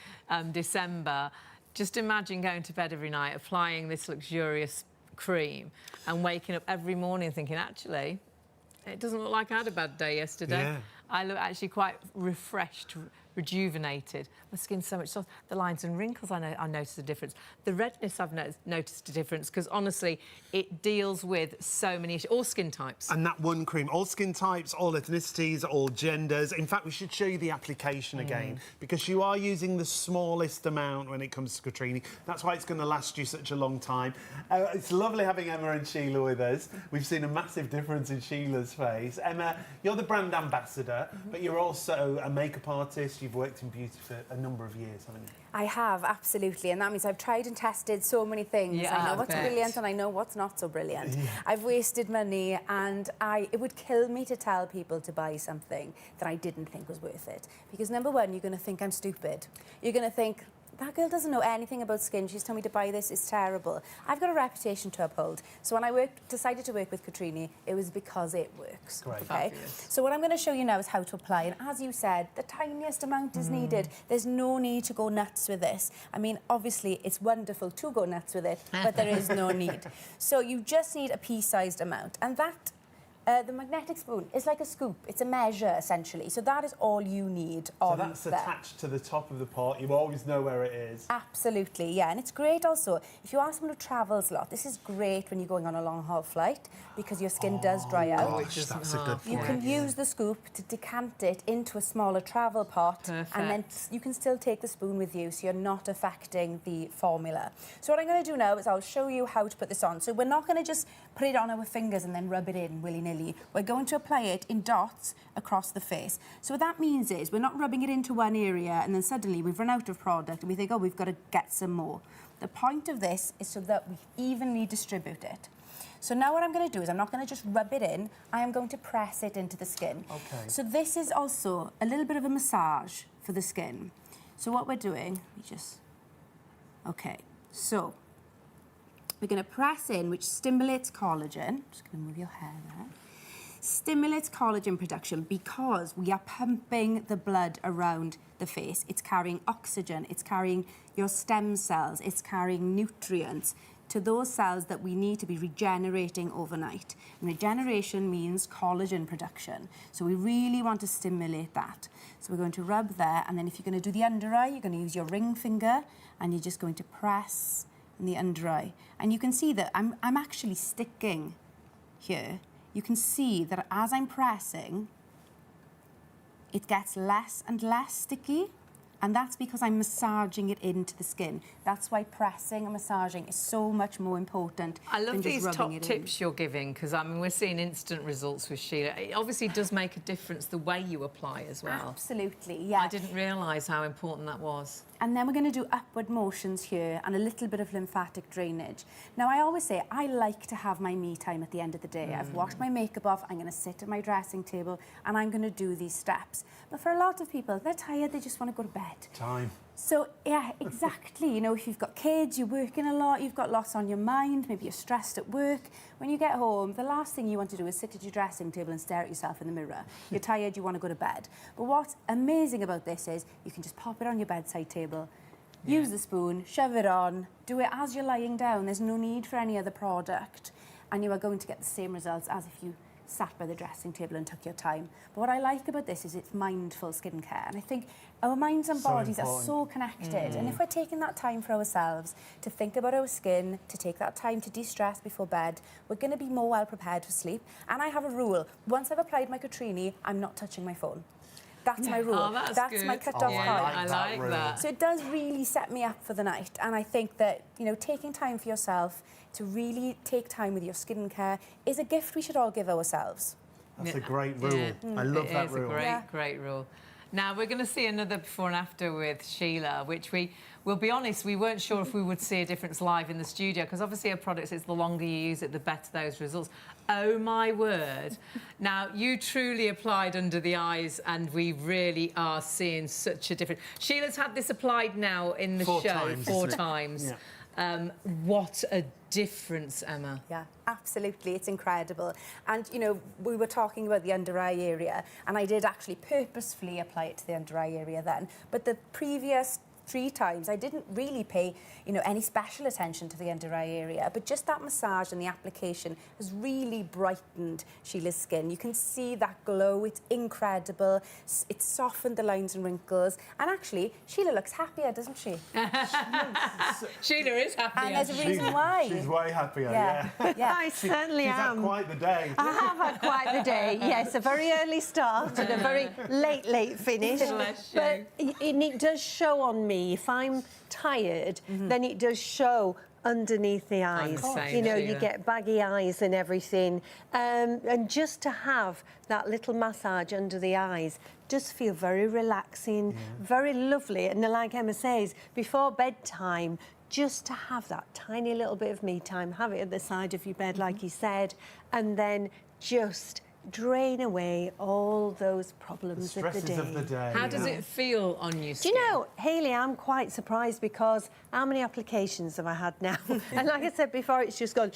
Speaker 1: December, just imagine going to bed every night, applying this luxurious cream and waking up every morning thinking, actually, it doesn't look like I had a bad day yesterday.
Speaker 2: Yeah.
Speaker 1: I look actually quite refreshed, rejuvenated. My skin's so much soft. The lines and wrinkles, I noticed a difference. The redness, I've noticed a difference, because honestly, it deals with so many issues, all skin types.
Speaker 2: And that one cream, all skin types, all ethnicities, all genders. In fact, we should show you the application again, because you are using the smallest amount when it comes to Cotrini. That's why it's going to last you such a long time. It's lovely having Emma and Sheila with us. We've seen a massive difference in Sheila's face. Emma, you're the brand ambassador, but you're also a makeup artist. You've worked in beauty for a number of years, haven't you?
Speaker 4: I have, absolutely, and that means I've tried and tested so many things.
Speaker 1: Yeah,
Speaker 4: I know
Speaker 1: I
Speaker 4: what's
Speaker 1: bet.
Speaker 4: brilliant and I know what's not so brilliant.
Speaker 2: Yeah.
Speaker 4: I've wasted money, and it would kill me to tell people to buy something that I didn't think was worth it. Because number one, you're going to think I'm stupid. You're going to think, that girl doesn't know anything about skin. She's told me to buy this. It's terrible. I've got a reputation to uphold. So when I decided to work with Cotrini, it was because it works.
Speaker 2: Great.
Speaker 4: Okay? So what I'm going to show you now is how to apply. And as you said, the tiniest amount is needed. There's no need to go nuts with this. I mean, obviously, it's wonderful to go nuts with it, but there is no need. So you just need a pea-sized amount. And that... the magnetic spoon is like a scoop. It's a measure, essentially. So that is all you need on there.
Speaker 2: So that's attached to the top of the pot. You always know where it is.
Speaker 4: Absolutely, yeah. And it's great also, if you are someone who travels a lot, this is great when you're going on a long-haul flight because your skin does dry out.
Speaker 2: Gosh, that's a good
Speaker 4: You
Speaker 2: point.
Speaker 4: can use the scoop to decant it into a smaller travel pot.
Speaker 1: Perfect.
Speaker 4: And then you can still take the spoon with you, so you're not affecting the formula. So what I'm going to do now is I'll show you how to put this on. So we're not going to just put it on our fingers and then rub it in willy-nilly. We're going to apply it in dots across the face. So what that means is we're not rubbing it into one area and then suddenly we've run out of product and we think, oh, we've got to get some more. The point of this is so that we evenly distribute it. So now what I'm going to do is I'm not going to just rub it in, I am going to press it into the skin.
Speaker 2: Okay.
Speaker 4: So this is also a little bit of a massage for the skin. So what we're doing, okay, so we're going to press in, which stimulates collagen. Just going to move your hair there. Stimulates collagen production because we are pumping the blood around the face. It's carrying oxygen, it's carrying your stem cells, it's carrying nutrients to those cells that we need to be regenerating overnight. And regeneration means collagen production. So we really want to stimulate that. So we're going to rub there, and then if you're going to do the under eye, you're going to use your ring finger, and you're just going to press in the under eye. And you can see that I'm actually sticking here. You can see that as I'm pressing, it gets less and less sticky And that's because I'm massaging it into the skin. That's why pressing and massaging is so much more important
Speaker 1: I love
Speaker 4: than just
Speaker 1: these
Speaker 4: rubbing
Speaker 1: top
Speaker 4: it
Speaker 1: tips you're giving, because I mean we're seeing instant results with Sheila. It obviously does make a difference the way you apply as well.
Speaker 4: Absolutely, yeah.
Speaker 1: I didn't realise how important that was.
Speaker 4: And then we're going to do upward motions here and a little bit of lymphatic drainage. Now, I always say I like to have my me time at the end of the day. I've washed my makeup off, I'm going to sit at my dressing table and I'm going to do these steps. But for a lot of people, they're tired, they just want to go to bed.
Speaker 2: Time.
Speaker 4: So, yeah, exactly. You know, if you've got kids, you're working a lot, you've got lots on your mind, maybe you're stressed at work. When you get home, the last thing you want to do is sit at your dressing table and stare at yourself in the mirror. You're tired, you want to go to bed. But what's amazing about this is you can just pop it on your bedside table, use the spoon, shove it on, do it as you're lying down. There's no need for any other product. And you are going to get the same results as if you sat by the dressing table and took your time. But what I like about this is it's mindful skincare. And I think our minds and bodies are so connected. And if we're taking that time for ourselves to think about our skin, to take that time to de-stress before bed, we're going to be more well prepared for sleep. And I have a rule. Once I've applied my Cotrini, I'm not touching my phone. That's my rule.
Speaker 1: Oh, that's
Speaker 4: my
Speaker 1: good.
Speaker 4: cut-off point.
Speaker 1: I like that.
Speaker 4: So it does really set me up for the night. And I think that, you know, taking time for yourself, to really take time with your skincare, is a gift we should all give ourselves.
Speaker 2: That's a great rule. I love that rule.
Speaker 1: It is a great rule. Now, we're going to see another before and after with Sheila, which we'll be honest, we weren't sure if we would see a difference live in the studio, because obviously our products, it's the longer you use it, the better those results. Oh, my word. Now, you truly applied under the eyes, and we really are seeing such a difference. Sheila's had this applied now in the show 4 times. Yeah. What a difference, Emma.
Speaker 4: Yeah, absolutely. It's incredible. And, you know, we were talking about the under eye area, and I did actually purposefully apply it to the under eye area then. But the previous 3 times, I didn't really pay, you know, any special attention to the under eye area, but just that massage and the application has really brightened Sheila's skin. You can see that glow. It's incredible. It's softened the lines and wrinkles. And actually, Sheila looks happier, doesn't she?
Speaker 1: Sheila is happier.
Speaker 4: And there's a reason why.
Speaker 2: She's way happier,
Speaker 4: yeah.
Speaker 5: I certainly am.
Speaker 2: She's had quite the day.
Speaker 5: I have had quite the day, yes. A very early start and a very late finish.
Speaker 1: Bless you.
Speaker 5: But it does show on me. If I'm tired, then it does show underneath the eyes. You know, you get baggy eyes and everything. And just to have that little massage under the eyes does feel very relaxing, very lovely. And like Emma says, before bedtime, just to have that tiny little bit of me time, have it at the side of your bed, like you said, and then just drain away all those problems
Speaker 2: of the day.
Speaker 1: How does it feel on your skin?
Speaker 5: Do you know, Hayley, I'm quite surprised because how many applications have I had now? And like I said before, it's just gone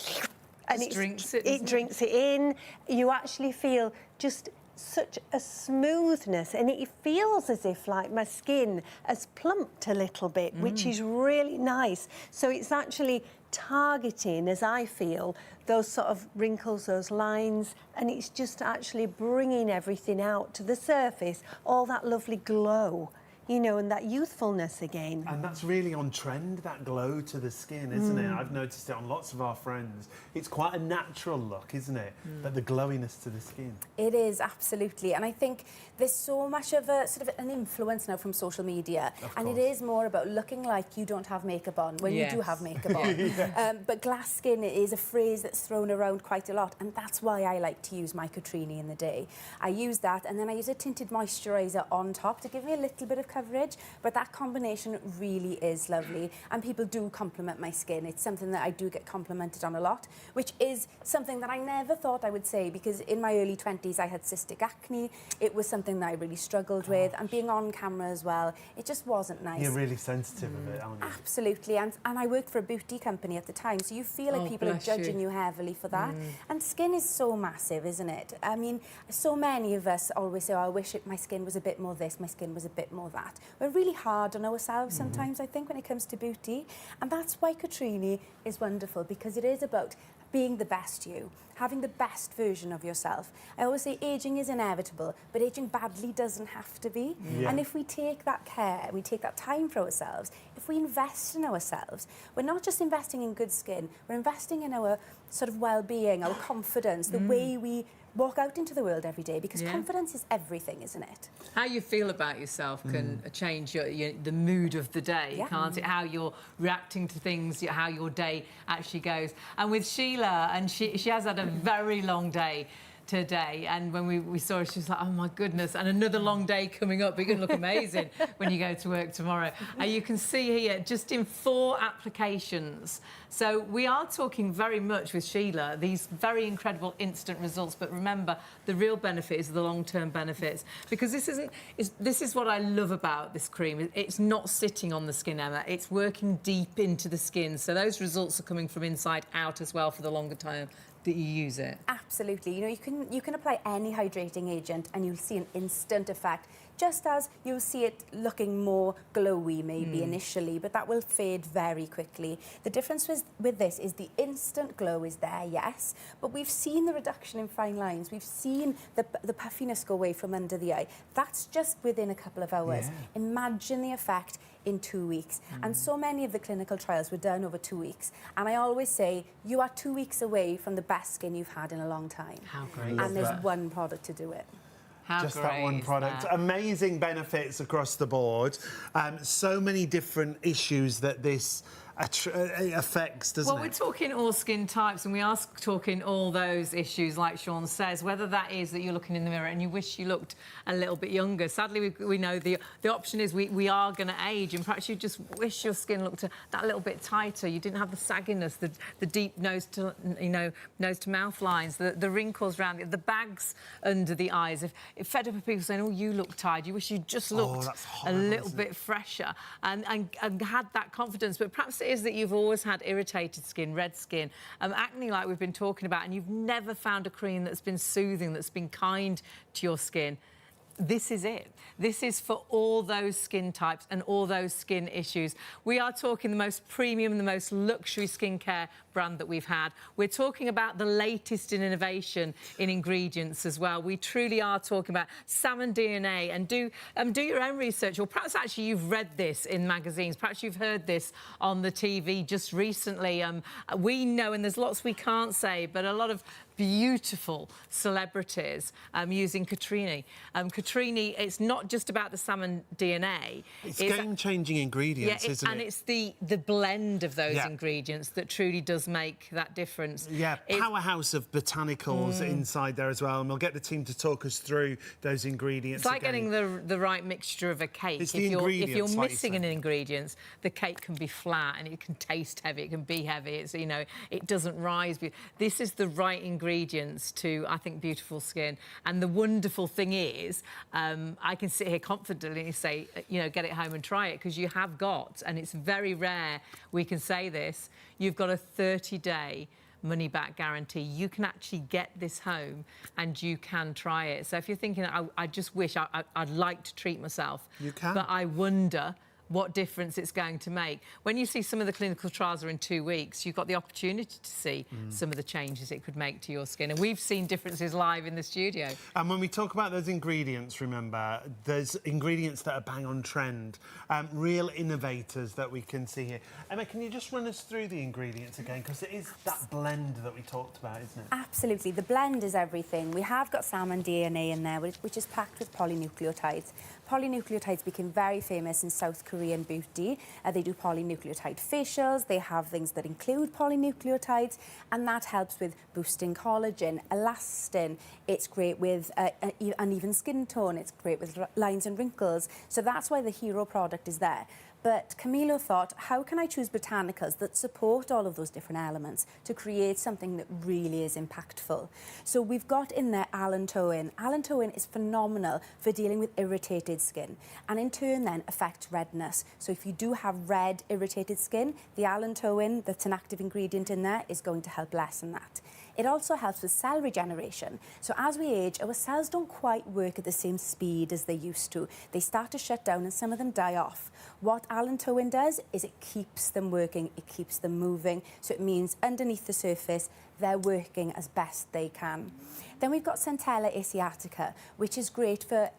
Speaker 5: and it drinks it in. You actually feel just such a smoothness, and it feels as if like my skin has plumped a little bit, which is really nice. So it's actually targeting, as I feel, those sort of wrinkles, those lines, and it's just actually bringing everything out to the surface, all that lovely glow, you know, and that youthfulness again.
Speaker 2: And that's really on trend, that glow to the skin, isn't it? I've noticed it on lots of our friends. It's quite a natural look, isn't it? But the glowiness to the skin.
Speaker 4: It is, absolutely. And I think there's so much of a sort of an influence now from social media. And it is more about looking like you don't have makeup on when you do have makeup on. But glass skin is a phrase that's thrown around quite a lot. And that's why I like to use my Cotrini in the day. I use that, and then I use a tinted moisturiser on top to give me a little bit of coverage, but that combination really is lovely, and people do compliment my skin. It's something that I do get complimented on a lot, which is something that I never thought I would say, because in my early 20s I had cystic acne. It was something that I really struggled with, and being on camera as well, it just wasn't nice.
Speaker 2: You're really sensitive of it, aren't you?
Speaker 4: Absolutely, and I worked for a beauty company at the time, so you feel like people are judging you heavily for that. And skin is so massive, isn't it? I mean, so many of us always say, oh, I wish my skin was a bit more this, my skin was a bit more that. We're really hard on ourselves sometimes, I think, when it comes to beauty. And that's why Cotrini is wonderful, because it is about being the best you, having the best version of yourself. I always say ageing is inevitable, but ageing badly doesn't have to be. And if we take that care, we take that time for ourselves, if we invest in ourselves, we're not just investing in good skin, we're investing in our sort of well-being, our confidence, the way we walk out into the world every day, because confidence is everything, isn't it?
Speaker 1: How you feel about yourself can change the mood of the day, can't it? How you're reacting to things, how your day actually goes. And with Sheila, and she has had a very long day today, and when we saw her, she was like, oh my goodness, and another long day coming up. You're going to look amazing when you go to work tomorrow. And you can see here, just in 4 applications. So we are talking very much with Sheila, these very incredible instant results, but remember, the real benefit is the long-term benefits, because this is what I love about this cream. It's not sitting on the skin, Emma, it's working deep into the skin, so those results are coming from inside out as well for the longer time that you use it.
Speaker 4: Absolutely. You know, you can apply any hydrating agent and you'll see an instant effect, just as you'll see it looking more glowy maybe initially, but that will fade very quickly. The difference with this is the instant glow is there, yes, but we've seen the reduction in fine lines. We've seen the puffiness go away from under the eye. That's just within a couple of hours. Yeah. Imagine the effect in 2 weeks. And so many of the clinical trials were done over 2 weeks. And I always say, you are 2 weeks away from the best skin you've had in a long time.
Speaker 1: How great.
Speaker 4: And there's one product to do it.
Speaker 1: How
Speaker 2: just
Speaker 1: great
Speaker 2: that one product.
Speaker 1: That?
Speaker 2: Amazing benefits across the board. So many different issues that this affects, doesn't it?
Speaker 1: Well, we're talking all skin types, and we are talking all those issues, like Sean says, whether that is that you're looking in the mirror and you wish you looked a little bit younger. Sadly, we know the option is we are going to age, and perhaps you just wish your skin looked that little bit tighter. You didn't have the sagginess, the deep nose to mouth lines, the wrinkles around it, the bags under the eyes. If fed up with people saying, "Oh, you look tired," you wish you just looked a little bit fresher and had that confidence. But perhaps it is that you've always had irritated skin, red skin, acne like we've been talking about, and you've never found a cream that's been soothing, that's been kind to your skin. This is it. This is for all those skin types and all those skin issues. We are talking the most premium, the most luxury skincare brand that we've had. We're talking about the latest in innovation in ingredients as well. We truly are talking about salmon DNA, and do your own research, or perhaps actually you've read this in magazines, perhaps you've heard this on the TV just recently. We know, and there's lots we can't say, but a lot of beautiful celebrities using Cotrini. Cotrini, it's not just about the salmon DNA.
Speaker 2: It's game-changing ingredients, isn't it?
Speaker 1: And it's the blend of those ingredients that truly does make that difference.
Speaker 2: Yeah, powerhouse of botanicals inside there as well, and we'll get the team to talk us through those ingredients.
Speaker 1: It's like getting the right mixture of a cake.
Speaker 2: It's
Speaker 1: if you're missing an ingredient, the cake can be flat and it can taste heavy, it can be heavy. It's, you know, it doesn't rise. This is the right ingredients to, I think, beautiful skin. And the wonderful thing is, I can sit here confidently and say, you know, get it home and try it, because you have got, and it's very rare we can say this, you've got a 30-day money-back guarantee. You can actually get this home and you can try it. So if you're thinking, I just wish I'd like to treat myself,
Speaker 2: you can,
Speaker 1: but I wonder what difference it's going to make. When you see some of the clinical trials are in 2 weeks, you've got the opportunity to see some of the changes it could make to your skin. And we've seen differences live in the studio.
Speaker 2: And when we talk about those ingredients, remember, there's ingredients that are bang on trend, real innovators that we can see here. Emma, can you just run us through the ingredients again? Because it is that blend that we talked about, isn't it?
Speaker 4: Absolutely. The blend is everything. We have got salmon DNA in there, which is packed with polynucleotides. Polynucleotides became very famous in South Korean beauty. They do polynucleotide facials. They have things that include polynucleotides, and that helps with boosting collagen, elastin. It's great with uneven skin tone. It's great with lines and wrinkles. So that's why the hero product is there. But Camilo thought, how can I choose botanicals that support all of those different elements to create something that really is impactful? So we've got in there allantoin. Allantoin is phenomenal for dealing with irritated skin, and in turn then affects redness. So if you do have red, irritated skin, the allantoin, that's an active ingredient in there, is going to help lessen that. It also helps with cell regeneration. So as we age, our cells don't quite work at the same speed as they used to. They start to shut down and some of them die off. What allantoin does is it keeps them working, it keeps them moving. So it means underneath the surface, they're working as best they can. Then we've got Centella asiatica, which is great for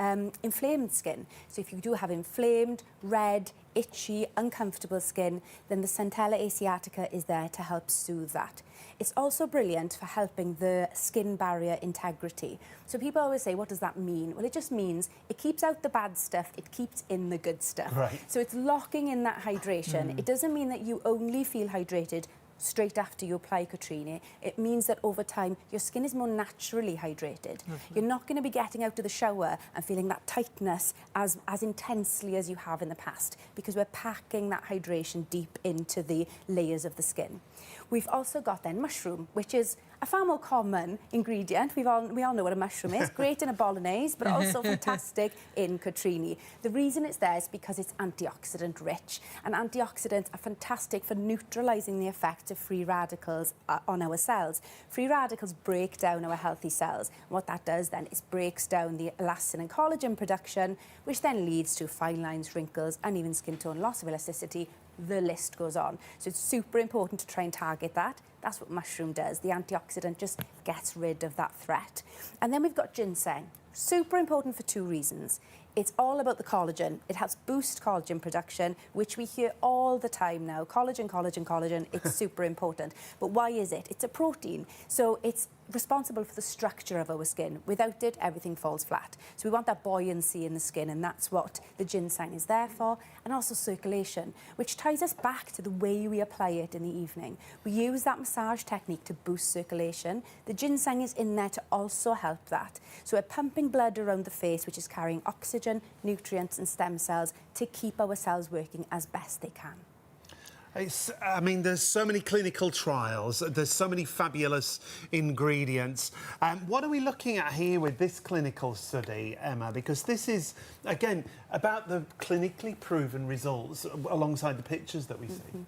Speaker 4: inflamed skin. So if you do have inflamed, red, itchy, uncomfortable skin, then the Centella asiatica is there to help soothe that. It's also brilliant for helping the skin barrier integrity. So people always say, what does that mean? Well, it just means it keeps out the bad stuff, it keeps in the good stuff.
Speaker 2: Right.
Speaker 4: So it's locking in that hydration. It doesn't mean that you only feel hydrated straight after you apply Cotrini. It means that over time your skin is more naturally hydrated. You're not going to be getting out of the shower and feeling that tightness as intensely as you have in the past, because we're packing that hydration deep into the layers of the skin. We've also got then mushroom, which is a far more common ingredient. We all know what a mushroom is. Great in a bolognese, but also fantastic in Cotrini. The reason it's there is because it's antioxidant rich, and antioxidants are fantastic for neutralising the effect of free radicals on our cells. Free radicals break down our healthy cells. What that does then is breaks down the elastin and collagen production, which then leads to fine lines, wrinkles, uneven skin tone, loss of elasticity. The list goes on. So it's super important to try and target that. That's what mushroom does. The antioxidant just gets rid of that threat. And then we've got ginseng. Super important for two reasons. It's all about the collagen. It helps boost collagen production, which we hear all the time now. Collagen, collagen, collagen. It's super important. But why is it? It's a protein. So it's responsible for the structure of our skin. Without it, everything falls flat. So we want that buoyancy in the skin, and that's what the ginseng is there for. And also circulation, which ties us back to the way we apply it in the evening. We use that massage technique to boost circulation. The ginseng is in there to also help that. So we're pumping blood around the face, which is carrying oxygen, nutrients and stem cells to keep our cells working as best they can.
Speaker 2: I mean, there's so many clinical trials, there's so many fabulous ingredients. What are we looking at here with this clinical study, Emma? Because this is, again, about the clinically proven results alongside the pictures that we see.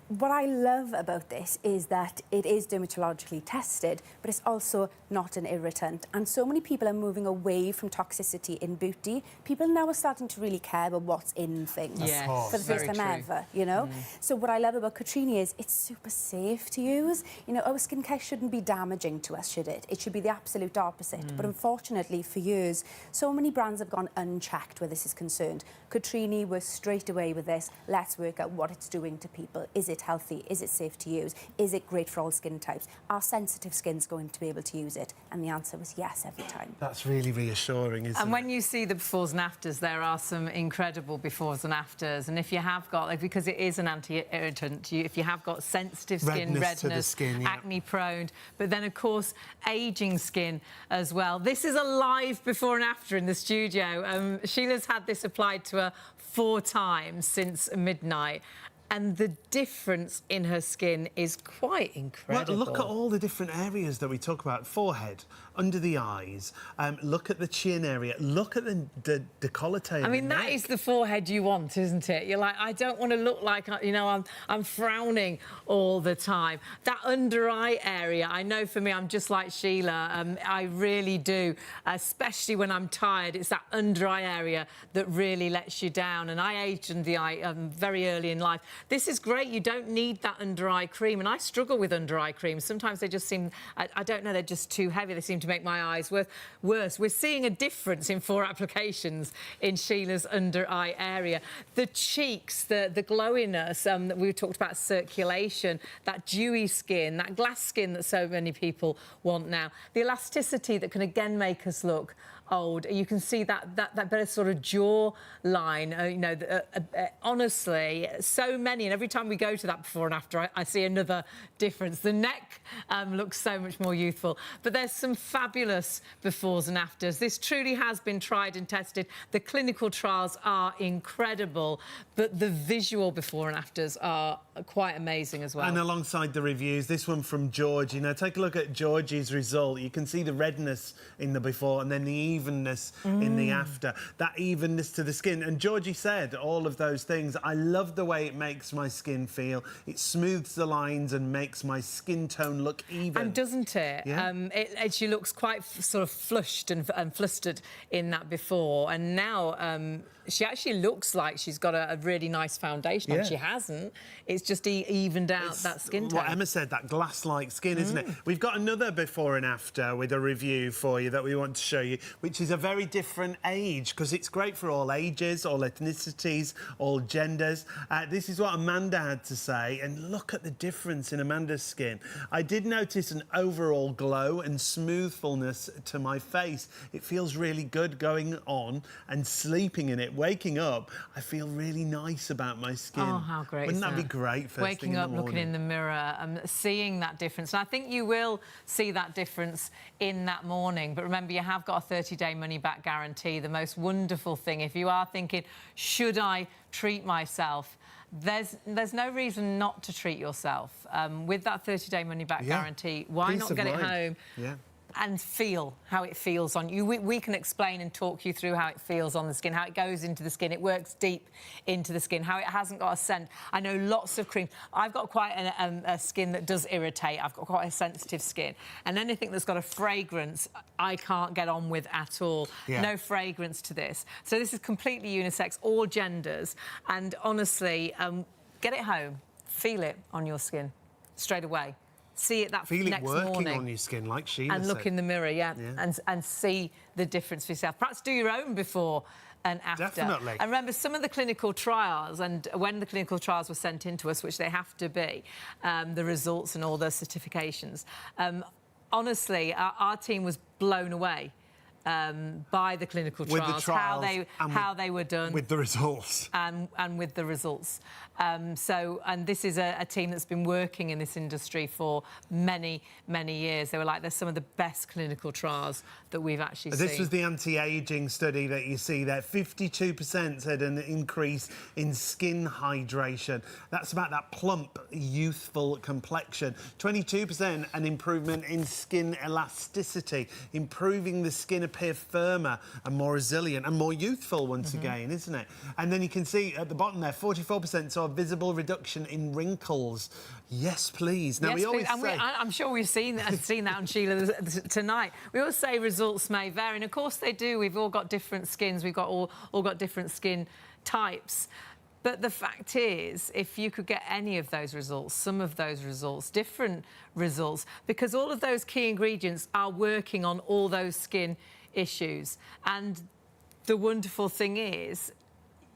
Speaker 4: What I love about this is that it is dermatologically tested, but it's also not an irritant. And so many people are moving away from toxicity in beauty. People now are starting to really care about what's in things for the first time ever, you know? So what I love about Cotrini is it's super safe to use. You know, our skincare shouldn't be damaging to us, should it? It should be the absolute opposite. But unfortunately, for years, so many brands have gone unchecked where this is concerned. Cotrini was straight away with this. Let's work out what it's doing to people. Is it healthy? Is it safe to use? Is it great for all skin types? Are sensitive skins going to be able to use it? And the answer was yes every time.
Speaker 2: That's really reassuring, isn't it?
Speaker 1: And when you see the befores and afters, there are some incredible befores and afters. And if you have got, like, because it is an anti-irritant, if you have got sensitive skin,
Speaker 2: Redness to the skin, yeah.
Speaker 1: acne-prone, but then, of course, ageing skin as well. This is a live before and after in the studio. Sheila's had this applied to her 4 times since midnight. And the difference in her skin is quite incredible.
Speaker 2: Well, look at all the different areas that we talk about. Forehead, under the eyes, look at the chin area, look at the décolleté.
Speaker 1: I mean, that is the forehead you want, isn't it? You're like, I don't want to look like, you know, I'm frowning all the time. That under eye area, I know for me, I'm just like Sheila. I really do, especially when I'm tired. It's that under eye area that really lets you down. And I aged under the eye very early in life. This is great. You don't need that under eye cream. And I struggle with under eye creams. Sometimes they just seem, I don't know, they're just too heavy. They seem to make my eyes worse. We're seeing a difference in 4 applications in Sheila's under eye area. The cheeks, the glowiness that we talked about, circulation, that dewy skin, that glass skin that so many people want now. The elasticity that can again make us look old. You can see that better sort of jaw line. You know, honestly, so many, and every time we go to that before and after, I see another difference. The neck looks so much more youthful. But there's some fabulous befores and afters. This truly has been tried and tested. The clinical trials are incredible, but the visual before and afters are quite amazing as well.
Speaker 2: And alongside the reviews, this one from George, you know, take a look at Georgie's result. You can see the redness in the before and then the evenness in the after, that evenness to the skin. And Georgie said all of those things. I love the way it makes my skin feel. It smooths the lines and makes my skin tone look even.
Speaker 1: And doesn't it?
Speaker 2: Yeah.
Speaker 1: She looks quite sort of flushed and flustered in that before. And now she actually looks like she's got a really nice foundation on. She hasn't. It's just evened out that skin tone.
Speaker 2: What Emma said, that glass-like skin, isn't it? We've got another before and after with a review for you that we want to show you, which is a very different age, because it's great for all ages, all ethnicities, all genders. This is what Amanda had to say, and look at the difference in Amanda's skin. I did notice an overall glow and smoothfulness to my face. It feels really good going on and sleeping in it. Waking up, I feel really nice about my skin.
Speaker 1: Oh, how great
Speaker 2: Wouldn't
Speaker 1: is
Speaker 2: that be great first
Speaker 1: Waking
Speaker 2: thing in
Speaker 1: up,
Speaker 2: the
Speaker 1: looking in the mirror, seeing that difference. And I think you will see that difference in that morning. But remember, you have got a 30-day money-back guarantee. The most wonderful thing, if you are thinking, should I treat myself? There's no reason not to treat yourself. With that 30-day money-back guarantee, why
Speaker 2: Peace
Speaker 1: not
Speaker 2: of
Speaker 1: get it
Speaker 2: mind.
Speaker 1: home and feel how it feels on you? We can explain and talk you through how it feels on the skin, how it goes into the skin, it works deep into the skin, how it hasn't got a scent. I know lots of creams. I've got quite a skin that does irritate. I've got quite a sensitive skin. And anything that's got a fragrance, I can't get on with at all. No fragrance to this. So this is completely unisex, all genders. And honestly, get it home, feel it on your skin straight away. See it
Speaker 2: Feel it
Speaker 1: next
Speaker 2: working
Speaker 1: morning.
Speaker 2: on your skin, like Sheila
Speaker 1: and look
Speaker 2: said.
Speaker 1: in the mirror, and see the difference for yourself. Perhaps do your own before and after.
Speaker 2: Definitely.
Speaker 1: And remember, some of the clinical trials, and when the clinical trials were sent in to us, which they have to be, the results and all the certifications, honestly, our team was blown away by the clinical trials,
Speaker 2: with the trials
Speaker 1: how they were done.
Speaker 2: With the results.
Speaker 1: And with the results. And this is a team that's been working in this industry for many, many years. They were like, they're some of the best clinical trials that we've actually seen.
Speaker 2: This was the anti-aging study that you see there. 52% said an increase in skin hydration. That's about that plump, youthful complexion. 22% an improvement in skin elasticity, improving the skin appear firmer and more resilient and more youthful once again, isn't it? And then you can see at the bottom there, 44% saw a visible reduction in wrinkles. Yes, please. Now,
Speaker 1: yes,
Speaker 2: we always
Speaker 1: please.
Speaker 2: say...
Speaker 1: I'm sure we've seen that on Sheila tonight. We always say results may vary, and of course they do. We've all got different skins. We've got all got different skin types. But the fact is, if you could get any of those results, some of those results, different results, because all of those key ingredients are working on all those skin issues. And the wonderful thing is,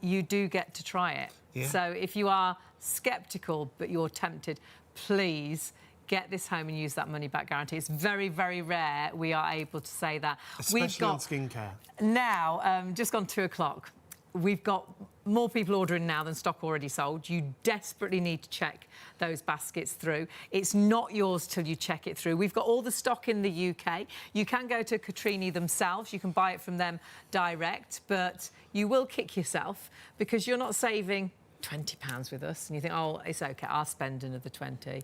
Speaker 1: you do get to try it.
Speaker 2: Yeah.
Speaker 1: So if you are sceptical but you're tempted, please get this home and use that money-back guarantee. It's very, very rare we are able to say that.
Speaker 2: Especially on skincare.
Speaker 1: Now, just gone 2 o'clock. We've got more people ordering now than stock already sold. You desperately need to check those baskets through. It's not yours till you check it through. We've got all the stock in the UK. You can go to Cotrini themselves. You can buy it from them direct, but you will kick yourself because you're not saving £20 with us. And you think, oh, it's OK, I'll spend another 20.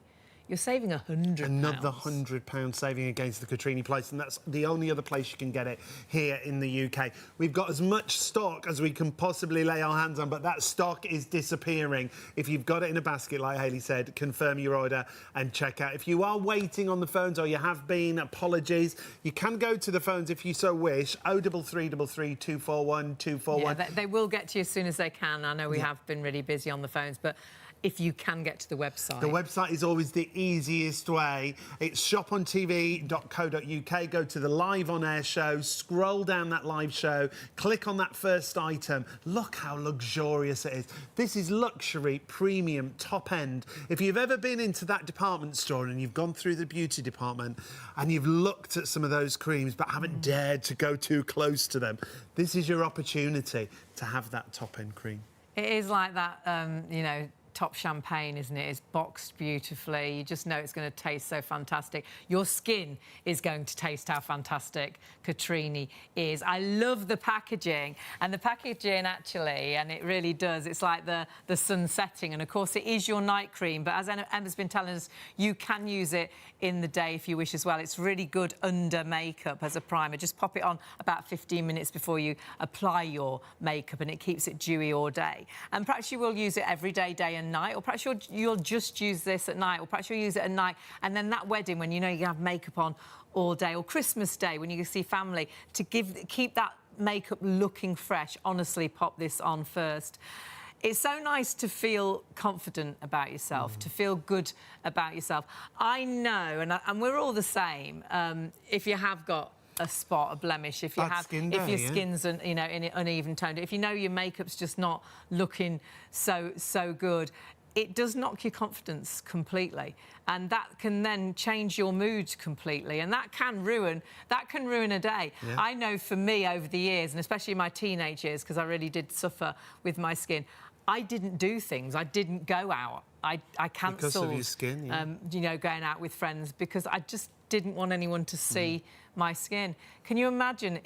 Speaker 1: You're saving £100.
Speaker 2: Another £100 saving against the Cotrini place, and that's the only other place you can get it here in the UK. We've got as much stock as we can possibly lay our hands on, but that stock is disappearing. If you've got it in a basket, like Hayley said, confirm your order and check out. If you are waiting on the phones, or you have been, apologies. You can go to the phones if you so wish. 0333 241 241.
Speaker 1: Yeah, they will get to you as soon as they can. I know we have been really busy on the phones, but if you can get to the website.
Speaker 2: The website is always the easiest way. It's shopontv.co.uk. Go to the live on-air show, scroll down that live show, click on that first item. Look how luxurious it is. This is luxury, premium, top end. If you've ever been into that department store and you've gone through the beauty department and you've looked at some of those creams but haven't dared to go too close to them, this is your opportunity to have that top-end cream.
Speaker 1: It is like that, you know, top champagne, isn't it? It's boxed beautifully. You just know it's going to taste so fantastic. Your skin is going to taste how fantastic Cotrini is. I love the packaging, and the packaging actually, and it really does, it's like the sun setting, and of course it is your night cream, but as Emma's been telling us, you can use it in the day if you wish as well. It's really good under makeup as a primer. Just pop it on about 15 minutes before you apply your makeup, and it keeps it dewy all day. And perhaps you will use it every day, day and night, or perhaps you'll just use this at night, or perhaps you'll use it at night, and then that wedding when you know you have makeup on all day, or Christmas Day when you see family, to keep that makeup looking fresh, honestly, pop this on first. It's so nice to feel confident about yourself, to feel good about yourself. I know, and we're all the same, if you have got a spot, a blemish, if you
Speaker 2: Bad
Speaker 1: have,
Speaker 2: skin
Speaker 1: if
Speaker 2: day,
Speaker 1: your
Speaker 2: yeah.
Speaker 1: skin's in uneven toned, if you know your makeup's just not looking so good, it does knock your confidence completely, and that can then change your mood completely, and that can ruin a day.
Speaker 2: Yeah.
Speaker 1: I know for me over the years, and especially in my teenage years, because I really did suffer with my skin, I didn't do things. I didn't go out. I cancelled,
Speaker 2: Because of your skin, yeah.
Speaker 1: you know, going out with friends because I just didn't want anyone to see my skin. Can you imagine,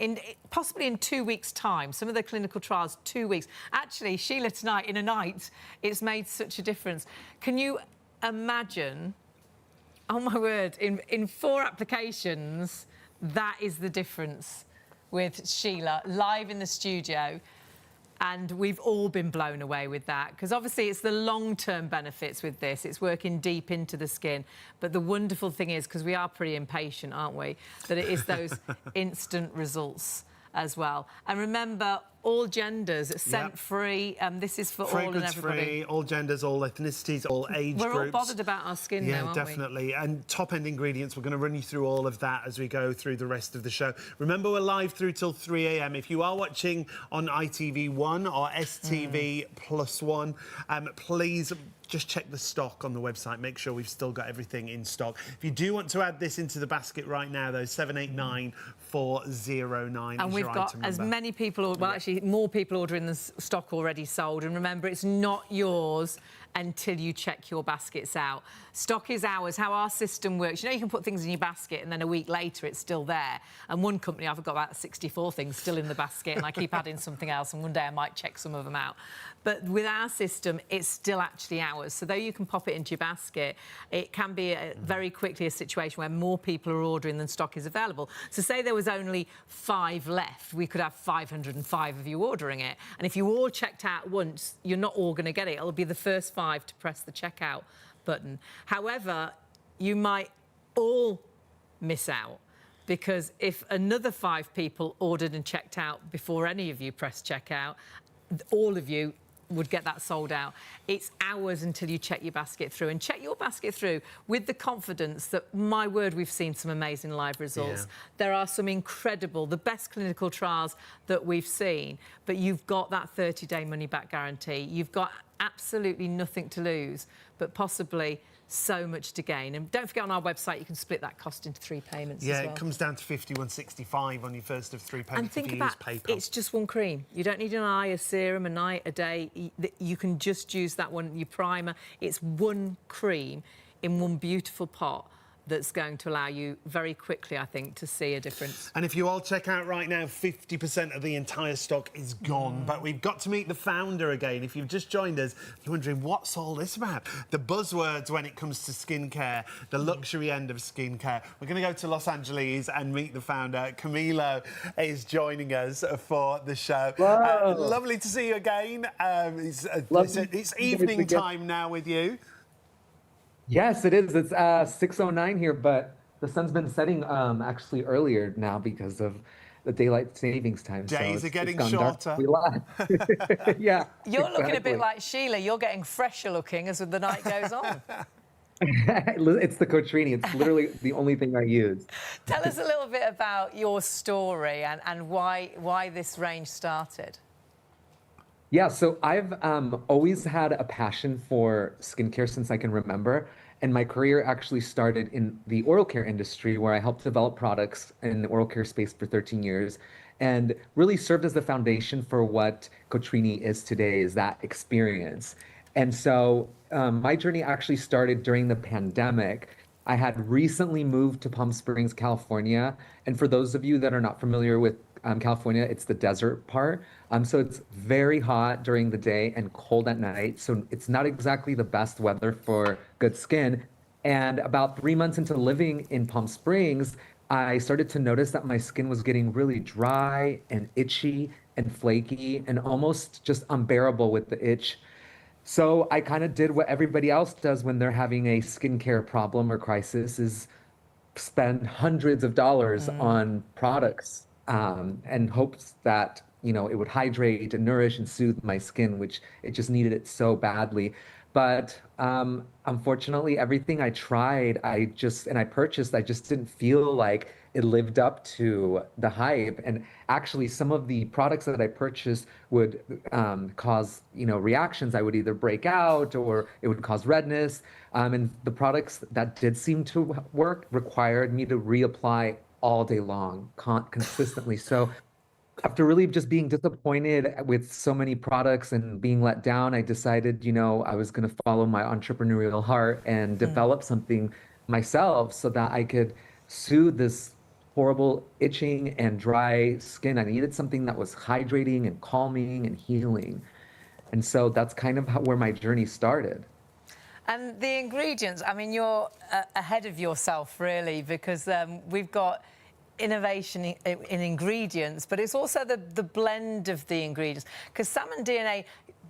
Speaker 1: possibly in 2 weeks' time, some of the clinical trials, 2 weeks. Actually, Sheila, tonight, in a night, it's made such a difference. Can you imagine, oh my word, in 4 applications, that is the difference with Sheila, live in the studio. And we've all been blown away with that, because obviously it's the long-term benefits with this. It's working deep into the skin. But the wonderful thing is, because we are pretty impatient, aren't we, that it is those instant results as well. And remember, all genders, scent-free. This is for all and everybody.
Speaker 2: Free, all genders, all ethnicities, all age groups.
Speaker 1: We're all bothered about our skin now, aren't
Speaker 2: definitely. And top-end ingredients, we're going to run you through all of that as we go through the rest of the show. Remember, we're live through till 3 a.m. If you are watching on ITV1 or STV +1, please just check the stock on the website. Make sure we've still got everything in stock. If you do want to add this into the basket right now, though, 789409
Speaker 1: and
Speaker 2: is
Speaker 1: we've
Speaker 2: your
Speaker 1: got
Speaker 2: item
Speaker 1: as
Speaker 2: number.
Speaker 1: many people, well, actually, more people ordering the stock already sold. And remember, it's not yours until you check your baskets out. Stock is ours. How our system works, you know, you can put things in your basket and then a week later it's still there. And one company, I've got about 64 things still in the basket, and I keep adding something else, and one day I might check some of them out. But with our system, it's still actually ours. So though you can pop it into your basket, it can be very quickly a situation where more people are ordering than stock is available. So say there was only 5 left, we could have 505 of you ordering it. And if you all checked out at once, you're not all going to get it. It'll be the first 5 to press the checkout button. However, you might all miss out, because if another 5 people ordered and checked out before any of you pressed checkout, all of you would get that sold out. It's hours until you check your basket through, and check your basket through with the confidence that, my word, we've seen some amazing live results.
Speaker 2: Yeah.
Speaker 1: There are some incredible, the best clinical trials that we've seen, but you've got that 30-day money-back guarantee. You've got absolutely nothing to lose, but possibly so much to gain. And don't forget, on our website you can split that cost into 3 payments as well.
Speaker 2: It comes down to £51.65 on your first of 3 payments.
Speaker 1: And think
Speaker 2: if you
Speaker 1: about,
Speaker 2: use PayPal.
Speaker 1: it's just one cream. You don't need an eye, a serum, a night, a day. You can just use that one, your primer. It's one cream in one beautiful pot that's going to allow you very quickly, I think, to see a difference.
Speaker 2: And if you all check out right now, 50% of the entire stock is gone. But we've got to meet the founder again. If you've just joined us, you're wondering, what's all this about? The buzzwords when it comes to skincare, the luxury end of skincare. We're going to go to Los Angeles and meet the founder. Camilo is joining us for the show. Lovely to see you again. It's evening time now with you.
Speaker 3: Yes, it is. It's 6:09 here, but the sun's been setting actually earlier now because of the daylight savings time.
Speaker 2: Days
Speaker 3: so
Speaker 2: are getting
Speaker 3: gone dark
Speaker 2: shorter.
Speaker 3: Yeah.
Speaker 1: You're looking a
Speaker 3: exactly.
Speaker 1: bit like Sheila. You're getting fresher looking as the night goes on.
Speaker 3: It's the Cotrini. It's literally the only thing I use.
Speaker 1: Tell us a little bit about your story and why this range started.
Speaker 3: Yeah, so I've always had a passion for skincare since I can remember. And my career actually started in the oral care industry, where I helped develop products in the oral care space for 13 years, and really served as the foundation for what Cotrini is today, is that experience. And so my journey actually started during the pandemic. I had recently moved to Palm Springs, California. And for those of you that are not familiar with California, it's the desert part. So it's very hot during the day and cold at night. So it's not exactly the best weather for good skin. And about 3 months into living in Palm Springs, I started to notice that my skin was getting really dry and itchy and flaky and almost just unbearable with the itch. So I kind of did what everybody else does when they're having a skincare problem or crisis, is spend hundreds of dollars on products and hopes that, you know, it would hydrate and nourish and soothe my skin, which it just needed it so badly. But unfortunately, everything I tried, and I purchased, I just didn't feel like it lived up to the hype. And actually, some of the products that I purchased would cause, you know, reactions. I would either break out or it would cause redness. And the products that did seem to work required me to reapply all day long, consistently. So after really just being disappointed with so many products and being let down, I decided, you know, I was going to follow my entrepreneurial heart and develop something myself so that I could soothe this horrible itching and dry skin. I needed something that was hydrating and calming and healing. And so that's kind of where my journey started.
Speaker 1: And the ingredients, I mean, you're ahead of yourself, really, because we've got innovation in ingredients, but it's also the blend of the ingredients. Because salmon DNA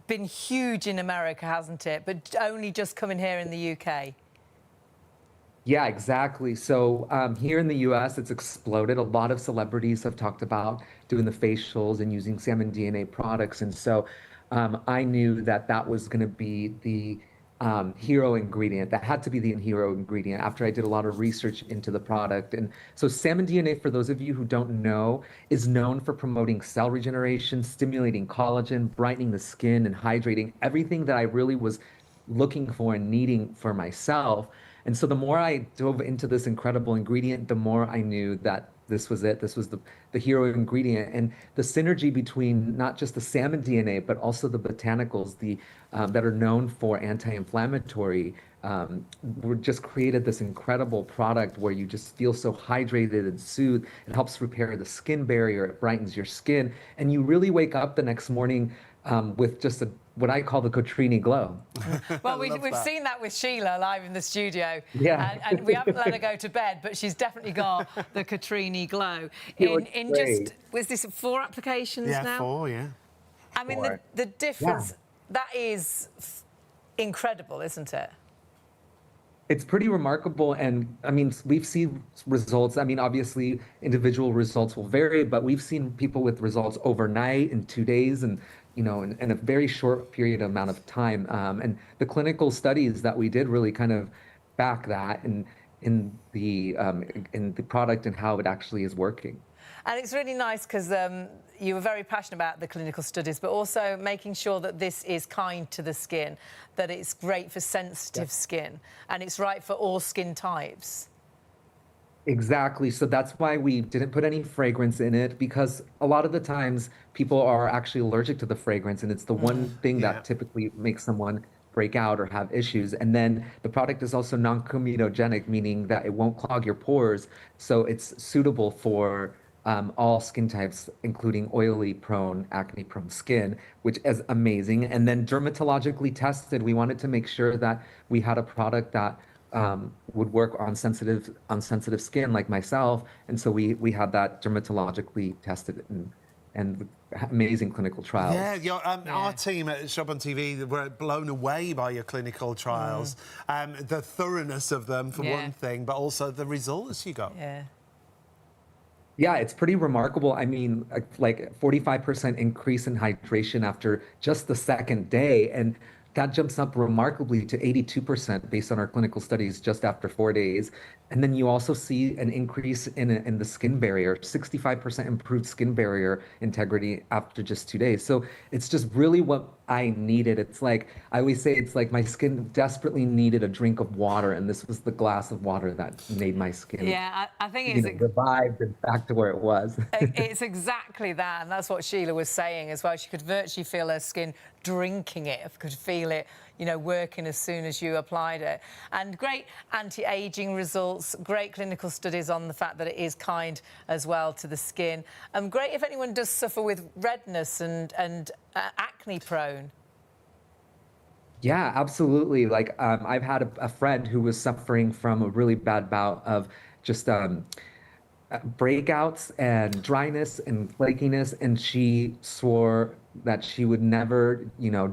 Speaker 1: been huge in America, hasn't it? But only just coming here in the UK.
Speaker 3: Yeah, exactly. So here in the US, it's exploded. A lot of celebrities have talked about doing the facials and using salmon DNA products. And so I knew that that was going to be the hero ingredient. That had to be the hero ingredient after I did a lot of research into the product. And so salmon DNA, for those of you who don't know, is known for promoting cell regeneration, stimulating collagen, brightening the skin, and hydrating everything that I really was looking for and needing for myself. And so the more I dove into this incredible ingredient, the more I knew that this was it. This was the hero ingredient. And the synergy between not just the salmon DNA, but also the botanicals that are known for anti-inflammatory, were just created this incredible product where you just feel so hydrated and soothed. It helps repair the skin barrier. It brightens your skin. And you really wake up the next morning with just what I call the Cotrini glow.
Speaker 1: Well, we've seen that with Sheila live in the studio.
Speaker 3: Yeah.
Speaker 1: And we haven't let her go to bed, but she's definitely got the Cotrini glow. Was this 4 applications now?
Speaker 2: Yeah, 4, yeah.
Speaker 1: I mean, the difference, that is incredible, isn't it?
Speaker 3: It's pretty remarkable. And I mean, we've seen results. I mean, obviously, individual results will vary, but we've seen people with results overnight in 2 days and, you know, in a very short period amount of time. And the clinical studies that we did really kind of back that in the product and how it actually is working.
Speaker 1: And it's really nice because you were very passionate about the clinical studies, but also making sure that this is kind to the skin, that it's great for sensitive skin, and it's right for all skin types.
Speaker 3: Exactly. So that's why we didn't put any fragrance in it, because a lot of the times people are actually allergic to the fragrance, and it's the one thing that typically makes someone break out or have issues. And then the product is also non-comedogenic, meaning that it won't clog your pores. So it's suitable for all skin types, including oily prone, acne prone skin, which is amazing. And then dermatologically tested, we wanted to make sure that we had a product that would work on sensitive skin like myself. And so we had that dermatologically tested and amazing clinical trials.
Speaker 2: Yeah, our team at Shop on TV were blown away by your clinical trials. The thoroughness of them, for one thing, but also the results you got.
Speaker 3: Yeah, it's pretty remarkable. I mean, like 45% increase in hydration after just the second day. And that jumps up remarkably to 82% based on our clinical studies just after 4 days. And then you also see an increase in the skin barrier, 65% improved skin barrier integrity after just 2 days. So it's just really what I needed. It's like, I always say, it's like my skin desperately needed a drink of water, and this was the glass of water that made my skin
Speaker 1: I think it's
Speaker 3: revived and back to where it was.
Speaker 1: It's exactly that, and that's what Sheila was saying as well. She could virtually feel her skin drinking it, could feel it, you know, working as soon as you applied it. And great anti-aging results, great clinical studies on the fact that it is kind as well to the skin. Great if anyone does suffer with redness and acne prone.
Speaker 3: Yeah, absolutely. Like I've had a friend who was suffering from a really bad bout of just breakouts and dryness and flakiness, and she swore that she would never,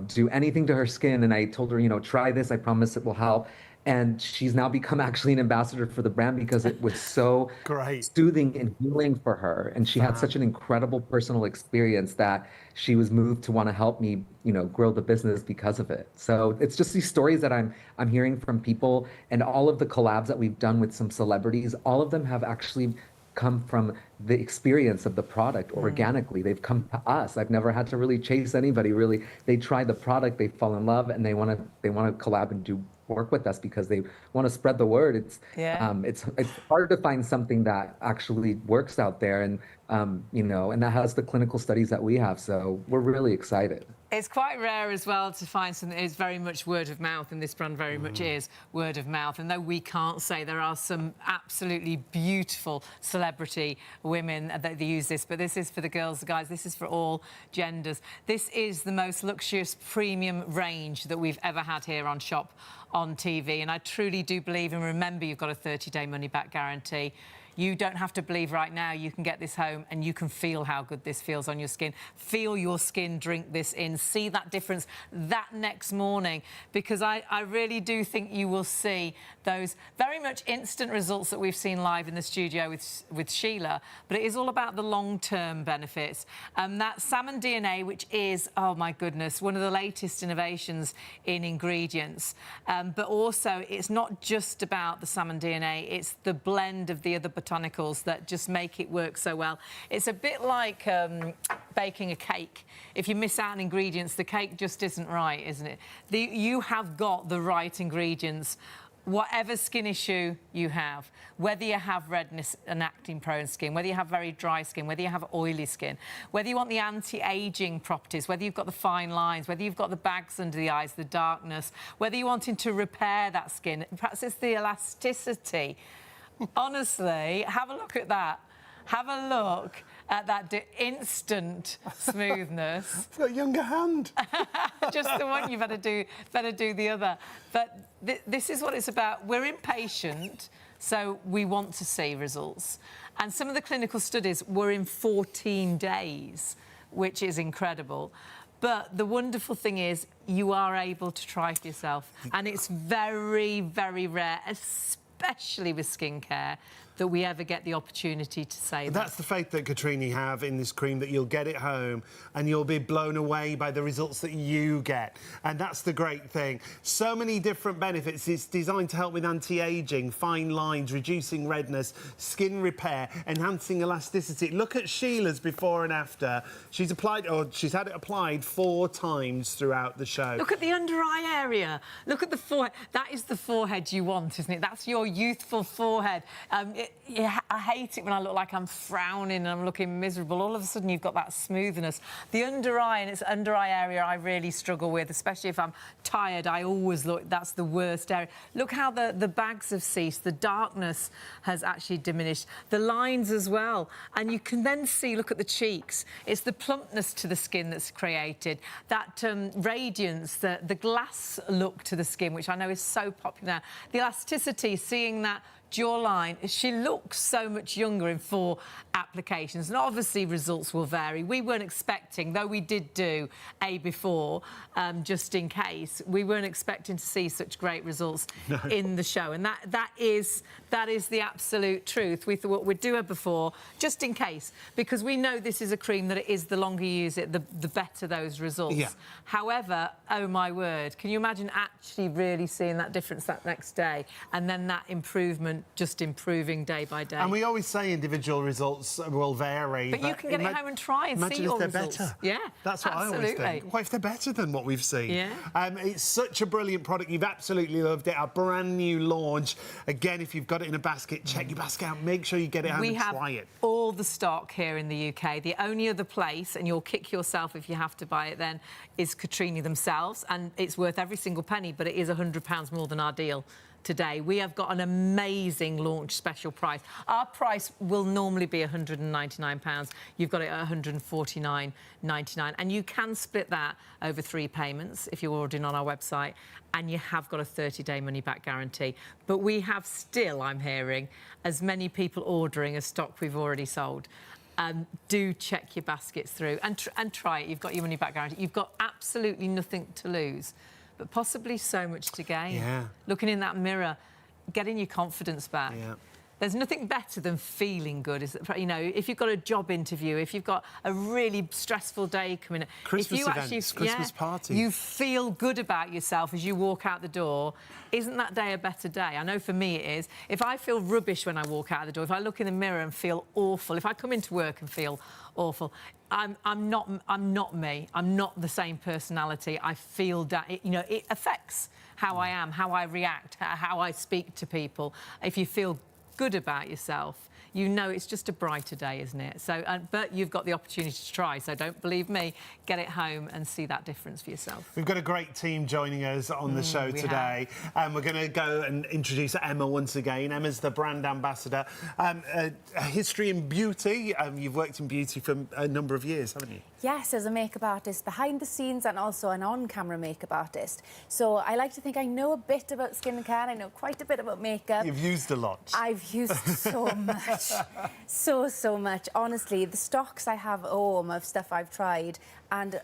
Speaker 3: do anything to her skin. And I told her, try this. I promise it will help. And she's now become actually an ambassador for the brand because it was so
Speaker 2: Great.
Speaker 3: soothing and healing for her. And she had such an incredible personal experience that she was moved to want to help me, grow the business because of it. So it's just these stories that I'm hearing from people, and all of the collabs that we've done with some celebrities, all of them have actually come from the experience of the product organically. They've come to us. I've never had to really chase anybody, really. They try the product, they fall in love, and they want to collab and do work with us because they want to spread the word. It's hard to find something that actually works out there, and and that has the clinical studies that we have. So we're really excited.
Speaker 1: It's quite rare as well to find something that is very much word of mouth, and this brand very much is word of mouth. And though we can't say, there are some absolutely beautiful celebrity women that use this, but this is for the girls, the guys, this is for all genders. This is the most luxurious premium range that we've ever had here on Shop on TV, and I truly do believe, and remember, you've got a 30-day money-back guarantee. You don't have to believe right now. You can get this home and you can feel how good this feels on your skin. Feel your skin drink this in. See that difference that next morning, because I really do think you will see those very much instant results that we've seen live in the studio with Sheila, but it is all about the long-term benefits. That salmon DNA, which is, oh my goodness, one of the latest innovations in ingredients, but also it's not just about the salmon DNA, it's the blend of the other botanicals that just make it work so well. It's a bit like baking a cake. If you miss out on ingredients, the cake just isn't right, isn't it? You have got the right ingredients. Whatever skin issue you have, whether you have redness and acne-prone skin, whether you have very dry skin, whether you have oily skin, whether you want the anti-aging properties, whether you've got the fine lines, whether you've got the bags under the eyes, the darkness, whether you're wanting to repair that skin, perhaps it's the elasticity. Honestly, have a look at that. Have a look at that instant smoothness.
Speaker 2: It's got a younger hand.
Speaker 1: Just the one, you better do the other. But this is what it's about. We're impatient, so we want to see results. And some of the clinical studies were in 14 days, which is incredible. But the wonderful thing is you are able to try for yourself. And it's very, very rare, especially with skincare, that we ever get the opportunity to say that.
Speaker 2: That's the faith that Cotrini have in this cream, that you'll get it home and you'll be blown away by the results that you get. And that's the great thing. So many different benefits. It's designed to help with anti-aging, fine lines, reducing redness, skin repair, enhancing elasticity. Look at Sheila's before and after. She's had it applied 4 times throughout the show.
Speaker 1: Look at the under-eye area. Look at the forehead. That is the forehead you want, isn't it? That's your youthful forehead. I hate it when I look like I'm frowning and I'm looking miserable. All of a sudden, you've got that smoothness. The under-eye, and it's under-eye area I really struggle with, especially if I'm tired. I always look, that's the worst area. Look how the bags have ceased. The darkness has actually diminished. The lines as well. And you can then see, look at the cheeks. It's the plumpness to the skin that's created. That radiance, the glass look to the skin, which I know is so popular now. The elasticity, seeing that jawline, she looks so much younger in 4 applications, and obviously results will vary. We weren't expecting, though we did do a before, just in case, we weren't expecting to see such great results in the show, and that is the absolute truth. We thought we'd do a before, just in case, because we know this is a cream that it is, the longer you use it, the better those results.
Speaker 2: Yeah.
Speaker 1: However, oh my word, can you imagine actually really seeing that difference that next day, and then that improvement just improving day by day?
Speaker 2: And we always say individual results will vary.
Speaker 1: But you can get it home and try and see your results.
Speaker 2: Better.
Speaker 1: Yeah,
Speaker 2: that's what
Speaker 1: absolutely.
Speaker 2: I always think. What if they're better than what we've seen?
Speaker 1: Yeah.
Speaker 2: It's such a brilliant product. You've absolutely loved it. Our brand new launch. Again, if you've got it in a basket, check your basket out. Make sure you get it home and try it.
Speaker 1: We have all the stock here in the UK. The only other place, and you'll kick yourself if you have to buy it then, is Cotrini themselves. And it's worth every single penny, but it is £100 more than our deal today. We have got an amazing launch special price. Our price will normally be £199. You've got it at £149.99, and you can split that over 3 payments if you're ordering on our website, and you have got a 30-day money-back guarantee. But we have still, I'm hearing, as many people ordering as stock we've already sold. do check your baskets through and try it. You've got your money back guarantee. You've got absolutely nothing to lose, but possibly so much to gain.
Speaker 2: Yeah.
Speaker 1: Looking in that mirror, getting your confidence back.
Speaker 2: Yeah.
Speaker 1: There's nothing better than feeling good. You know, if you've got a job interview, if you've got a really stressful day coming up,
Speaker 2: Christmas
Speaker 1: if you
Speaker 2: events, Christmas parties.
Speaker 1: you feel good about yourself as you walk out the door. Isn't that day a better day? I know for me it is. If I feel rubbish when I walk out the door, if I look in the mirror and feel awful, if I come into work and feel awful, I'm not me. I'm not the same personality. I feel that you know it affects how I am, how I react, how I speak to people. If you feel good about yourself, you know it's just a brighter day, isn't it? So, but you've got the opportunity to try, so don't believe me. Get it home and see that difference for yourself.
Speaker 2: We've got a great team joining us on the show today. We're going to go and introduce Emma once again. Emma's the brand ambassador. A history in beauty. You've worked in beauty for a number of years, haven't you?
Speaker 4: Yes, as a makeup artist behind the scenes and also an on-camera makeup artist. So I like to think I know a bit about skincare, I know quite a bit about makeup.
Speaker 2: You've used a lot.
Speaker 4: I've used so much, so much. Honestly, the stocks I have at home of stuff I've tried and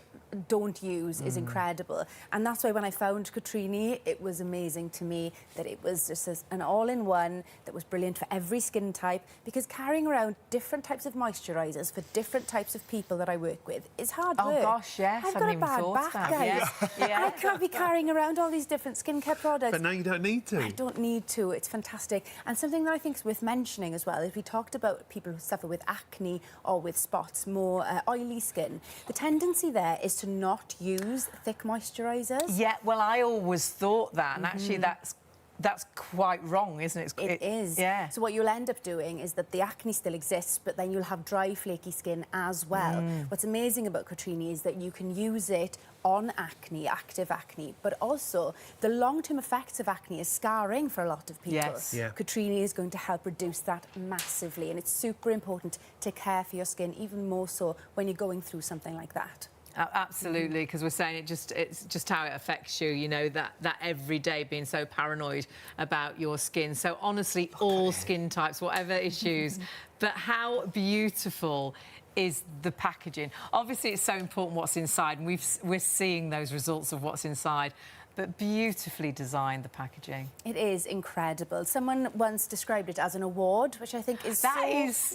Speaker 4: don't use is incredible. And that's why when I found Cotrini, it was amazing to me that it was just an all-in-one that was brilliant for every skin type, because carrying around different types of moisturisers for different types of people that I work with is hard work.
Speaker 1: Oh gosh, yes.
Speaker 4: I've got a bad back, guys.
Speaker 1: Yeah.
Speaker 4: I can't be carrying around all these different skincare products.
Speaker 2: But now you don't need to.
Speaker 4: I don't need to. It's fantastic. And something that I think is worth mentioning as well is we talked about people who suffer with acne or with spots, more oily skin. The tendency there is to not use thick moisturisers.
Speaker 1: Yeah, well, I always thought that, and actually that's quite wrong, isn't it?
Speaker 4: It is.
Speaker 1: Yeah.
Speaker 4: So what you'll end up doing is that the acne still exists, but then you'll have dry, flaky skin as well. What's amazing about Cotrini is that you can use it on acne, active acne, but also the long-term effects of acne is scarring for a lot of people.
Speaker 1: Yes.
Speaker 2: Yeah.
Speaker 4: Cotrini is going to help reduce that massively, and it's super important to care for your skin, even more so when you're going through something like that.
Speaker 1: Absolutely, because we're saying it's just how it affects you, you know, that every day being so paranoid about your skin. So honestly, all skin types, whatever issues, but how beautiful is the packaging. Obviously, it's so important what's inside, and we're seeing those results of what's inside. But beautifully designed, the packaging.
Speaker 4: It is incredible. Someone once described it as an award, which I think is
Speaker 1: yes.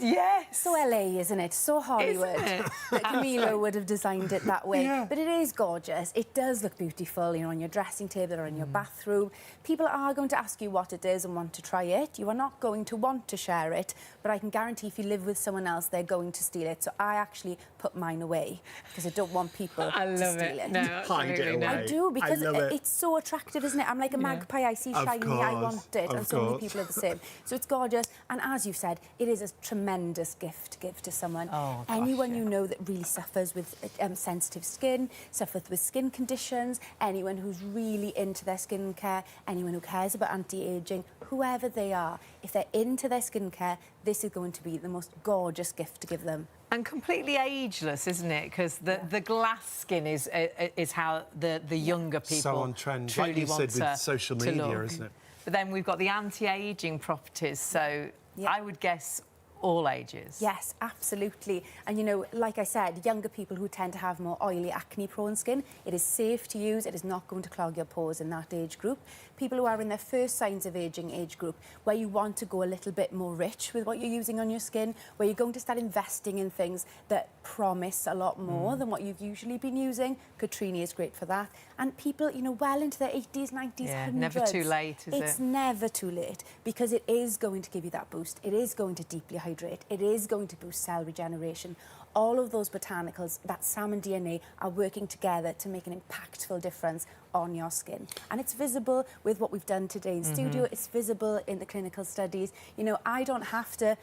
Speaker 4: So LA, isn't it? So Hollywood.
Speaker 1: Isn't it?
Speaker 4: That Camilo would have designed it that way.
Speaker 2: Yeah.
Speaker 4: But it is gorgeous. It does look beautiful, you know, on your dressing table or in your bathroom. People are going to ask you what it is and want to try it. You are not going to want to share it, but I can guarantee if you live with someone else, they're going to steal it. So I actually put mine away because I don't want people to steal it.
Speaker 1: No,
Speaker 2: Hide it
Speaker 1: absolutely
Speaker 2: away.
Speaker 1: no.
Speaker 4: I do, because
Speaker 2: I love it.
Speaker 4: it's so attractive, isn't it? I'm like a magpie. I see shiny, I want it, and so many people are the same. So it's gorgeous, and as you said, it is a tremendous gift to give to someone.
Speaker 1: Oh, gosh,
Speaker 4: anyone you know that really suffers with sensitive skin, suffers with skin conditions, anyone who's really into their skincare, anyone who cares about anti-aging, whoever they are, if they're into their skincare, this is going to be the most gorgeous gift to give them.
Speaker 1: And completely ageless, isn't it? Because the glass skin is how the younger people
Speaker 2: So on trend,
Speaker 1: truly
Speaker 2: like you
Speaker 1: want
Speaker 2: said, with social
Speaker 1: to
Speaker 2: media,
Speaker 1: look.
Speaker 2: isn't it?
Speaker 1: But then we've got the anti-aging properties, so I would guess all ages.
Speaker 4: Yes, absolutely. And, you know, like I said, younger people who tend to have more oily, acne-prone skin, it is safe to use. It is not going to clog your pores in that age group. People who are in their first signs of ageing age group, where you want to go a little bit more rich with what you're using on your skin, where you're going to start investing in things that promise a lot more than what you've usually been using. Cotrini is great for that. And people, you know, well into their 80s, 90s,
Speaker 1: Yeah,
Speaker 4: 100s.
Speaker 1: never too late, is it?
Speaker 4: It's never too late, because it is going to give you that boost. It is going to deeply hydrate. It is going to boost cell regeneration. All of those botanicals, that salmon DNA, are working together to make an impactful difference on your skin. And it's visible with what we've done today in studio. It's visible in the clinical studies. You know, I don't have to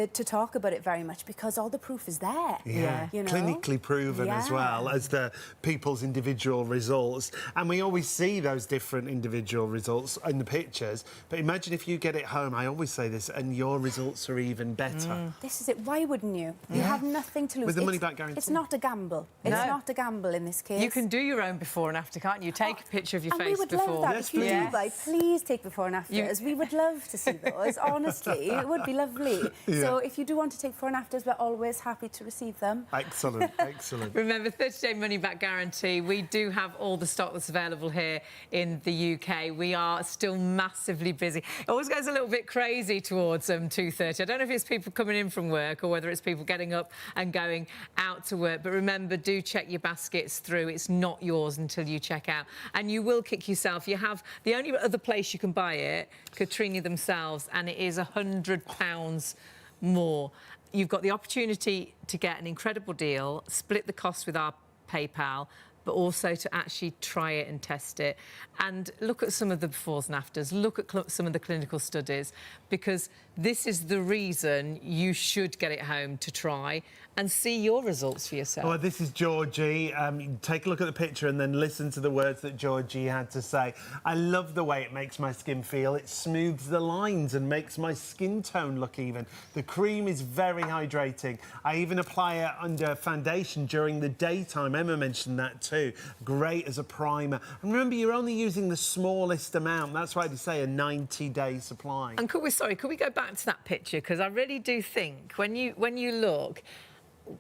Speaker 4: talk about it very much because all the proof is there.
Speaker 2: Yeah,
Speaker 4: you know?
Speaker 2: clinically proven as well as the people's individual results. And we always see those different individual results in the pictures. But imagine if you get it home, I always say this, and your results are even better.
Speaker 4: This is it. Why wouldn't you? You have nothing to lose.
Speaker 2: With the money-back guarantee.
Speaker 4: It's not a gamble. It's not a gamble in this case.
Speaker 1: You can do your own before and after, can't you? Take take a picture of your
Speaker 4: and
Speaker 1: face
Speaker 4: we would
Speaker 1: before.
Speaker 4: love that.
Speaker 2: Yes,
Speaker 4: if you
Speaker 2: please.
Speaker 4: do buy, please take before and afters. We would love to see those, honestly. It would be lovely. So if you do want to take before and afters, we're always happy to receive them.
Speaker 2: Excellent, excellent.
Speaker 1: Remember, 30-day money-back guarantee. We do have all the stock that's available here in the UK. We are still massively busy. It always goes a little bit crazy towards 2:30. I don't know if it's people coming in from work or whether it's people getting up and going out to work. But remember, do check your baskets through. It's not yours until you check out. And you will kick yourself. You have the only other place you can buy it, Cotrini themselves, and it is £100 more. You've got the opportunity to get an incredible deal, split the cost with our PayPal, but also to actually try it and test it and look at some of the befores and afters, look at some of the clinical studies, because this is the reason you should get it home to try and see your results for yourself.
Speaker 2: Well, this is Georgie. Take a look at the picture and then listen to the words that Georgie had to say. I love the way it makes my skin feel. It smooths the lines and makes my skin tone look even. The cream is very hydrating. I even apply it under foundation during the daytime. Emma mentioned that too. Great as a primer. And remember, you're only using the smallest amount. That's why they say a 90-day supply.
Speaker 1: And could we go back to that picture? Because I really do think when you look,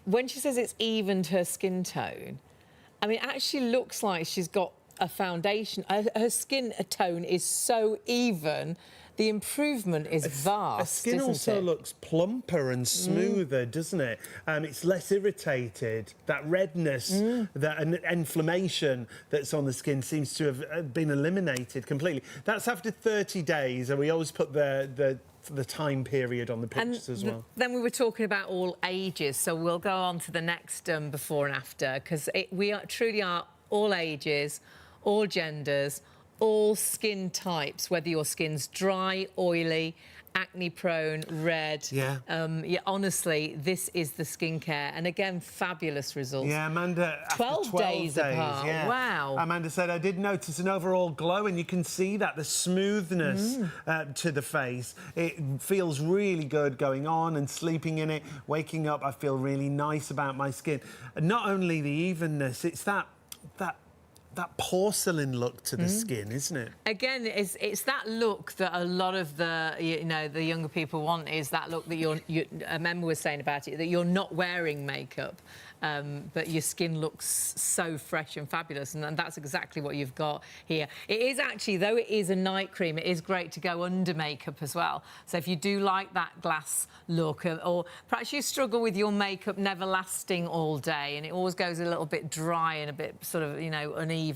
Speaker 1: when she says it's evened her skin tone, I mean, it actually looks like she's got a foundation. Her skin tone is so even. The improvement is vast.
Speaker 2: Her skin also looks plumper and smoother, doesn't it? It's less irritated. That redness, that inflammation that's on the skin seems to have been eliminated completely. That's after 30 days, and we always put the time period on the pictures as well.
Speaker 1: Then we were talking about all ages, so we'll go on to the next before and after, because we truly are all ages, all genders, all skin types, whether your skin's dry, oily, acne-prone, red.
Speaker 2: Yeah.
Speaker 1: Honestly, this is the skincare. And again, fabulous results.
Speaker 2: Yeah, Amanda,
Speaker 1: 12 days apart.
Speaker 2: Yeah.
Speaker 1: Wow.
Speaker 2: Amanda said, I did notice an overall glow, and you can see that, the smoothness to the face. It feels really good going on and sleeping in it. Waking up, I feel really nice about my skin. And not only the evenness, it's that porcelain look to the skin, isn't it?
Speaker 1: Again, it's that look that a lot of the the younger people want, is that look that a member was saying about it, that you're not wearing makeup, but your skin looks so fresh and fabulous, and that's exactly what you've got here. It is actually, though it is a night cream, it is great to go under makeup as well. So if you do like that glass look, or perhaps you struggle with your makeup never lasting all day and it always goes a little bit dry and a bit sort of, uneven,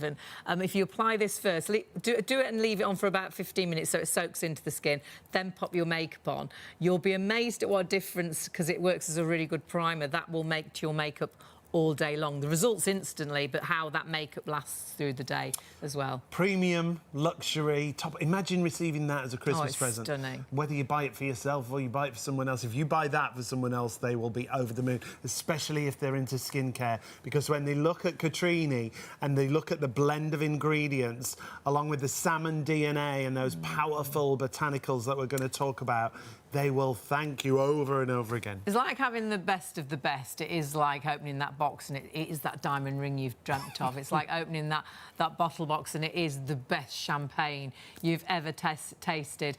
Speaker 1: if you apply this first, do it and leave it on for about 15 minutes so it soaks into the skin, then pop your makeup on. You'll be amazed at what difference, because it works as a really good primer, that will make to your makeup all day long. The results instantly, but how that makeup lasts through the day as well.
Speaker 2: Premium, luxury, top. Imagine receiving that as a Christmas present.
Speaker 1: Stunning.
Speaker 2: Whether you buy it for yourself or you buy it for someone else, if you buy that for someone else, they will be over the moon, especially if they're into skincare. Because when they look at Cotrini and they look at the blend of ingredients, along with the salmon DNA and those powerful botanicals that we're going to talk about, they will thank you over and over again.
Speaker 1: It's like having the best of the best. It is like opening that box and it is that diamond ring you've dreamt of. It's like opening that bottle box and it is the best champagne you've ever tasted.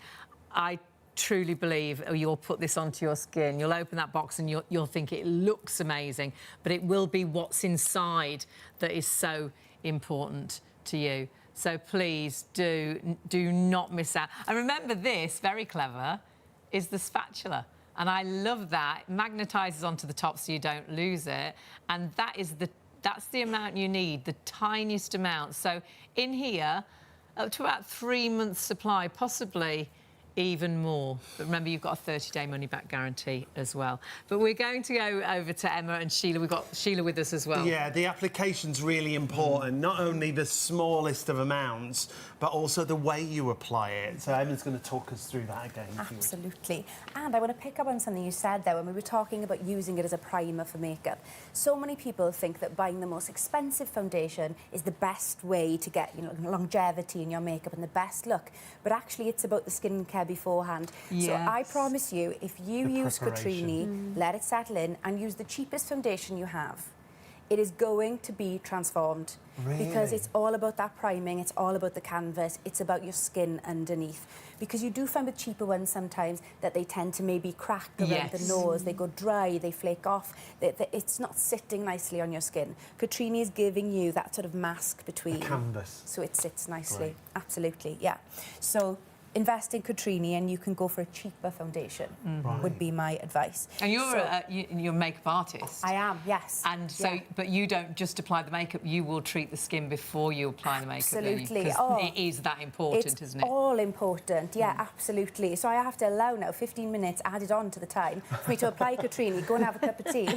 Speaker 1: I truly believe you'll put this onto your skin, you'll open that box and you'll think it looks amazing, but it will be what's inside that is so important to you. So please do not miss out. And remember this, very clever, is the spatula. And I love that. It magnetises onto the top so you don't lose it. And that's the amount you need, the tiniest amount. So in here, up to about 3 months supply, possibly even more. But remember, you've got a 30-day money-back guarantee as well. But we're going to go over to Emma and Sheila. We've got Sheila with us as well.
Speaker 2: Yeah, the application's really important. Not only the smallest of amounts, but also the way you apply it. So Emma's going to talk us through that again.
Speaker 4: Absolutely. And I want to pick up on something you said there when we were talking about using it as a primer for makeup. So many people think that buying the most expensive foundation is the best way to get longevity in your makeup and the best look. But actually, it's about the skincare beforehand.
Speaker 1: Yes.
Speaker 4: So I promise you, if you use
Speaker 2: preparation.
Speaker 4: Cotrini, let it settle in and use the cheapest foundation you have, it is going to be transformed.
Speaker 2: Really?
Speaker 4: Because it's all about that priming, it's all about the canvas, it's about your skin underneath. Because you do find with cheaper ones sometimes that they tend to maybe crack around the nose, they go dry, they flake off, it's not sitting nicely on your skin. Cotrini is giving you that sort of mask between.
Speaker 2: A canvas.
Speaker 4: So it sits nicely.
Speaker 2: Great.
Speaker 4: Absolutely, yeah. So invest in Cotrini and you can go for a cheaper foundation, would be my advice.
Speaker 1: And you're you're a makeup artist.
Speaker 4: I am, yes.
Speaker 1: And so, but you don't just apply the makeup, you will treat the skin before you apply the makeup.
Speaker 4: Absolutely.
Speaker 1: Because it is that important, isn't it?
Speaker 4: It's all important, yeah, absolutely. So I have to allow now 15 minutes added on to the time for me to apply Cotrini, go and have a cup of tea,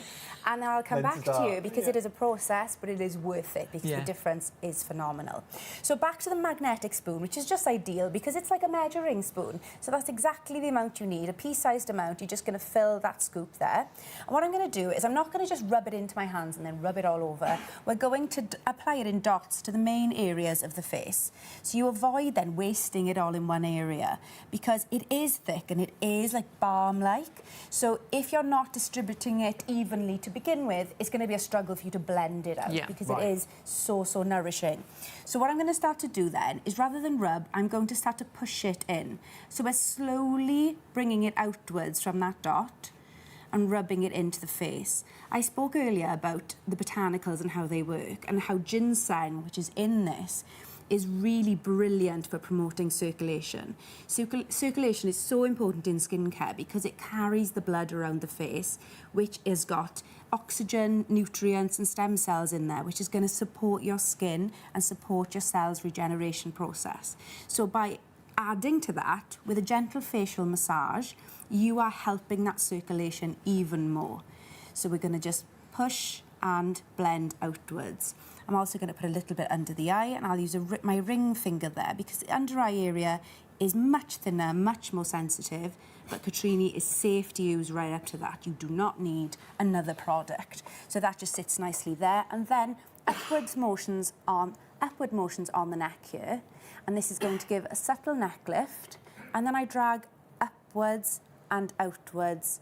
Speaker 4: and then I'll come back to you because it is a process, but it is worth it because the difference is phenomenal. So back to the magnetic spoon, which is just ideal because it's like a measuring spoon. So that's exactly the amount you need, a pea-sized amount. You're just going to fill that scoop there. And what I'm going to do is I'm not going to just rub it into my hands and then rub it all over. We're going to apply it in dots to the main areas of the face. So you avoid then wasting it all in one area because it is thick and it is like balm-like. So if you're not distributing it evenly to begin with, it's going to be a struggle for you to blend it out because it is so nourishing. So what I'm going to start to do then is rather than rub, I'm going to start to push it in. So we're slowly bringing it outwards from that dot and rubbing it into the face. I spoke earlier about the botanicals and how they work and how ginseng, which is in this, is really brilliant for promoting circulation. Circulation is so important in skincare because it carries the blood around the face, which has got oxygen, nutrients and stem cells in there, which is going to support your skin and support your cells' regeneration process. So by adding to that, with a gentle facial massage, you are helping that circulation even more. So we're going to just push and blend outwards. I'm also going to put a little bit under the eye, and I'll use my ring finger there because the under eye area is much thinner, much more sensitive, but Cotrini is safe to use right up to that. You do not need another product. So that just sits nicely there, and then upward motions on the neck here, and this is going to give a subtle neck lift, and then I drag upwards and outwards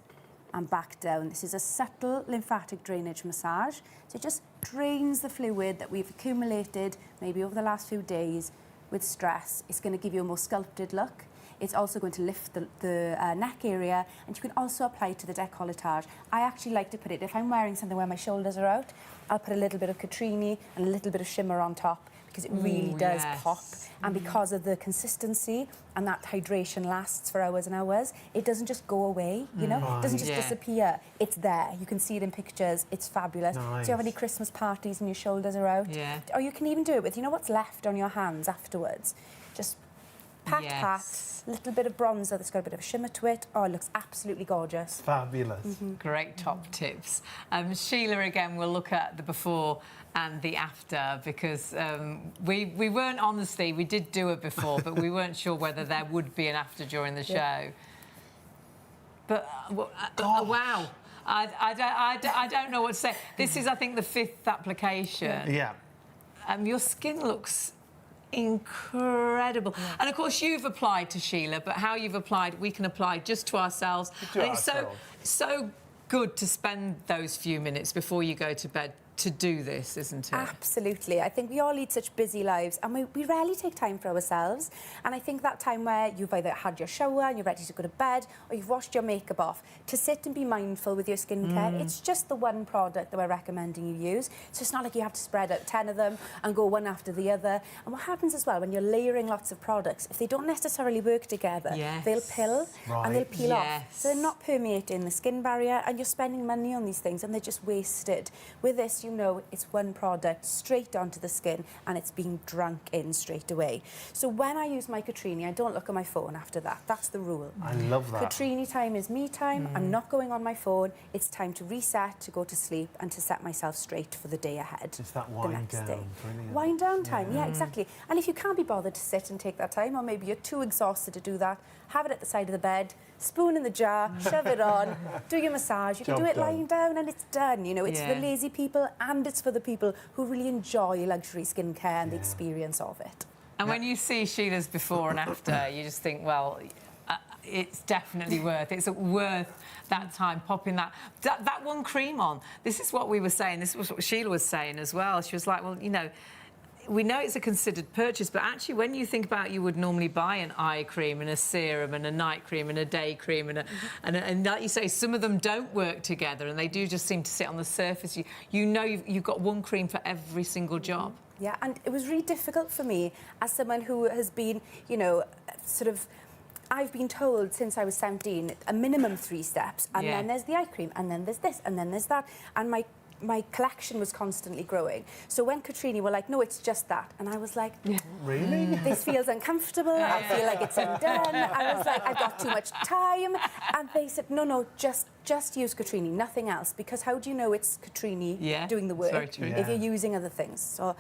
Speaker 4: and back down. This is a subtle lymphatic drainage massage, so it just drains the fluid that we've accumulated maybe over the last few days with stress. It's going to give you a more sculpted look. It's also going to lift the neck area, and you can also apply it to the décolletage. I actually like to put it, if I'm wearing something where my shoulders are out, I'll put a little bit of Cotrini and a little bit of shimmer on top because it really does pop. And because of the consistency and that hydration lasts for hours and hours, it doesn't just go away, you know? It doesn't just disappear. It's there. You can see it in pictures. It's fabulous.
Speaker 2: Nice.
Speaker 4: Do you have any Christmas parties and your shoulders are out?
Speaker 1: Yeah.
Speaker 4: Or you can even do it with, you know what's left on your hands afterwards? Just pat, little bit of bronzer that's got a bit of a shimmer to it. Oh, it looks absolutely gorgeous.
Speaker 2: Fabulous.
Speaker 1: Great top tips. Sheila, again, we'll look at the before and the after because we weren't, honestly, we did do it before, but we weren't sure whether there would be an after during the show. But, wow. I don't know what to say. This is, I think, the 5th application.
Speaker 2: Yeah.
Speaker 1: Your skin looks incredible. And of course you've applied to Sheila, but how you've applied, we can apply just to ourselves. And it's so good to spend those few minutes before you go to bed to do this, isn't it?
Speaker 4: Absolutely. I think we all lead such busy lives and we rarely take time for ourselves. And I think that time where you've either had your shower and you're ready to go to bed or you've washed your makeup off, to sit and be mindful with your skincare. It's just the one product that we're recommending you use. So it's not like you have to spread out 10 of them and go one after the other. And what happens as well, when you're layering lots of products, if they don't necessarily work together, they'll pill and they'll peel off. So they're not permeating the skin barrier and you're spending money on these things and they're just wasted. With this, you know it's one product straight onto the skin and it's being drunk in straight away. So when I use my Cotrini, I don't look at my phone after that. That's the rule.
Speaker 2: I love that.
Speaker 4: Cotrini time is me time. I'm not going on my phone. It's time to reset, to go to sleep and to set myself straight for the day ahead.
Speaker 2: It's that wind down. Brilliant.
Speaker 4: Wind down time, yeah, exactly. And if you can't be bothered to sit and take that time, or maybe you're too exhausted to do that, have it at the side of the bed, spoon in the jar, shove it on, do your massage. You can do it lying down and it's done. You know, it's for the lazy people and it's for the people who really enjoy luxury skincare and the experience of it.
Speaker 1: And when you see Sheila's before and after, you just think, well, it's definitely worth it. It's worth that time popping that one cream on. This is what we were saying. This was what Sheila was saying as well. She was like, well, you know, we know it's a considered purchase, but actually when you think about it, you would normally buy an eye cream and a serum and a night cream and a day cream and like you say, some of them don't work together and they do just seem to sit on the surface. You know you've got one cream for every single job.
Speaker 4: Yeah, and it was really difficult for me as someone who has been, you know, sort of, I've been told since I was 17, a minimum 3 steps, and then there's the eye cream, and then there's this, and then there's that, and my collection was constantly growing. So when Cotrini were like, no, it's just that, and I was like,
Speaker 2: really?
Speaker 4: This feels uncomfortable, I feel like it's undone, I was like, I've got too much time, and they said, no, just use Cotrini, nothing else, because how do you know it's Cotrini doing the work if you're using other things? So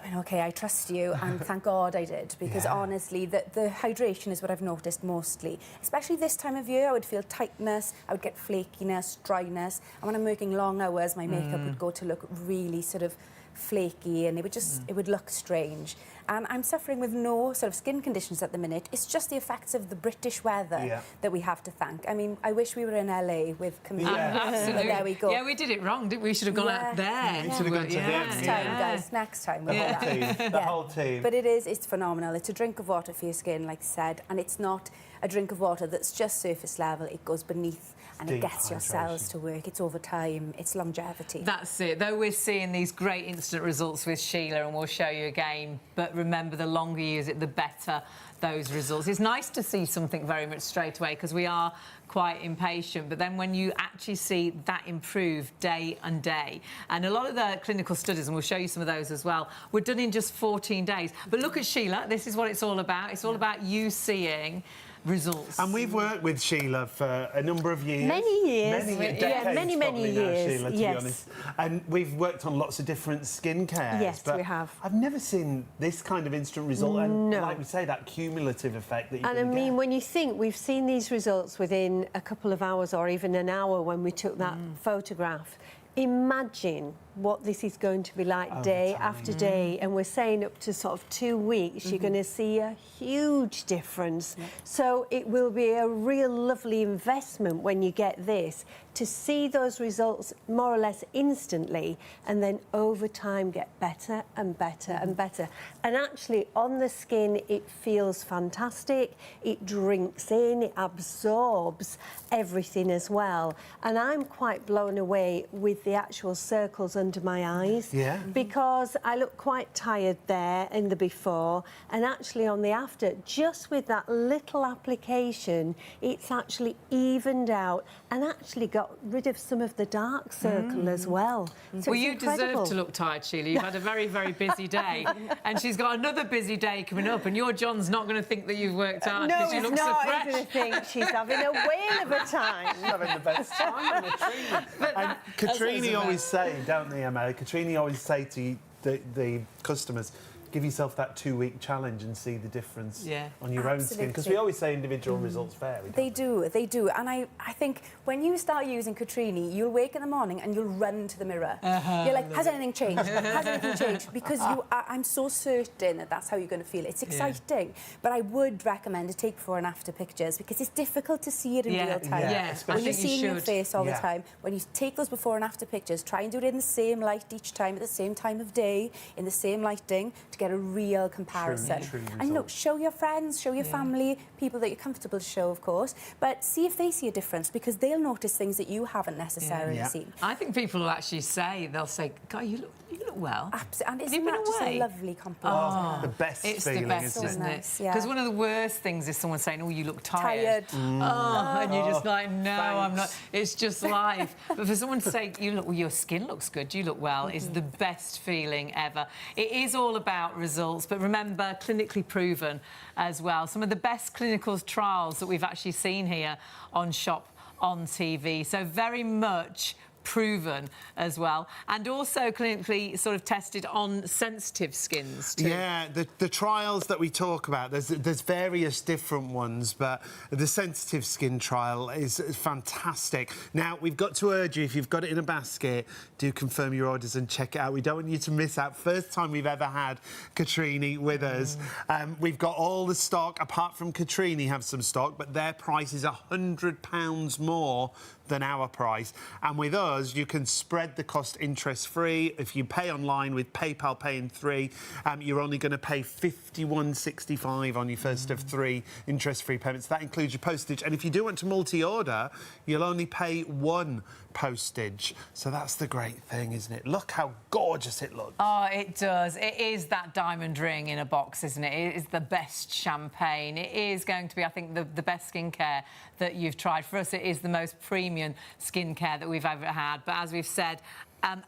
Speaker 4: I mean, OK, I trust you, and thank God I did, because honestly, the hydration is what I've noticed mostly. Especially this time of year, I would feel tightness, I would get flakiness, dryness, and when I'm working long hours, my makeup would go to look really sort of flaky, and it would just, it would look strange. And I'm suffering with no sort of skin conditions at the minute. It's just the effects of the British weather that we have to thank. I mean, I wish we were in LA with
Speaker 1: absolutely.
Speaker 4: But there we go.
Speaker 1: Yeah, we did it wrong, didn't we? We should have gone out there.
Speaker 2: We should have gone to them.
Speaker 4: Next time, guys, next time.
Speaker 2: The whole team. The whole team.
Speaker 4: But it's phenomenal. It's a drink of water for your skin, like I said, and it's not a drink of water that's just surface level. It goes beneath and it gets your cells to work. It's over time. It's longevity.
Speaker 1: That's it. Though we're seeing these great instant results with Sheila, and we'll show you again, but remember, the longer you use it, the better those results. It's nice to see something very much straight away because we are quite impatient, but then when you actually see that improve day and day, and a lot of the clinical studies, and we'll show you some of those as well, were done in just 14 days. But look at Sheila, this is what it's all about. It's all about you seeing results.
Speaker 2: And we've worked with Sheila for a number of years.
Speaker 5: Many years.
Speaker 2: Many
Speaker 5: many years.
Speaker 2: Sheila, to be honest. And we've worked on lots of different skincare.
Speaker 5: Yes,
Speaker 2: but
Speaker 5: we have.
Speaker 2: I've never seen this kind of instant result. And like we say, that cumulative effect that you
Speaker 5: And I mean, when you think we've seen these results within a couple of hours or even an hour when we took that photograph, imagine what this is going to be like day after day, and we're saying up to sort of 2 weeks, you're going to see a huge difference. So it will be a real lovely investment when you get this, to see those results more or less instantly, and then over time get better and better and better. And actually on the skin, it feels fantastic. It drinks in, it absorbs everything as well. And I'm quite blown away with the actual circles under my eyes, because I look quite tired there in the before, and actually on the after, just with that little application, it's actually evened out and actually got rid of some of the dark circle as well. So
Speaker 1: well, you deserve to look tired, Sheila. You've had a very, very busy day, and she's got another busy day coming up, and your John's not going to think that you've worked hard because you look so fresh.
Speaker 5: No, he's going to think she's having a whale of a time.
Speaker 2: She's having the best time on the treatment. And Cotrini always say, don't they, Emma? Cotrini always say to the customers, give yourself that 2-week challenge and see the difference on your own skin. Because we always say individual results vary.
Speaker 4: They do. And I think when you start using Cotrini, you'll wake in the morning and you'll run to the mirror. You're like, has anything changed? Has anything changed? Because I'm so certain that that's how you're going to feel. It's exciting. But I would recommend to take before and after pictures, because it's difficult to see it in real time. When you're seeing your face all the time, when you take those before and after pictures, try and do it in the same light each time, at the same time of day, in the same lighting, to get a real comparison. And look, show your friends, show your family, people that you're comfortable to show, of course, but see if they see a difference, because they'll notice things that you haven't necessarily seen.
Speaker 1: I think people will actually say, they'll say, God, you look well.
Speaker 4: Absolutely. And isn't that just a lovely compliment?
Speaker 2: Oh, the best feeling,
Speaker 1: the best, isn't it? Because one of the worst things is someone saying, oh, you look tired. And you're just like, no, I'm not. It's just life. But for someone to say, your skin looks good, you look well, is the best feeling ever. It is all about results, but remember, clinically proven as well. Some of the best clinical trials that we've actually seen here on Shop on TV. So very much proven as well, and also clinically sort of tested on sensitive skins too.
Speaker 2: Yeah, the trials that we talk about, there's various different ones, but the sensitive skin trial is fantastic. Now, we've got to urge you, if you've got it in a basket, do confirm your orders and check it out. We don't want you to miss out. First time we've ever had Cotrini with us. We've got all the stock, apart from Cotrini have some stock, but their price is £100 more than our price. And with us, you can spread the cost interest-free. If you pay online with PayPal Pay in 3, you're only going to pay £51.65 on your first of 3 interest-free payments. That includes your postage. And if you do want to multi-order, you'll only pay 1 postage. So that's the great thing, isn't it? Look how gorgeous it looks.
Speaker 1: Oh, it does. It is that diamond ring in a box, isn't it? It is the best champagne. It is going to be, I think, the best skincare that you've tried. For us, it is the most premium skincare that we've ever had. But as we've said,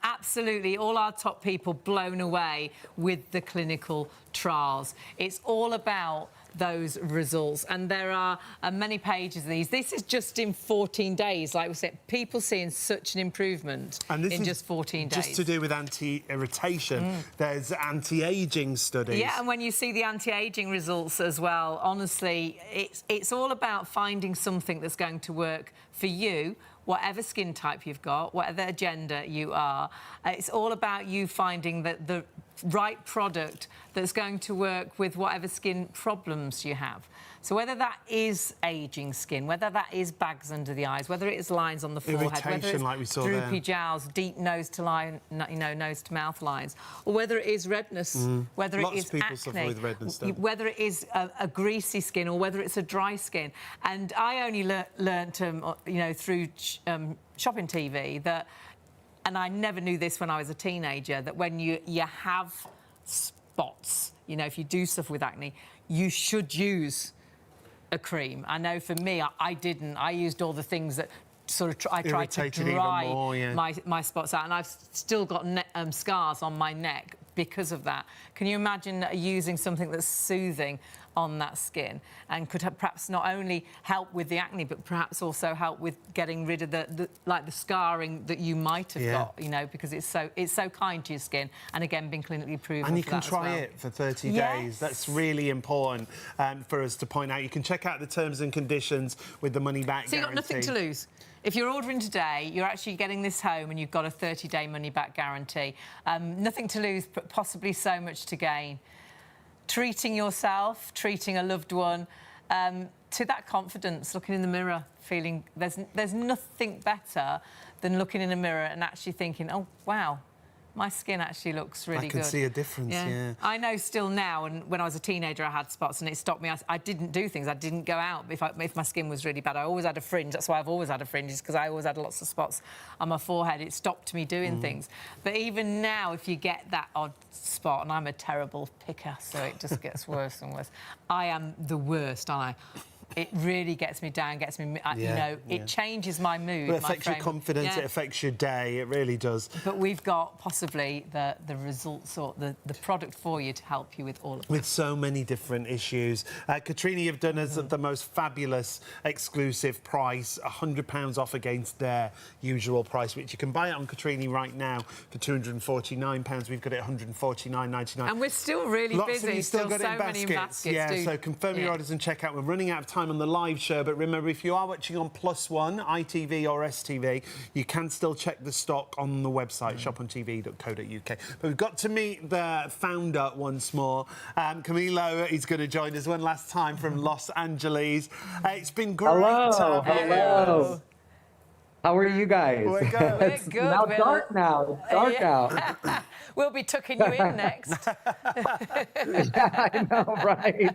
Speaker 1: absolutely all our top people blown away with the clinical trials. It's all about those results, and there are many pages of these. This is just in 14 days, like we said, people seeing such an improvement in just 14 days.
Speaker 2: Just to do with anti-irritation, there's anti-aging studies.
Speaker 1: Yeah, and when you see the anti-aging results as well, honestly, it's all about finding something that's going to work for you, whatever skin type you've got, whatever gender you are. It's all about you finding the right product that's going to work with whatever skin problems you have. So whether that is ageing skin, whether that is bags under the eyes, whether it is lines on the forehead, whether it's
Speaker 2: like we saw
Speaker 1: droopy jowls, deep nose to line, nose to mouth lines, or whether it is redness, whether
Speaker 2: Lots
Speaker 1: it is
Speaker 2: of people
Speaker 1: acne,
Speaker 2: suffer with redness, don't they?
Speaker 1: whether it is a greasy skin or whether it's a dry skin. And I only learnt, through shopping TV that, and I never knew this when I was a teenager, that when you have spots, if you do suffer with acne, you should use a cream. I know for me, I didn't. I used all the things that I tried to dry
Speaker 2: more,
Speaker 1: my spots out, and I've still got scars on my neck because of that. Can you imagine using something that's soothing on that skin and could perhaps not only help with the acne, but perhaps also help with getting rid of the scarring that you might have got, because it's so kind to your skin, and again, been clinically proven.
Speaker 2: And you
Speaker 1: for
Speaker 2: can
Speaker 1: that
Speaker 2: try
Speaker 1: as well.
Speaker 2: it for 30 days. That's really important for us to point out. You can check out the terms and conditions with the money-back
Speaker 1: So you've got
Speaker 2: guarantee.
Speaker 1: nothing to lose. If you're ordering today, you're actually getting this home and you've got a 30-day money-back guarantee. Nothing to lose, but possibly so much to gain. Treating yourself, treating a loved one, to that confidence, looking in the mirror, feeling there's nothing better than looking in a mirror and actually thinking, oh, wow, my skin actually looks really good.
Speaker 2: I can see a difference, yeah.
Speaker 1: I know still now, and when I was a teenager I had spots and it stopped me. I didn't do things. I didn't go out if my skin was really bad. I always had a fringe. That's why I've always had a fringe, is because I always had lots of spots on my forehead. It stopped me doing things. But even now, if you get that odd spot, and I'm a terrible picker, so it just gets worse and worse. I am the worst, aren't I? It really gets me down, it changes my mood.
Speaker 2: But it affects your confidence, it affects your day, it really does.
Speaker 1: But we've got possibly the results or the product for you to help you with all of that.
Speaker 2: With so many different issues. Cotrini have done us the most fabulous exclusive price, £100 off against their usual price, which you can buy it on Cotrini right now for £249. We've got it at £149.99.
Speaker 1: And we're still really busy,
Speaker 2: still got
Speaker 1: so
Speaker 2: it in
Speaker 1: many baskets.
Speaker 2: Yeah, so confirm your orders and check out. We're running out of time on the live show, but remember, if you are watching on +1, ITV or STV, you can still check the stock on the website, shopontv.co.uk. But we've got to meet the founder once more. Camilo is going to join us one last time from Los Angeles. It's been great.
Speaker 3: Hello. How are you guys?
Speaker 2: We're good.
Speaker 3: It's now dark now. It's dark out.
Speaker 1: We'll be tucking you in next.
Speaker 3: I know, right?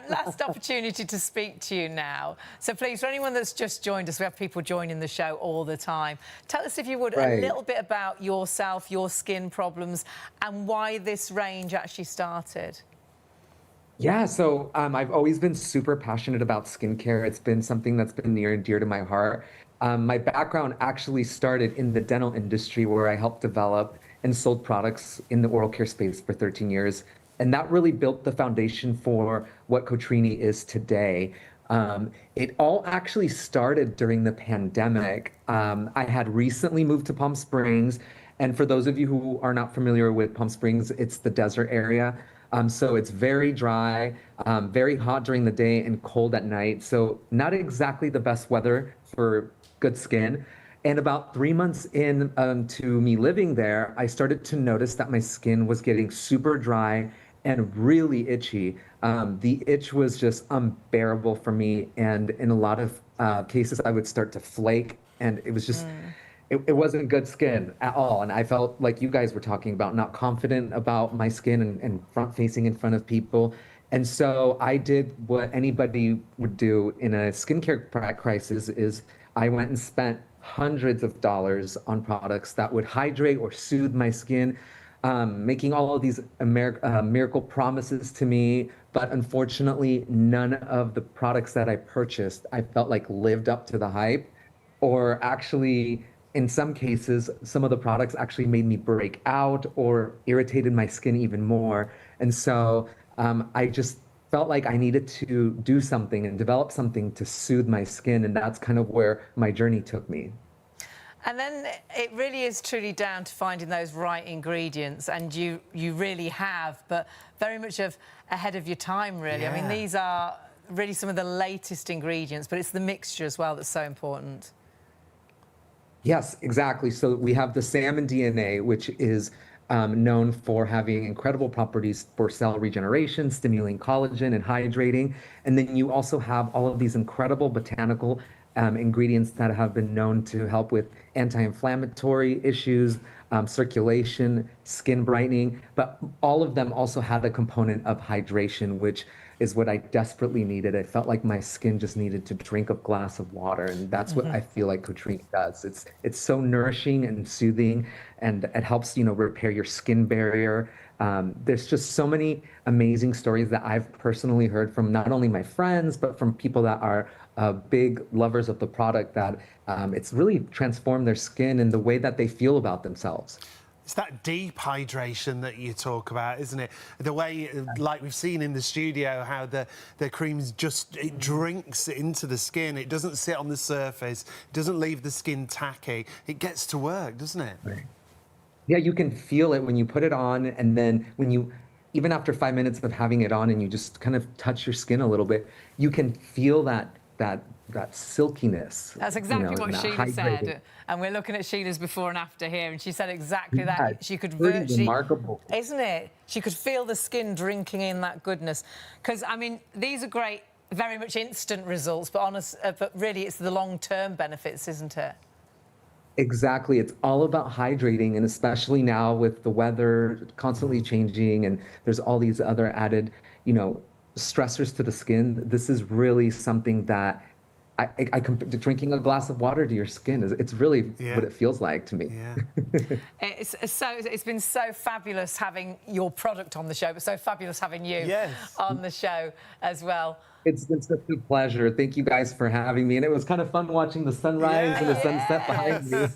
Speaker 1: Last opportunity to speak to you now. So please, for anyone that's just joined us, we have people joining the show all the time. Tell us, if you would, a little bit about yourself, your skin problems, and why this range actually started.
Speaker 3: Yeah, so I've always been super passionate about skincare. It's been something that's been near and dear to my heart. My background actually started in the dental industry, where I helped develop and sold products in the oral care space for 13 years. And that really built the foundation for what Cotrini is today. It all actually started during the pandemic. I had recently moved to Palm Springs, and for those of you who are not familiar with Palm Springs, it's the desert area. So it's very dry, very hot during the day and cold at night. So not exactly the best weather for good skin. And about 3 months in to me living there, I started to notice that my skin was getting super dry and really itchy. The itch was just unbearable for me. And in a lot of cases, I would start to flake, and it was just, it wasn't good skin at all. And I felt like you guys were talking about, not confident about my skin and front facing in front of people. And so I did what anybody would do in a skincare crisis is I went and spent hundreds of dollars on products that would hydrate or soothe my skin, making all of these miracle promises to me. But unfortunately, none of the products that I purchased, I felt like lived up to the hype, or actually, in some cases, some of the products actually made me break out or irritated my skin even more. And so I just felt like I needed to do something and develop something to soothe my skin. And that's kind of where my journey took me.
Speaker 1: And then it really is truly down to finding those right ingredients, and you really have, but very much ahead of your time, really.
Speaker 2: Yeah.
Speaker 1: I mean, these are really some of the latest ingredients, but it's the mixture as well that's so important.
Speaker 3: Yes, exactly. So we have the salmon DNA, which is known for having incredible properties for cell regeneration, stimulating collagen and hydrating. And then you also have all of these incredible botanical ingredients that have been known to help with anti-inflammatory issues, circulation, skin brightening. But all of them also had a component of hydration, which is what I desperately needed. I felt like my skin just needed to drink a glass of water, and that's what I feel like Cotrini does. It's so nourishing and soothing, and it helps, you know, repair your skin barrier. There's just so many amazing stories that I've personally heard from not only my friends, but from people that are big lovers of the product, that it's really transformed their skin and the way that they feel about themselves.
Speaker 2: It's that deep hydration that you talk about, isn't it? The way, like we've seen in the studio, how the creams just, it drinks into the skin. It doesn't sit on the surface. It doesn't leave the skin tacky. It gets to work, doesn't it?
Speaker 3: Right. Yeah, you can feel it when you put it on, and then when you, even after 5 minutes of having it on and you just kind of touch your skin a little bit, you can feel that silkiness.
Speaker 1: That's exactly
Speaker 3: you know,
Speaker 1: what Sheila said. And we're looking at Sheila's before and after here, and she said exactly that. She could
Speaker 3: virtually, remarkable,
Speaker 1: isn't it? She could feel the skin drinking in that goodness. Because I mean, these are great, very much instant results, but really, it's the long-term benefits, isn't it?
Speaker 3: Exactly. It's all about hydrating, and especially now with the weather constantly changing, and there's all these other added, you know, stressors to the skin. This is really something that I compare to drinking a glass of water to your skin. It's really what it feels like to me.
Speaker 2: Yeah.
Speaker 1: It's been so fabulous having your product on the show, but so fabulous having you on the show as well.
Speaker 3: It's been such a pleasure. Thank you guys for having me. And it was kind of fun watching the sunrise and the sunset behind me.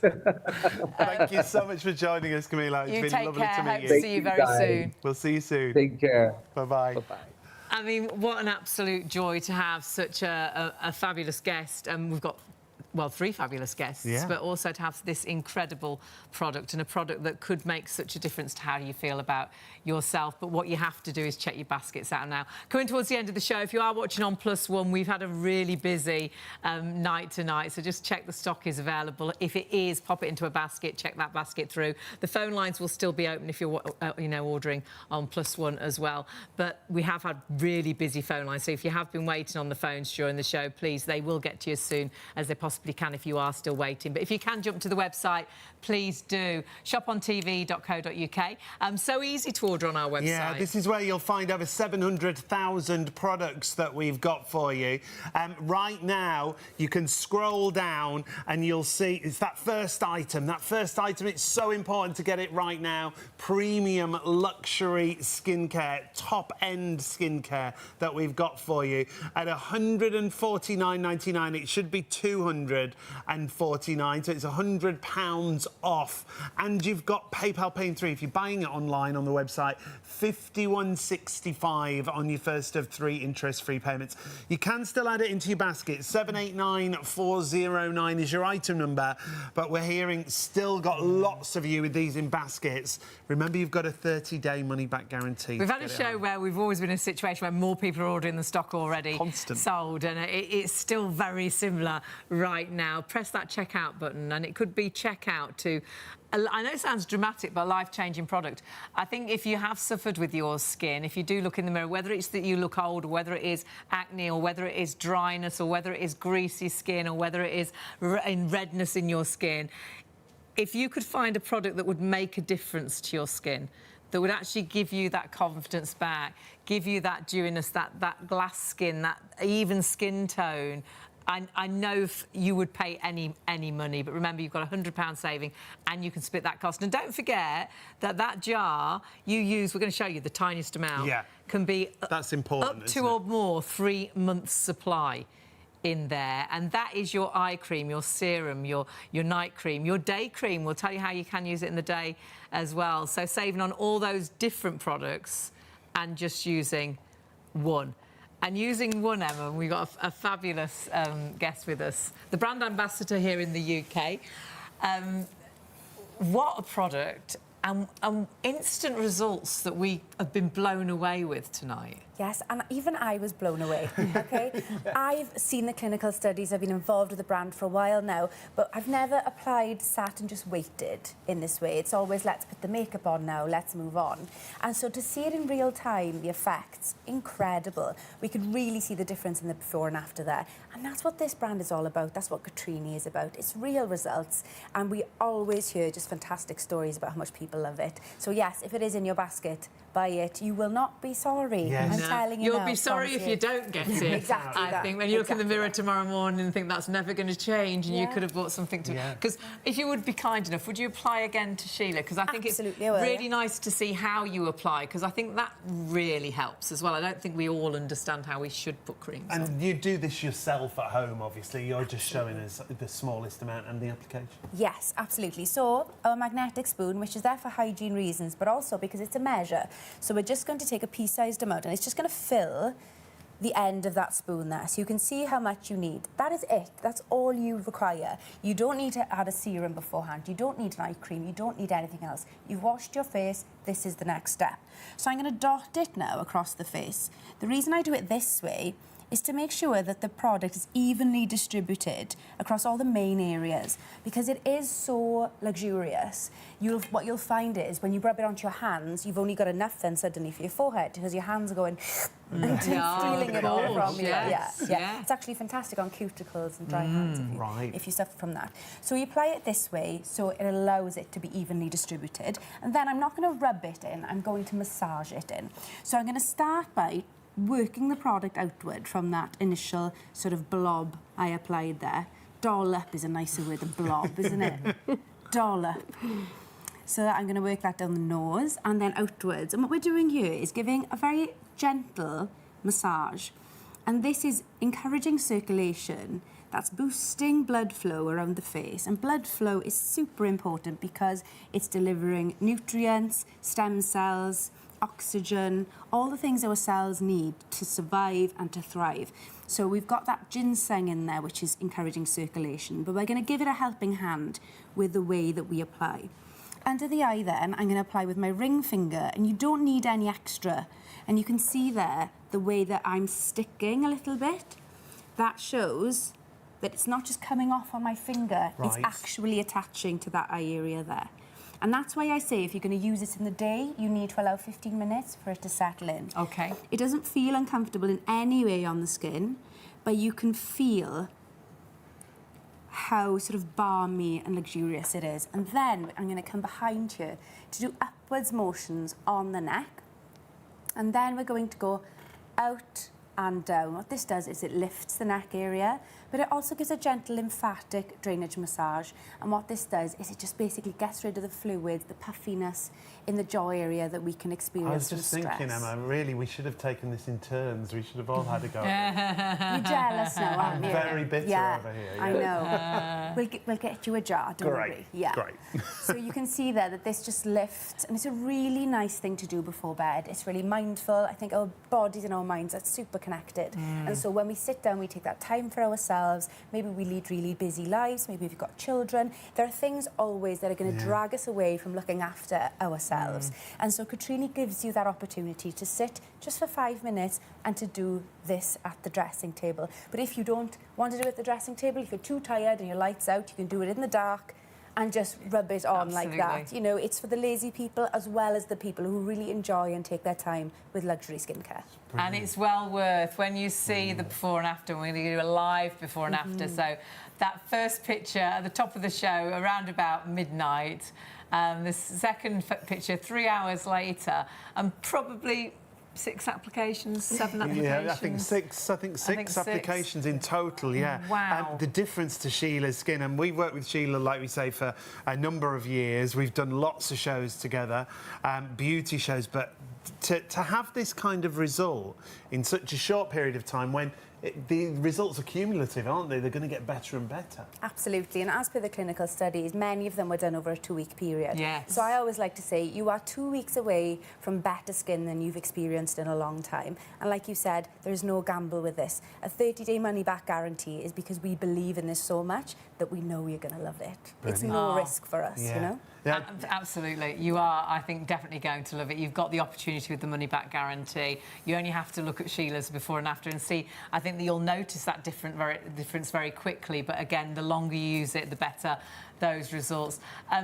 Speaker 2: Thank you so much for joining us, Camila. It's been lovely to meet you.
Speaker 1: Hope to see you very soon.
Speaker 2: We'll see you soon.
Speaker 3: Take care.
Speaker 2: Bye-bye.
Speaker 3: Bye-bye.
Speaker 1: I mean, what an absolute joy to have such a fabulous guest. We've got, well, 3 fabulous guests, but also to have this incredible product, and a product that could make such a difference to how you feel about yourself. But what you have to do is check your baskets out now. Coming towards the end of the show, if you are watching on +1, we've had a really busy night tonight, so just check the stock is available. If it is, pop it into a basket, check that basket through. The phone lines will still be open if you're you know, ordering on +1 as well. But we have had really busy phone lines, so if you have been waiting on the phones during the show, please, they will get to you as soon as they possibly can if you are still waiting. But if you can jump to the website, please do. shopontv.co.uk. So easy to order on our website.
Speaker 2: Yeah, this is where you'll find over 700,000 products that we've got for you. Right now, you can scroll down and you'll see it's that first item. That first item, it's so important to get it right now. Premium luxury skincare, top-end skincare that we've got for you at £149.99. It should be £200. £149, so it's £100 off. And you've got PayPal Pay in 3 if you're buying it online on the website, £51.65 on your first of 3 interest-free payments. You can still add it into your basket. 789409 is your item number, but we're hearing still got lots of you with these in baskets. Remember, you've got a 30-day money-back guarantee.
Speaker 1: We've had a show where we've always been in a situation where more people are ordering the stock already sold, and it's still very similar right now. Press that checkout button, and it could be checkout to... I know it sounds dramatic, but a life-changing product. I think if you have suffered with your skin, if you do look in the mirror, whether it's that you look old, or whether it is acne, or whether it is dryness, or whether it is greasy skin, or whether it is redness in your skin, if you could find a product that would make a difference to your skin, that would actually give you that confidence back, give you that dewiness, that glass skin, that even skin tone, I know you would pay any money, but remember, you've got a £100 saving and you can split that cost. And don't forget that jar you use, we're going to show you the tiniest amount, can be
Speaker 2: that's important,
Speaker 1: up to or more 3 months' supply in there. And that is your eye cream, your serum, your night cream, your day cream. We'll tell you how you can use it in the day as well. So saving on all those different products and just using one. And using one, Emma, we've got a fabulous guest with us, the brand ambassador here in the UK. What a product, and instant results that we have been blown away with tonight.
Speaker 4: Yes, and even I was blown away, OK? I've seen the clinical studies, I've been involved with the brand for a while now, but I've never sat and just waited in this way. It's always, let's put the makeup on now, let's move on. And so to see it in real time, the effects, incredible. We could really see the difference in the before and after there. And that's what this brand is all about. That's what Cotrini is about. It's real results. And we always hear just fantastic stories about how much people love it. So yes, if it is in your basket, buy it. You will not be sorry.
Speaker 2: Yes.
Speaker 4: I'm telling you
Speaker 1: You'll
Speaker 4: now,
Speaker 1: be sorry if you don't get it.
Speaker 4: Exactly
Speaker 1: I think when you look in the mirror tomorrow morning and think that's never going to change, and you could have bought something to... Because if you would be kind enough, would you apply again to Sheila? Because I think it's really nice to see how you apply, because I think that really helps as well. I don't think we all understand how we should put creams on.
Speaker 2: And you do this yourself at home, obviously. You're just showing us the smallest amount and the application.
Speaker 4: Yes, absolutely. So our magnetic spoon, which is there for hygiene reasons, but also because it's a measure. So we're just going to take a pea-sized amount, and it's just going to fill the end of that spoon there, so you can see how much you need. That is it. That's all you require. You don't need to add a serum beforehand. You don't need an eye cream. You don't need anything else. You've washed your face. This is the next step. So I'm going to dot it now across the face. The reason I do it this way is to make sure that the product is evenly distributed across all the main areas, because it is so luxurious. What you'll find is when you rub it onto your hands, you've only got enough then suddenly for your forehead, because your hands are going and stealing it all from you. Yeah. It's actually fantastic on cuticles and dry hands if you suffer from that. So you apply it this way, so it allows it to be evenly distributed. And then I'm not going to rub it in, I'm going to massage it in. So I'm going to start by working the product outward from that initial sort of blob I applied there. Dollop is a nicer word than blob, isn't it? Dollop. So I'm going to work that down the nose and then outwards. And what we're doing here is giving a very gentle massage. And this is encouraging circulation. That's boosting blood flow around the face. And blood flow is super important because it's delivering nutrients, stem cells, oxygen, all the things our cells need to survive and to thrive. So we've got that ginseng in there, which is encouraging circulation, but we're going to give it a helping hand with the way that we apply. Under the eye then, I'm going to apply with my ring finger, and you don't need any extra. And you can see there the way that I'm sticking a little bit. That shows that it's not just coming off on my finger, it's actually attaching to that eye area there. And that's why I say if you're going to use it in the day, you need to allow 15 minutes for it to settle in.
Speaker 1: OK.
Speaker 4: It doesn't feel uncomfortable in any way on the skin, but you can feel how sort of balmy and luxurious it is. And then I'm going to come behind here to do upwards motions on the neck. And then we're going to go out and down. What this does is it lifts the neck area, but it also gives a gentle lymphatic drainage massage. And what this does is it just basically gets rid of the fluids, the puffiness in the jaw area that we can experience.
Speaker 2: I was just thinking, Emma, really, we should have taken this in turns. We should have all had a go.
Speaker 4: You're jealous now, aren't you?
Speaker 2: Very bitter over here. Yeah.
Speaker 4: I know. We'll get you a jar, don't worry. Yeah.
Speaker 2: Great.
Speaker 4: So you can see there that this just lifts, and it's a really nice thing to do before bed. It's really mindful. I think our bodies and our minds are super connected. And so when we sit down, we take that time for ourselves. Maybe we lead really busy lives. Maybe we've got children. There are things always that are going to drag us away from looking after ourselves. And so Cotrini gives you that opportunity to sit just for 5 minutes and to do this at the dressing table. But if you don't want to do it at the dressing table, if you're too tired and your light's out, you can do it in the dark and just rub it on like that. You know, it's for the lazy people as well as the people who really enjoy and take their time with luxury skincare.
Speaker 1: And it's well worth when you see the before and after. We're going to do a live before and after. So that first picture at the top of the show, around about midnight. The second picture, 3 hours later, and probably 6 applications, 7 applications.
Speaker 2: Yeah, I think six applications in total, yeah.
Speaker 1: Wow.
Speaker 2: The difference to Sheila's skin, and we've worked with Sheila, like we say, for a number of years. We've done lots of shows together, beauty shows, but to have this kind of result in such a short period of time when the results are cumulative, aren't they? They're going to get better and better.
Speaker 4: Absolutely, and as per the clinical studies, many of them were done over a 2-week period.
Speaker 1: Yes.
Speaker 4: So I always like to say you are 2 weeks away from better skin than you've experienced in a long time. And like you said, there is no gamble with this. A 30-day money-back guarantee is because we believe in this so much that we know you're going to love it. Brilliant. It's no risk for us, you know?
Speaker 1: Yeah. Absolutely. You are, I think, definitely going to love it. You've got the opportunity with the money-back guarantee. You only have to look at Sheila's before and after and see. I think that you'll notice that difference very quickly. But again, the longer you use it, the better those results.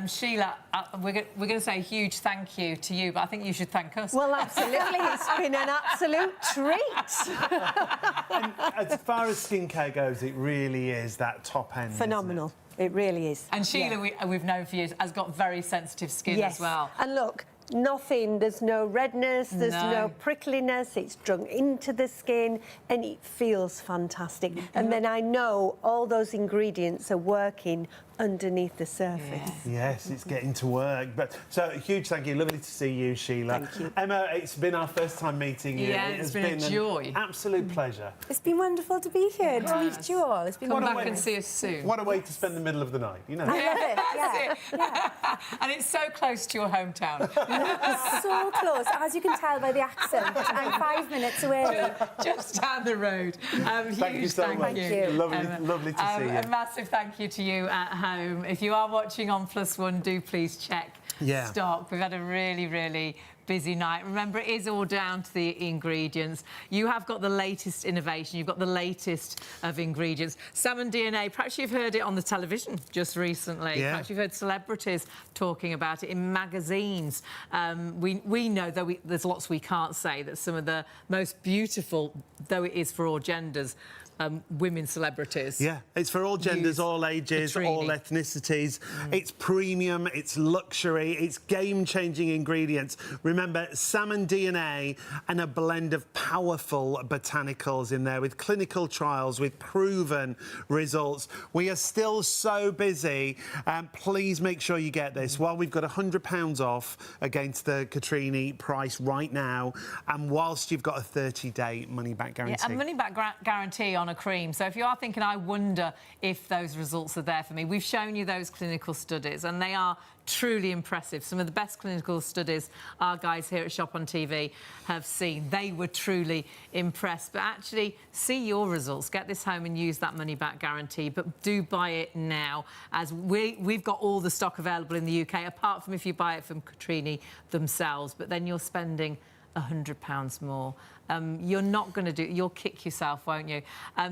Speaker 1: Sheila, we're going to say a huge thank you to you, but I think you should thank us.
Speaker 5: Well, absolutely. It's been an absolute treat.
Speaker 2: And as far as skincare goes, it really is that top end.
Speaker 5: Phenomenal. It really is.
Speaker 1: And Sheila, we've known for years, has got very sensitive skin as well.
Speaker 5: And look, nothing, there's no redness, there's no prickliness, it's drunk into the skin and it feels fantastic. And then I know all those ingredients are working underneath the surface.
Speaker 2: Yes, it's getting to work. But so a huge thank you. Lovely to see you, Sheila.
Speaker 5: Thank you.
Speaker 2: Emma, it's been our first time meeting you.
Speaker 1: Yeah, it's been a joy.
Speaker 2: An absolute pleasure.
Speaker 4: It's been wonderful to be here, to meet you all. It's been
Speaker 1: Come
Speaker 4: wonderful.
Speaker 1: back and see us soon.
Speaker 2: What a way to spend the middle of the night, you know.
Speaker 4: I love it, yeah.
Speaker 1: And it's so close to your hometown.
Speaker 4: So close, as you can tell by the accent. I'm 5 minutes away.
Speaker 1: Just down the road.
Speaker 2: Thank you so much.
Speaker 4: Thank you.
Speaker 2: Lovely to see you.
Speaker 1: A massive thank you to you at home. If you are watching on +1, do please check stock. We've had a really, really busy night. Remember, it is all down to the ingredients. You have got the latest innovation. You've got the latest of ingredients. Salmon DNA, perhaps you've heard it on the television just recently.
Speaker 2: Yeah.
Speaker 1: Perhaps you've heard celebrities talking about it in magazines. We know, though there's lots we can't say, that some of the most beautiful, though it is for all genders, women celebrities.
Speaker 2: Yeah, it's for all genders, all ages, all ethnicities. It's premium, it's luxury, it's game-changing ingredients. Remember, salmon DNA and a blend of powerful botanicals in there with clinical trials, with proven results. We are still so busy. Please make sure you get this. While we've got £100 off against the Cotrini price right now, and whilst you've got a 30-day money-back guarantee.
Speaker 1: Yeah, a money-back guarantee on a cream. So if you are thinking, I wonder if those results are there for me, we've shown you those clinical studies and they are truly impressive. Some of the best clinical studies our guys here at Shop on TV have seen. They were truly impressed. But actually, see your results. Get this home and use that money-back guarantee. But do buy it now, as we've got all the stock available in the UK, apart from if you buy it from Cotrini themselves. But then you're spending £100 more. You're not going to do... You'll kick yourself, won't you?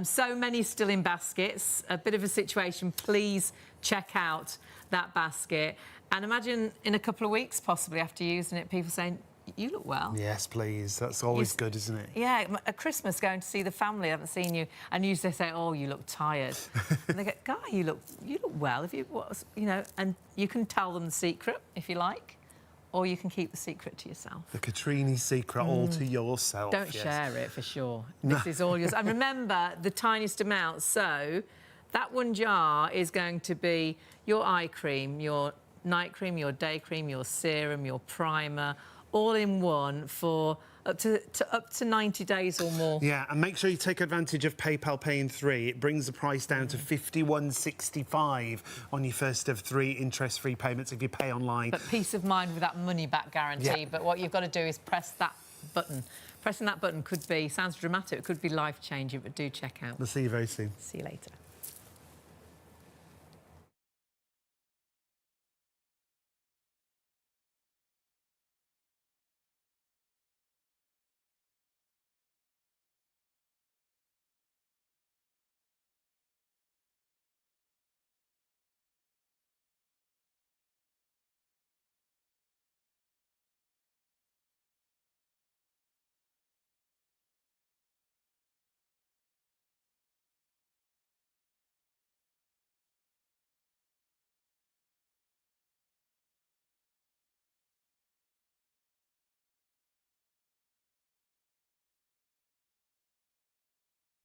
Speaker 1: So many still in baskets. A bit of a situation. Please check out that basket. And imagine in a couple of weeks, possibly, after using it, people saying, you look well.
Speaker 2: Yes, please. That's always good, isn't it?
Speaker 1: Yeah, at Christmas, going to see the family, I haven't seen you, and usually they say, oh, you look tired. And they go, Guy, you look well. If you know, and you can tell them the secret, if you like. or you can keep the secret to yourself.
Speaker 2: The Cotrini secret all to yourself.
Speaker 1: Don't share it, for sure. This is all yours. And remember, the tiniest amount. So that one jar is going to be your eye cream, your night cream, your day cream, your serum, your primer, all in one for up to 90 days or more.
Speaker 2: Yeah, and make sure you take advantage of PayPal Pay in 3. It brings the price down to £51.65 on your first of 3 interest-free payments if you pay online.
Speaker 1: But peace of mind with that money-back guarantee.
Speaker 2: Yeah.
Speaker 1: But what you've got to do is press that button. Pressing that button could be, sounds dramatic, it could be life-changing, but do check out.
Speaker 2: We'll see you very soon.
Speaker 1: See you later.